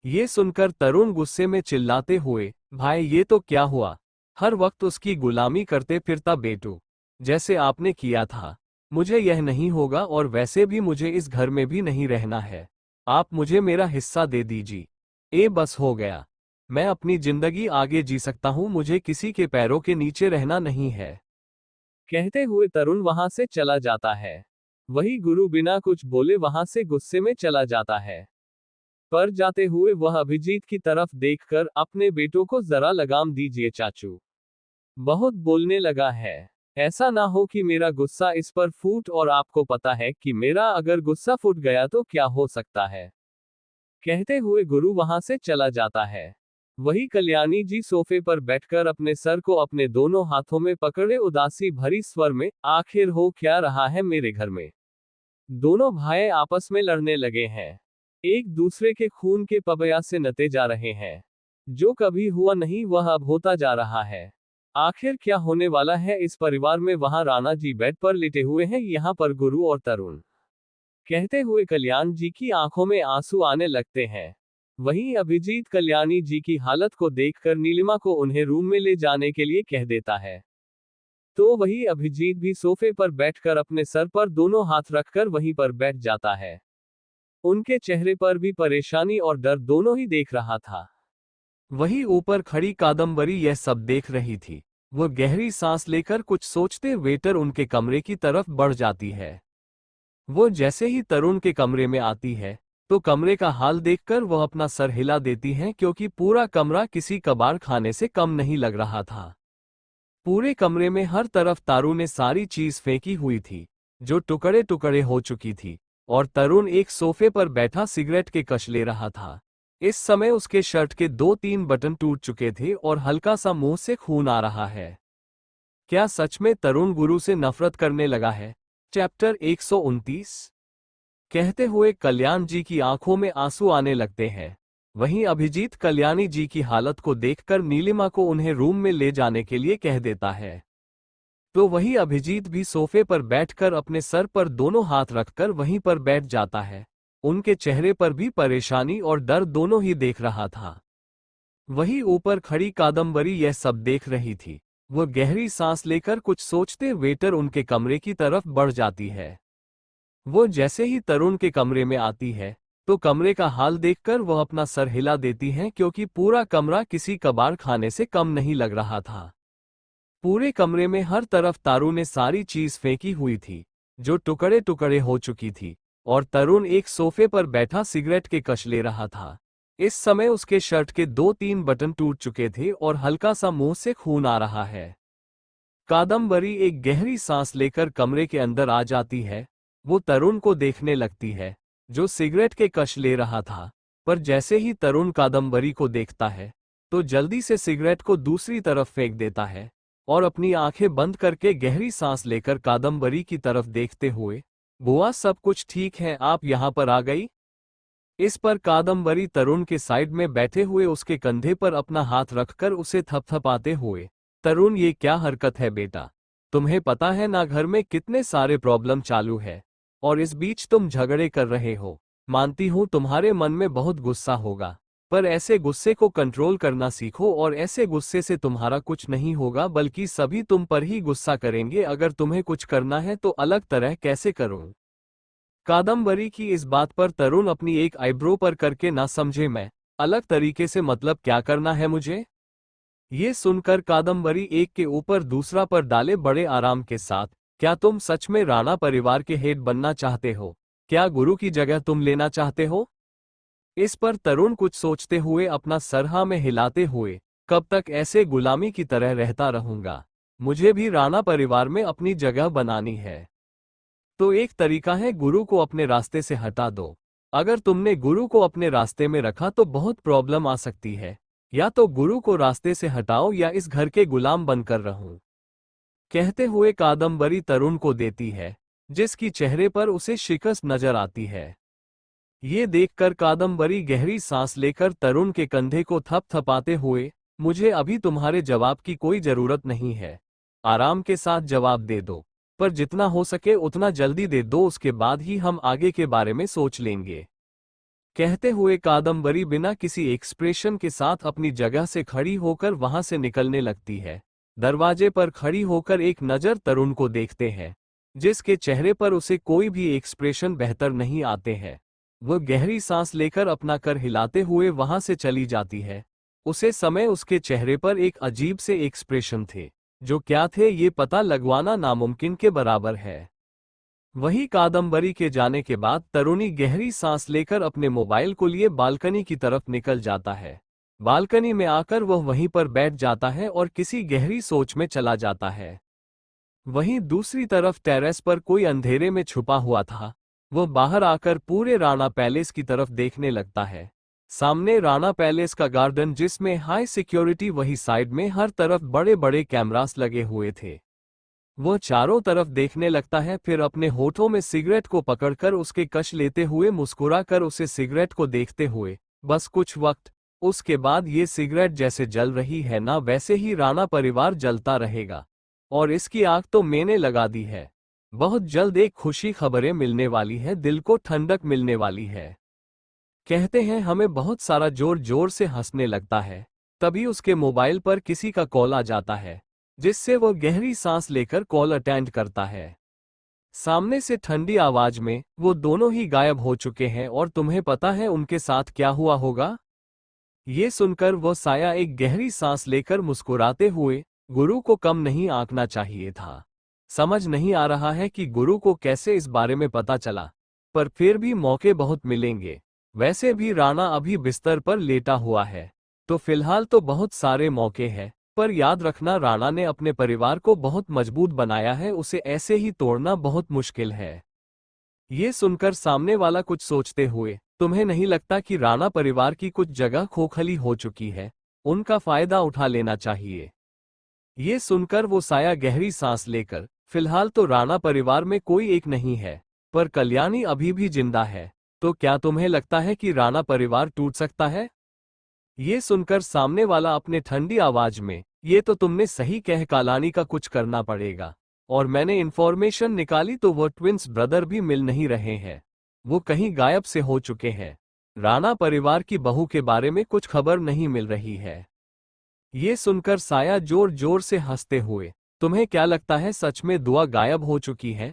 ये सुनकर तरुण गुस्से में चिल्लाते हुए, भाई ये तो क्या हुआ? हर वक्त उसकी गुलामी करते फिरता बेटू, जैसे आपने किया था। मुझे यह नहीं होगा और वैसे भी मुझे इस घर में भी नहीं रहना है। आप मुझे मेरा हिस्सा दे दीजिए। बस हो गया। मैं अपनी जिंदगी आगे जी सकता हूं, मुझे किसी के पैरों के नीचे रहना नहीं है। कहते हुए तरुण वहां से चला जाता है। वही गुरु बिना कुछ बोले वहां से गुस्से में चला जाता है। पर जाते हुए वह अभिजीत की तरफ देखकर, अपने बेटों को जरा लगाम दीजिए चाचू, बहुत बोलने लगा है। ऐसा ना हो कि मेरा गुस्सा इस पर फूट, और आपको पता है कि मेरा अगर गुस्सा फूट गया तो क्या हो सकता है। कहते हुए गुरु वहां से चला जाता है। वही कल्याणी जी सोफे पर बैठकर अपने सर को अपने दोनों हाथों में पकड़े उदासी भरी स्वर में, आखिर हो क्या रहा है मेरे घर में। दोनों भाई आपस में लड़ने लगे हैं। एक दूसरे के खून के पबया से नते जा रहे हैं। जो कभी हुआ नहीं वह अब होता जा रहा है। आखिर क्या होने वाला है इस परिवार में। वहां राणा जी बेड पर लेटे हुए हैं, यहाँ पर गुरु और तरुण। कहते हुए कल्याण जी की आंखों में आंसू आने लगते हैं। वहीं अभिजीत कल्याणी जी की हालत को देखकर नीलिमा को उन्हें रूम में ले जाने के लिए कह देता है। तो वही अभिजीत भी सोफे पर बैठकर अपने सर पर दोनों हाथ रखकर वहीं पर बैठ जाता है। उनके चेहरे पर भी परेशानी और डर दोनों ही देख रहा था। वही ऊपर खड़ी कादम्बरी यह सब देख रही थी। वो गहरी सांस लेकर कुछ सोचते वेटर उनके कमरे की तरफ बढ़ जाती है। वो जैसे ही तरुण के कमरे में आती है तो कमरे का हाल देखकर वह अपना सर हिला देती हैं, क्योंकि पूरा कमरा किसी कबाड़ खाने से कम नहीं लग रहा था। पूरे कमरे में हर तरफ तारू ने सारी चीज फेंकी हुई थी, जो टुकड़े टुकड़े हो चुकी थी, और तरुण एक सोफे पर बैठा सिगरेट के कश ले रहा था। इस समय उसके शर्ट के 2-3 बटन टूट चुके थे और हल्का सा मुंह से खून आ रहा है। क्या सच में तरुण गुरु से नफरत करने लगा है? चैप्टर 129। कहते हुए कल्याण जी की आंखों में आंसू आने लगते हैं। वहीं अभिजीत कल्याणी जी की हालत को देखकर नीलिमा को उन्हें रूम में ले जाने के लिए कह देता है। तो वही अभिजीत भी सोफे पर बैठकर अपने सर पर दोनों हाथ रखकर वहीं पर बैठ जाता है। उनके चेहरे पर भी परेशानी और डर दोनों ही देख रहा था। वही ऊपर खड़ी कादम्बरी यह सब देख रही थी। वो गहरी सांस लेकर कुछ सोचते वेटर उनके कमरे की तरफ बढ़ जाती है। वो जैसे ही तरुण के कमरे में आती है तो कमरे का हाल देखकर वह अपना सर हिला देती हैं, क्योंकि पूरा कमरा किसी कबाड़ खाने से कम नहीं लग रहा था। पूरे कमरे में हर तरफ तारू ने सारी चीज फेंकी हुई थी, जो टुकड़े टुकड़े हो चुकी थी, और तरुण एक सोफे पर बैठा सिगरेट के कश ले रहा था। इस समय उसके शर्ट के 2-3 बटन टूट चुके थे और हल्का सा मुंह से खून आ रहा है। कादम्बरी एक गहरी सांस लेकर कमरे के अंदर आ जाती है। वो तरुण को देखने लगती है, जो सिगरेट के कश ले रहा था, पर जैसे ही तरुण कादम्बरी को देखता है तो जल्दी से सिगरेट को दूसरी तरफ फेंक देता है और अपनी आंखें बंद करके गहरी सांस लेकर कादम्बरी की तरफ देखते हुए, बुआ सब कुछ ठीक है, आप यहाँ पर आ गई? इस पर कादम्बरी तरुण के साइड में बैठे हुए उसके कंधे पर अपना हाथ रखकर उसे थपथपाते हुए, तरुण ये क्या हरकत है बेटा? तुम्हें पता है ना घर में कितने सारे प्रॉब्लम चालू है, और इस बीच तुम झगड़े कर रहे हो। मानती हूँ तुम्हारे मन में बहुत गुस्सा होगा, पर ऐसे गुस्से को कंट्रोल करना सीखो, और ऐसे गुस्से से तुम्हारा कुछ नहीं होगा बल्कि सभी तुम पर ही गुस्सा करेंगे। अगर तुम्हें कुछ करना है तो अलग तरह कैसे करो? कादम्बरी की इस बात पर तरुण अपनी एक आईब्रो पर करके ना समझे, मैं अलग तरीके से मतलब क्या करना है मुझे? ये सुनकर कादम्बरी एक के ऊपर दूसरा पर डाले बड़े आराम के साथ, क्या तुम सच में राणा परिवार के हेड बनना चाहते हो? क्या गुरु की जगह तुम लेना चाहते हो? इस पर तरुण कुछ सोचते हुए अपना सर हाँ में हिलाते हुए, कब तक ऐसे गुलामी की तरह रहता रहूंगा? मुझे भी राणा परिवार में अपनी जगह बनानी है। तो एक तरीका है, गुरु को अपने रास्ते से हटा दो। अगर तुमने गुरु को अपने रास्ते में रखा तो बहुत प्रॉब्लम आ सकती है। या तो गुरु को रास्ते से हटाओ या इस घर के गुलाम बनकर रहूं। कहते हुए कादम्बरी तरुण को देती है, जिसकी चेहरे पर उसे शिकस्त नजर आती है। ये देखकर कादम्बरी गहरी सांस लेकर तरुण के कंधे को थपथपाते हुए, मुझे अभी तुम्हारे जवाब की कोई जरूरत नहीं है। आराम के साथ जवाब दे दो, पर जितना हो सके उतना जल्दी दे दो, उसके बाद ही हम आगे के बारे में सोच लेंगे। कहते हुए कादम्बरी बिना किसी एक्सप्रेशन के साथ अपनी जगह से खड़ी होकर वहां से निकलने लगती है। दरवाजे पर खड़ी होकर एक नजर तरुण को देखते हैं, जिसके चेहरे पर उसे कोई भी एक्सप्रेशन बेहतर नहीं आते हैं। वह गहरी सांस लेकर अपना कर हिलाते हुए वहां से चली जाती है। उसे समय उसके चेहरे पर एक अजीब से एक्सप्रेशन थे, जो क्या थे ये पता लगवाना नामुमकिन के बराबर है। वही कादम्बरी के जाने के बाद तरुणी गहरी सांस लेकर अपने मोबाइल को लिए बालकनी की तरफ निकल जाता है। बालकनी में आकर वह वहीं पर बैठ जाता है और किसी गहरी सोच में चला जाता है। वहीं दूसरी तरफ टेरेस पर कोई अंधेरे में छुपा हुआ था। वह बाहर आकर पूरे राणा पैलेस की तरफ देखने लगता है। सामने राणा पैलेस का गार्डन जिसमें हाई सिक्योरिटी, वही साइड में हर तरफ बड़े बड़े कैमरास लगे हुए थे। वो चारों तरफ देखने लगता है, फिर अपने होठों में सिगरेट को पकड़कर उसके कश लेते हुए मुस्कुरा कर उसे सिगरेट को देखते हुए, बस कुछ वक्त उसके बाद ये सिगरेट जैसे जल रही है ना, वैसे ही राणा परिवार जलता रहेगा। और इसकी आग तो मैंने लगा दी है। बहुत जल्द एक खुशी खबरें मिलने वाली है, दिल को ठंडक मिलने वाली है। कहते हैं हमें बहुत सारा जोर जोर से हंसने लगता है, तभी उसके मोबाइल पर किसी का कॉल आ जाता है, जिससे वो गहरी सांस लेकर कॉल अटेंड करता है। सामने से ठंडी आवाज में वो दोनों ही गायब हो चुके हैं और तुम्हें पता है उनके साथ क्या हुआ होगा? ये सुनकर वो साया एक गहरी सांस लेकर मुस्कुराते हुए, गुरु को कम नहीं आंकना चाहिए था। समझ नहीं आ रहा है कि गुरु को कैसे इस बारे में पता चला, पर फिर भी मौके बहुत मिलेंगे। वैसे भी राणा अभी बिस्तर पर लेटा हुआ है, तो फिलहाल तो बहुत सारे मौके हैं, पर याद रखना राणा ने अपने परिवार को बहुत मजबूत बनाया है, उसे ऐसे ही तोड़ना बहुत मुश्किल है। ये सुनकर सामने वाला कुछ सोचते हुए, तुम्हें नहीं लगता कि राणा परिवार की कुछ जगह खोखली हो चुकी है, उनका फायदा उठा लेना चाहिए? ये सुनकर वो साया गहरी सांस लेकर, फिलहाल तो राणा परिवार में कोई एक नहीं है, पर कल्याणी अभी भी जिंदा है, तो क्या तुम्हें लगता है कि राणा परिवार टूट सकता है? ये सुनकर सामने वाला अपने ठंडी आवाज में, ये तो तुमने सही कह, कल्याणी का कुछ करना पड़ेगा। और मैंने इन्फॉर्मेशन निकाली तो वो ट्विंस ब्रदर भी मिल नहीं रहे हैं, वो कहीं गायब से हो चुके हैं। राणा परिवार की बहू के बारे में कुछ खबर नहीं मिल रही है। ये सुनकर साया जोर जोर से हंसते हुए, तुम्हें क्या लगता है सच में दुआ गायब हो चुकी है?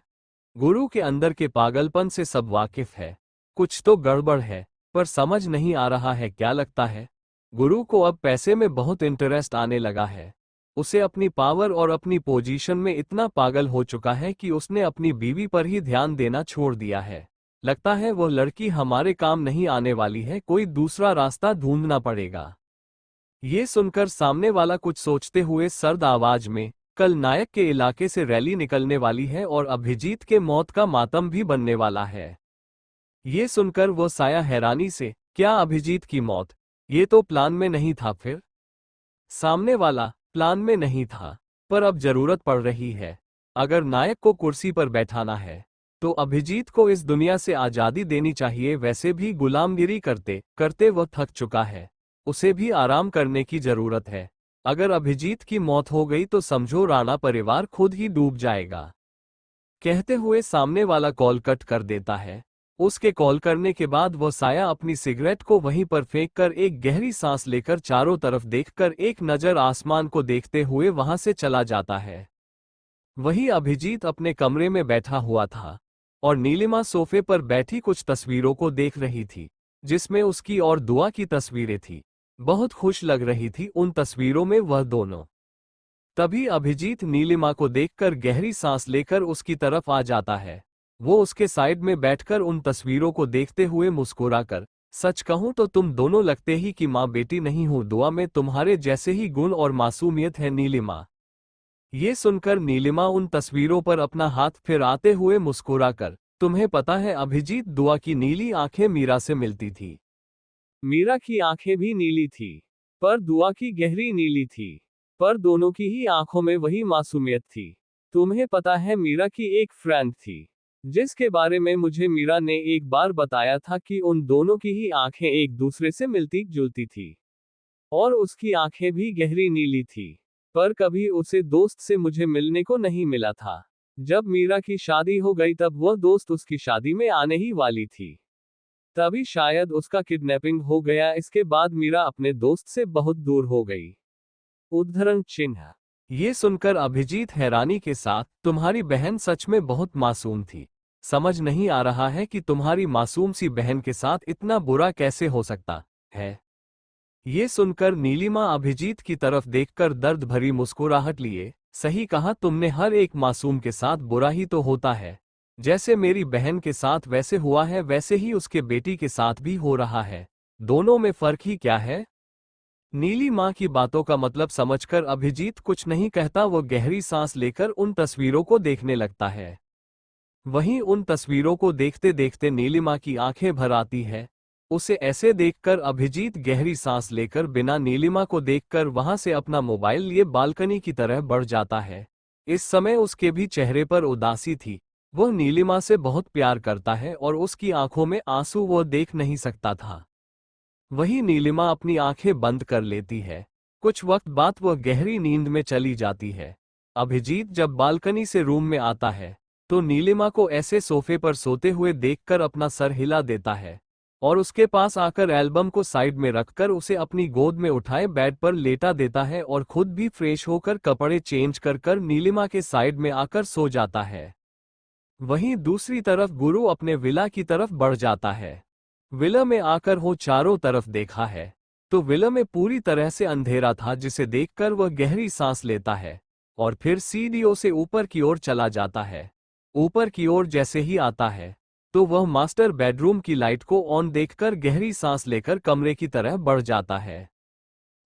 गुरु के अंदर के पागलपन से सब वाकिफ है, कुछ तो गड़बड़ है, पर समझ नहीं आ रहा है क्या लगता है। गुरु को अब पैसे में बहुत इंटरेस्ट आने लगा है, उसे अपनी पावर और अपनी पोजीशन में इतना पागल हो चुका है कि उसने अपनी बीवी पर ही ध्यान देना छोड़ दिया है। लगता है वो लड़की हमारे काम नहीं आने वाली है, कोई दूसरा रास्ता ढूंढना पड़ेगा। ये सुनकर सामने वाला कुछ सोचते हुए सर्द आवाज में, कल नायक के इलाके से रैली निकलने वाली है और अभिजीत के मौत का मातम भी बनने वाला है। ये सुनकर वो साया हैरानी से, क्या अभिजीत की मौत? ये तो प्लान में नहीं था फिर? सामने वाला, प्लान में नहीं था, पर अब जरूरत पड़ रही है। अगर नायक को कुर्सी पर बैठाना है, तो अभिजीत को इस दुनिया से आजादी देनी चाहिए। वैसे भी गुलामगिरी करते करते वो थक चुका है, उसे भी आराम करने की जरूरत है। अगर अभिजीत की मौत हो गई तो समझो राणा परिवार खुद ही डूब जाएगा। कहते हुए सामने वाला कॉल कट कर देता है। उसके कॉल करने के बाद वो साया अपनी सिगरेट को वहीं पर फेंककर एक गहरी सांस लेकर चारों तरफ देखकर एक नजर आसमान को देखते हुए वहां से चला जाता है। वही अभिजीत अपने कमरे में बैठा हुआ था और नीलिमा सोफे पर बैठी कुछ तस्वीरों को देख रही थी, जिसमें उसकी और दुआ की तस्वीरें थी। बहुत खुश लग रही थी उन तस्वीरों में वह दोनों। तभी अभिजीत नीलिमा को देखकर गहरी सांस लेकर उसकी तरफ आ जाता है। वो उसके साइड में बैठकर उन तस्वीरों को देखते हुए मुस्कुराकर, सच कहूं तो तुम दोनों लगते ही कि माँ बेटी नहीं हो, दुआ में तुम्हारे जैसे ही गुण और मासूमियत है नीलिमा। ये सुनकर नीलिमा उन तस्वीरों पर अपना हाथ फिराते हुए मुस्कुराकर, तुम्हें पता है अभिजीत, दुआ की नीली आंखें मीरा से मिलती थी। मीरा की आंखें भी नीली थी, पर दुआ की गहरी नीली थी, पर दोनों की ही आंखों में वही मासूमियत थी। तुम्हें पता है मीरा की एक फ्रेंड थी, जिसके बारे में मुझे मीरा ने एक बार बताया था कि उन दोनों की ही आंखें एक दूसरे से मिलती जुलती थी, और उसकी आंखें भी गहरी नीली थी। पर कभी उसे दोस्त से मुझे मिलने को नहीं मिला था। जब मीरा की शादी हो गई तब वह दोस्त उसकी शादी में आने ही वाली थी, तभी शायद उसका किडनैपिंग हो गया। इसके बाद मीरा अपने दोस्त से बहुत दूर हो गई। उद्धरण चिन्ह। ये सुनकर अभिजीत हैरानी के साथ, तुम्हारी बहन सच में बहुत मासूम थी। समझ नहीं आ रहा है कि तुम्हारी मासूम सी बहन के साथ इतना बुरा कैसे हो सकता है। ये सुनकर नीलिमा अभिजीत की तरफ देखकर दर्द भरी मुस्कुराहट लिए, सही कहा तुमने, हर एक मासूम के साथ बुरा ही तो होता है। जैसे मेरी बहन के साथ वैसे हुआ है, वैसे ही उसके बेटी के साथ भी हो रहा है। दोनों में फर्क ही क्या है? नीली माँ की बातों का मतलब समझकर अभिजीत कुछ नहीं कहता, वो गहरी सांस लेकर उन तस्वीरों को देखने लगता है। वहीं उन तस्वीरों को देखते देखते नीलिमा की आंखें भर आती है। उसे ऐसे देखकर अभिजीत गहरी सांस लेकर बिना नीलिमा को देखकर वहां से अपना मोबाइल लिए बालकनी की तरह बढ़ जाता है। इस समय उसके भी चेहरे पर उदासी थी। वह नीलिमा से बहुत प्यार करता है और उसकी आंखों में आंसू वो देख नहीं सकता था। वही नीलिमा अपनी आंखें बंद कर लेती है। कुछ वक्त बाद वह गहरी नींद में चली जाती है। अभिजीत जब बालकनी से रूम में आता है तो नीलिमा को ऐसे सोफे पर सोते हुए देखकर अपना सर हिला देता है और उसके पास आकर एल्बम को साइड में रखकर उसे अपनी गोद में उठाए बेड पर लेटा देता है और खुद भी फ्रेश होकर कपड़े चेंज कर नीलिमा के साइड में आकर सो जाता है। वहीं दूसरी तरफ गुरु अपने विला की तरफ बढ़ जाता है। विला में आकर वो चारों तरफ देखा है तो विला में पूरी तरह से अंधेरा था, जिसे देखकर वह गहरी सांस लेता है और फिर सीढ़ियों से ऊपर की ओर चला जाता है। ऊपर की ओर जैसे ही आता है तो वह मास्टर बेडरूम की लाइट को ऑन देखकर गहरी सांस लेकर कमरे की तरह बढ़ जाता है।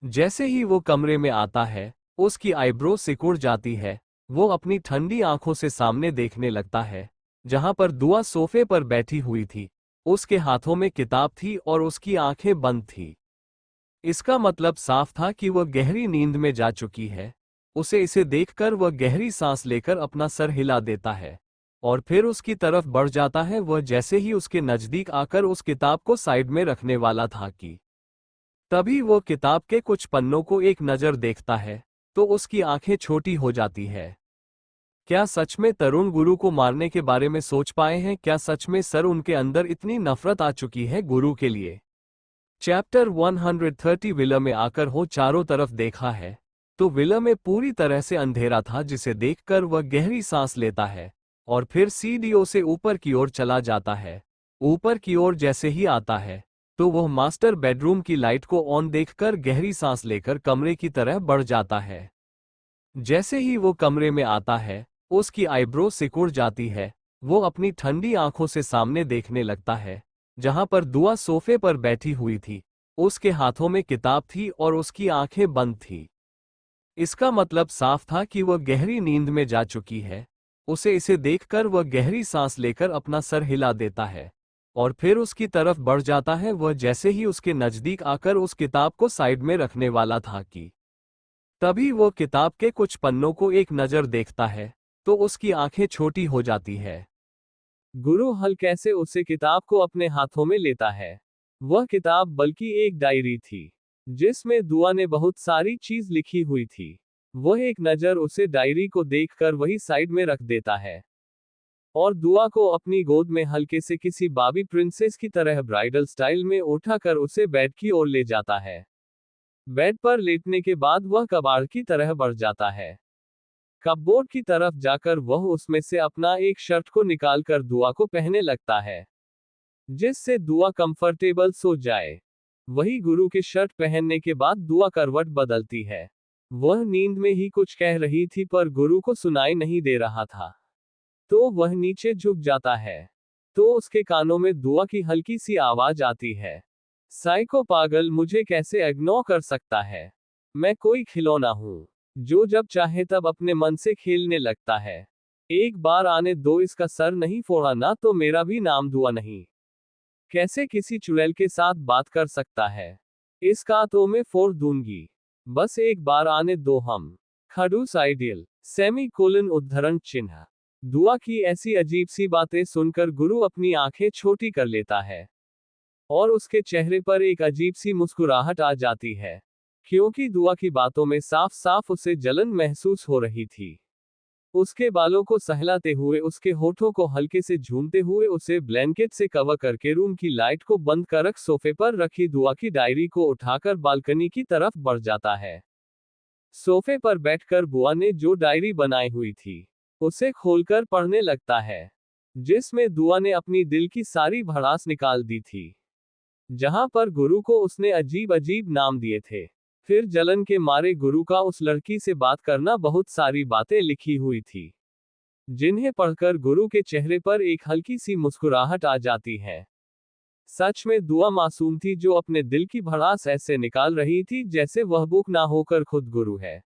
जैसे ही वो कमरे में आता है उसकी आईब्रो सिकुड़ जाती है। वो अपनी ठंडी आंखों से सामने देखने लगता है जहां पर दुआ सोफे पर बैठी हुई थी। उसके हाथों में किताब थी और उसकी आंखें बंद थी। इसका मतलब साफ था कि वह गहरी नींद में जा चुकी है। उसे इसे देखकर वह गहरी सांस लेकर अपना सर हिला देता है और फिर उसकी तरफ बढ़ जाता है। वह जैसे ही उसके नजदीक आकर उस किताब को साइड में रखने वाला था कि तभी वो किताब के कुछ पन्नों को एक नज़र देखता है तो उसकी आंखें छोटी हो जाती है। क्या सच में तरुण गुरु को मारने के बारे में सोच पाए हैं? क्या सच में सर उनके अंदर इतनी नफरत आ चुकी है गुरु के लिए? चैप्टर 130 विला में आकर हो चारों तरफ देखा है तो विला में पूरी तरह से अंधेरा था, जिसे देखकर वह गहरी सांस लेता है और फिर सीढ़ियों से ऊपर की ओर चला जाता है। ऊपर की ओर जैसे ही आता है तो वह मास्टर बेडरूम की लाइट को ऑन देखकर गहरी सांस लेकर कमरे की तरह बढ़ जाता है। जैसे ही वो कमरे में आता है उसकी आईब्रो सिकुड़ जाती है। वो अपनी ठंडी आंखों से सामने देखने लगता है जहां पर दुआ सोफे पर बैठी हुई थी। उसके हाथों में किताब थी और उसकी आंखें बंद थी। इसका मतलब साफ था कि वह गहरी नींद में जा चुकी है। उसे इसे देखकर वह गहरी सांस लेकर अपना सर हिला देता है और फिर उसकी तरफ बढ़ जाता है। वह जैसे ही उसके नजदीक आकर उस किताब को साइड में रखने वाला था कि तभी वो किताब के कुछ पन्नों को एक नज़र देखता है तो उसकी आंखें छोटी हो जाती है। गुरु हल कैसे उसे किताब को अपने हाथों में लेता है। वह किताब बल्कि एक डायरी थी जिसमें दुआ ने बहुत सारी चीज लिखी हुई थी। वह एक नज़र उसे डायरी को देखकर वही साइड में रख देता है और दुआ को अपनी गोद में हल्के से किसी बाबी प्रिंसेस की तरह ब्राइडल स्टाइल में उठाकर उसे बेड की ओर ले जाता है। बेड पर लेटने के बाद वह कबाड़ की तरह बढ़ जाता है। कपबोर्ड की तरफ जाकर वह उसमें से अपना एक शर्ट को निकालकर दुआ को पहनने लगता है जिससे दुआ कंफर्टेबल सो जाए। वही गुरु के शर्ट पहनने के बाद दुआ करवट बदलती है। वह नींद में ही कुछ कह रही थी पर गुरु को सुनाई नहीं दे रहा था तो वह नीचे झुक जाता है तो उसके कानों में दुआ की हल्की सी आवाज आती है, साइको पागल मुझे कैसे इग्नोर कर सकता है। मैं कोई खिलौना हूं जो जब चाहे तब अपने मन से खेलने लगता है। एक बार आने दो, इसका सर नहीं फोड़ा ना तो मेरा भी नाम दुआ नहीं। कैसे किसी चुड़ैल के साथ बात कर सकता है? इसका तो मैं फोड़ दूंगी। बस एक बार आने दो हम। खडूस आइडियल सेमी कोलन उद्धरण चिन्ह। दुआ की ऐसी अजीब सी बातें सुनकर गुरु अपनी आंखें छोटी कर लेता है और उसके चेहरे पर एक अजीब सी मुस्कुराहट आ जाती है क्योंकि दुआ की बातों में साफ साफ उसे जलन महसूस हो रही थी। उसके बालों को सहलाते हुए, उसके होठों को हल्के से झूमते हुए उसे ब्लैंकेट से कवर करके रूम की लाइट को बंद कर रख सोफे पर रखी दुआ की डायरी को उठाकर बालकनी की तरफ बढ़ जाता है। सोफे पर बैठकर बुआ ने जो डायरी बनाई हुई थी उसे खोलकर पढ़ने लगता है जिसमें दुआ ने अपनी दिल की सारी भड़ास निकाल दी थी। जहां पर गुरु को उसने अजीब अजीब नाम दिए थे। फिर जलन के मारे गुरु का उस लड़की से बात करना, बहुत सारी बातें लिखी हुई थी जिन्हें पढ़कर गुरु के चेहरे पर एक हल्की सी मुस्कुराहट आ जाती है। सच में दुआ मासूम थी जो अपने दिल की भड़ास ऐसे निकाल रही थी जैसे वह बुक ना होकर खुद गुरु है।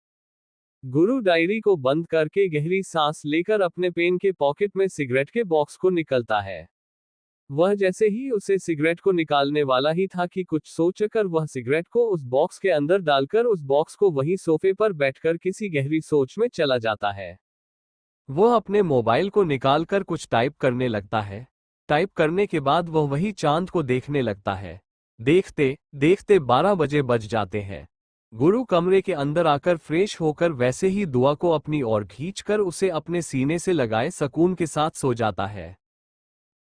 गुरु डायरी को बंद करके गहरी सांस लेकर अपने पेन के पॉकेट में सिगरेट के बॉक्स को निकलता है। वह जैसे ही उसे सिगरेट को निकालने वाला ही था कि कुछ सोचकर वह सिगरेट को उस बॉक्स के अंदर डालकर उस बॉक्स को वहीं सोफे पर बैठकर किसी गहरी सोच में चला जाता है। वह अपने मोबाइल को निकालकर कुछ टाइप करने लगता है। टाइप करने के बाद वह वही चांद को देखने लगता है। देखते देखते 12 बजे बज जाते हैं। गुरु कमरे के अंदर आकर फ्रेश होकर वैसे ही दुआ को अपनी ओर खींचकर उसे अपने सीने से लगाए सुकून के साथ सो जाता है।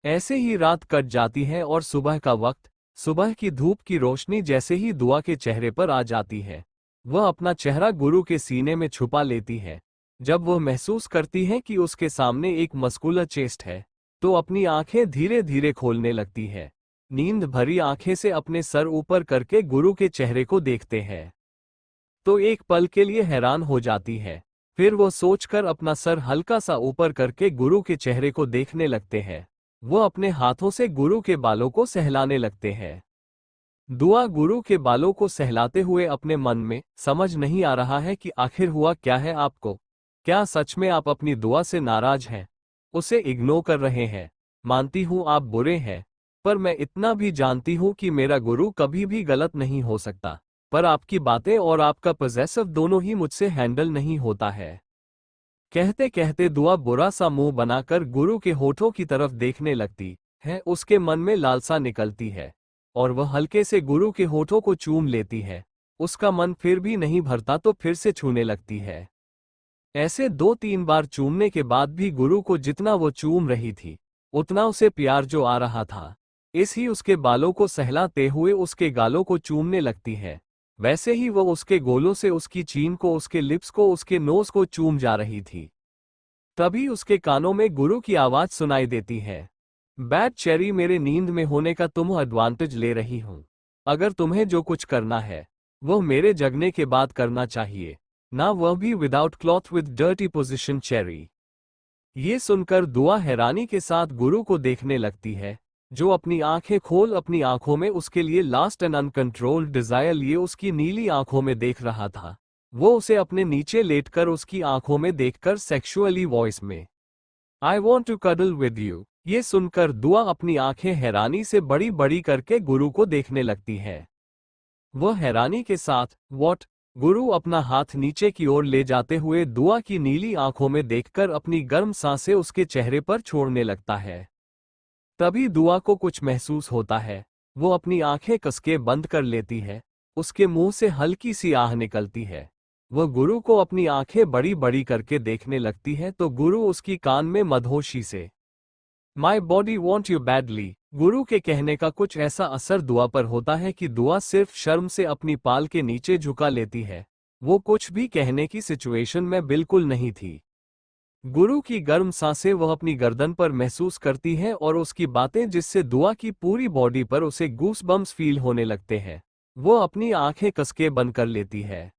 ऐसे ही रात कट जाती है और सुबह का वक्त, सुबह की धूप की रोशनी जैसे ही दुआ के चेहरे पर आ जाती है, वह अपना चेहरा गुरु के सीने में छुपा लेती है। जब वह महसूस करती है कि उसके सामने एक मस्कुलर चेस्ट है, तो अपनी आंखें धीरे धीरे खोलने लगती है। नींद भरी आंखें से अपने सर ऊपर करके गुरु के चेहरे को देखते हैं तो एक पल के लिए हैरान हो जाती है। फिर वो सोचकर अपना सर हल्का सा ऊपर करके गुरु के चेहरे को देखने लगते हैं। वो अपने हाथों से गुरु के बालों को सहलाने लगते हैं। दुआ गुरु के बालों को सहलाते हुए अपने मन में समझ नहीं आ रहा है कि आखिर हुआ क्या है आपको। क्या सच में आप अपनी दुआ से नाराज हैं, उसे इग्नोर कर रहे हैं? मानती हूं आप बुरे हैं, पर मैं इतना भी जानती हूं कि मेरा गुरु कभी भी गलत नहीं हो सकता। पर आपकी बातें और आपका पॉसेसिव दोनों ही मुझसे हैंडल नहीं होता है। कहते कहते दुआ बुरा सा मुंह बनाकर गुरु के होठों की तरफ देखने लगती है। उसके मन में लालसा निकलती है और वह हल्के से गुरु के होठों को चूम लेती है। उसका मन फिर भी नहीं भरता तो फिर से छूने लगती है। ऐसे 2-3 बार चूमने के बाद भी गुरु को जितना वो चूम रही थी, उतना उसे प्यार जो आ रहा था, इस ही उसके बालों को सहलाते हुए उसके गालों को चूमने लगती है। वैसे ही वो उसके गोलों से उसकी चीन को, उसके लिप्स को, उसके नोज को चूम जा रही थी। तभी उसके कानों में गुरु की आवाज सुनाई देती है, बैड चेरी, मेरे नींद में होने का तुम एडवांटेज ले रही हूं। अगर तुम्हें जो कुछ करना है वह मेरे जगने के बाद करना चाहिए, ना वह भी without cloth with dirty position cherry. ये सुनकर दुआ हैरानी के साथ गुरु को देखने लगती है, जो अपनी आंखें खोल अपनी आंखों में उसके लिए लास्ट एंड अनकंट्रोल्ड डिजायर लिए उसकी नीली आंखों में देख रहा था। वो उसे अपने नीचे लेटकर उसकी आंखों में देखकर सेक्सुअली वॉइस में, I want to cuddle with you, ये सुनकर दुआ अपनी आंखें हैरानी से बड़ी बड़ी करके गुरु को देखने लगती है। वह हैरानी के साथ, व्हाट? गुरु अपना हाथ नीचे की ओर ले जाते हुए दुआ की नीली आंखों में देखकर अपनी गर्म सांसें उसके चेहरे पर छोड़ने लगता है। तभी दुआ को कुछ महसूस होता है। वो अपनी आंखें कसके बंद कर लेती है। उसके मुंह से हल्की सी आह निकलती है। वह गुरु को अपनी आंखें बड़ी बड़ी करके देखने लगती है तो गुरु उसकी कान में मदहोशी से, my body want you badly, गुरु के कहने का कुछ ऐसा असर दुआ पर होता है कि दुआ सिर्फ शर्म से अपनी पाल के नीचे झुका लेती है। वो कुछ भी कहने की सिचुएशन में बिल्कुल नहीं थी। गुरु की गर्म सांसें वह अपनी गर्दन पर महसूस करती है और उसकी बातें जिससे दुआ की पूरी बॉडी पर उसे गूस बम्स फील होने लगते हैं। वो अपनी आंखें कसके बंद कर लेती है।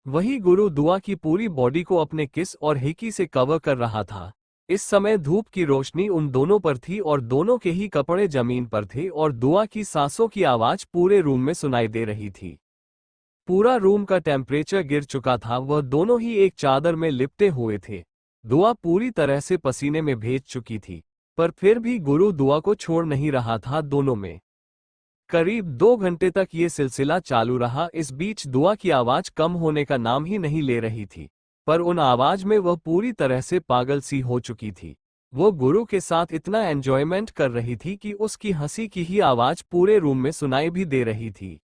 वही गुरु दुआ की पूरी बॉडी को अपने किस और हिकी से कवर कर रहा था। इस समय धूप की रोशनी उन दोनों पर थी और दोनों के ही कपड़े जमीन पर थे और दुआ की सांसों की आवाज पूरे रूम में सुनाई दे रही थी। पूरा रूम का टेम्परेचर गिर चुका था। वह दोनों ही एक चादर में लिपटे हुए थे। दुआ पूरी तरह से पसीने में भीग चुकी थी, पर फिर भी गुरु दुआ को छोड़ नहीं रहा था। दोनों में करीब 2 घंटे तक ये सिलसिला चालू रहा। इस बीच दुआ की आवाज कम होने का नाम ही नहीं ले रही थी, पर उन आवाज में वह पूरी तरह से पागल सी हो चुकी थी। वो गुरु के साथ इतना एंजॉयमेंट कर रही थी कि उसकी हंसी की ही आवाज पूरे रूम में सुनाई भी दे रही थी।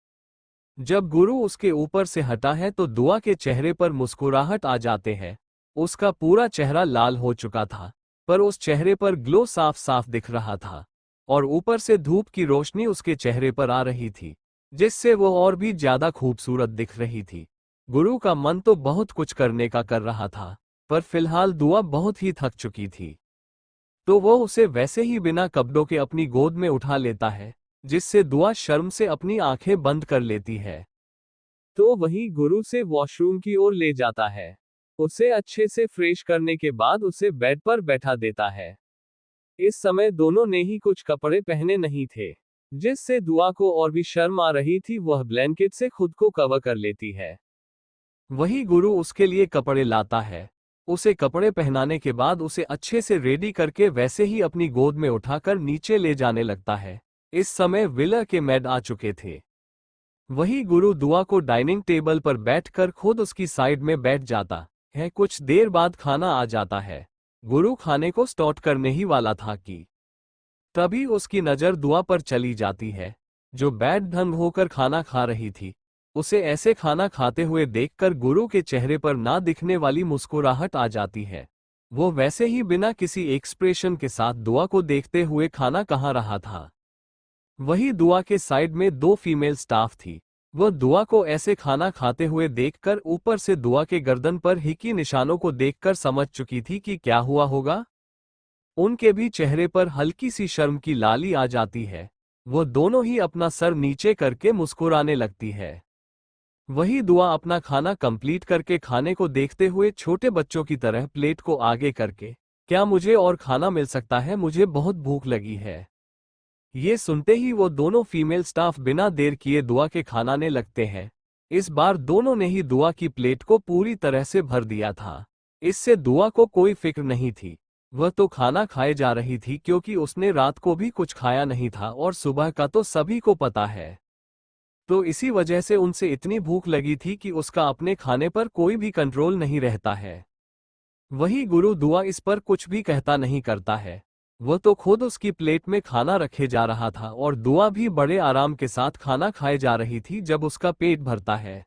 जब गुरु उसके ऊपर से हटा है तो दुआ के चेहरे पर मुस्कुराहट आ जाते हैं। उसका पूरा चेहरा लाल हो चुका था, पर उस चेहरे पर ग्लो साफ साफ दिख रहा था और ऊपर से धूप की रोशनी उसके चेहरे पर आ रही थी, जिससे वो और भी ज्यादा खूबसूरत दिख रही थी। गुरु का मन तो बहुत कुछ करने का कर रहा था, पर फिलहाल दुआ बहुत ही थक चुकी थी, तो वो उसे वैसे ही बिना कपड़ों के अपनी गोद में उठा लेता है, जिससे दुआ शर्म से अपनी आंखें बंद कर लेती है। तो वही गुरु से वॉशरूम की ओर ले जाता है। उसे अच्छे से फ्रेश करने के बाद उसे बेड पर बैठा देता है। इस समय दोनों ने ही कुछ कपड़े पहने नहीं थे, जिससे दुआ को और भी शर्म आ रही थी। वह ब्लैंकेट से खुद को कवर कर लेती है। वही गुरु उसके लिए कपड़े लाता है। उसे कपड़े पहनाने के बाद उसे अच्छे से रेडी करके वैसे ही अपनी गोद में उठाकर नीचे ले जाने लगता है। इस समय विला के मेड आ चुके थे। वही गुरु दुआ को डाइनिंग टेबल पर बैठकर खुद उसकी साइड में बैठ जाता है। कुछ देर बाद खाना आ जाता है। गुरु खाने को स्टार्ट करने ही वाला था कि तभी उसकी नज़र दुआ पर चली जाती है, जो बैठ ढंग होकर खाना खा रही थी। उसे ऐसे खाना खाते हुए देखकर गुरु के चेहरे पर ना दिखने वाली मुस्कुराहट आ जाती है। वो वैसे ही बिना किसी एक्सप्रेशन के साथ दुआ को देखते हुए खाना खा रहा था। वही दुआ के साइड में 2 फीमेल स्टाफ थी। वह दुआ को ऐसे खाना खाते हुए देखकर ऊपर से दुआ के गर्दन पर हिकी निशानों को देखकर समझ चुकी थी कि क्या हुआ होगा। उनके भी चेहरे पर हल्की सी शर्म की लाली आ जाती है। वो दोनों ही अपना सर नीचे करके मुस्कुराने लगती है। वही दुआ अपना खाना कंप्लीट करके खाने को देखते हुए छोटे बच्चों की तरह प्लेट को आगे करके, क्या मुझे और खाना मिल सकता है, मुझे बहुत भूख लगी है। ये सुनते ही वो दोनों फीमेल स्टाफ बिना देर किए दुआ के खानाने लगते हैं। इस बार दोनों ने ही दुआ की प्लेट को पूरी तरह से भर दिया था। इससे दुआ को कोई फिक्र नहीं थी। वह तो खाना खाए जा रही थी क्योंकि उसने रात को भी कुछ खाया नहीं था और सुबह का तो सभी को पता है। तो इसी वजह से उनसे इतनी भूख लगी थी कि उसका अपने खाने पर कोई भी कंट्रोल नहीं रहता है। वही गुरु दुआ इस पर कुछ भी कहता नहीं करता है। वह तो खुद उसकी प्लेट में खाना रखे जा रहा था और दुआ भी बड़े आराम के साथ खाना खाए जा रही थी जब उसका पेट भरता है।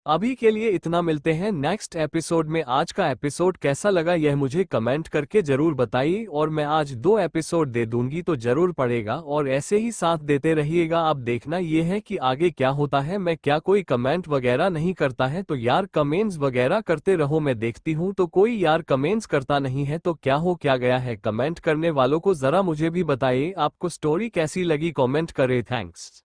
अभी के लिए इतना, मिलते हैं नेक्स्ट एपिसोड में। आज का एपिसोड कैसा लगा यह मुझे कमेंट करके जरूर बताइए और मैं आज 2 एपिसोड दे दूंगी तो जरूर पड़ेगा और ऐसे ही साथ देते रहिएगा। अब देखना यह है कि आगे क्या होता है। मैं क्या कोई कमेंट वगैरह नहीं करता है तो यार कमेंट्स वगैरह करते रहो, मैं देखती हूँ। तो कोई यार कमेंट्स करता नहीं है तो क्या हो क्या गया है। कमेंट करने वालों को जरा मुझे भी बताइए आपको स्टोरी कैसी लगी, कमेंट करें। थैंक्स।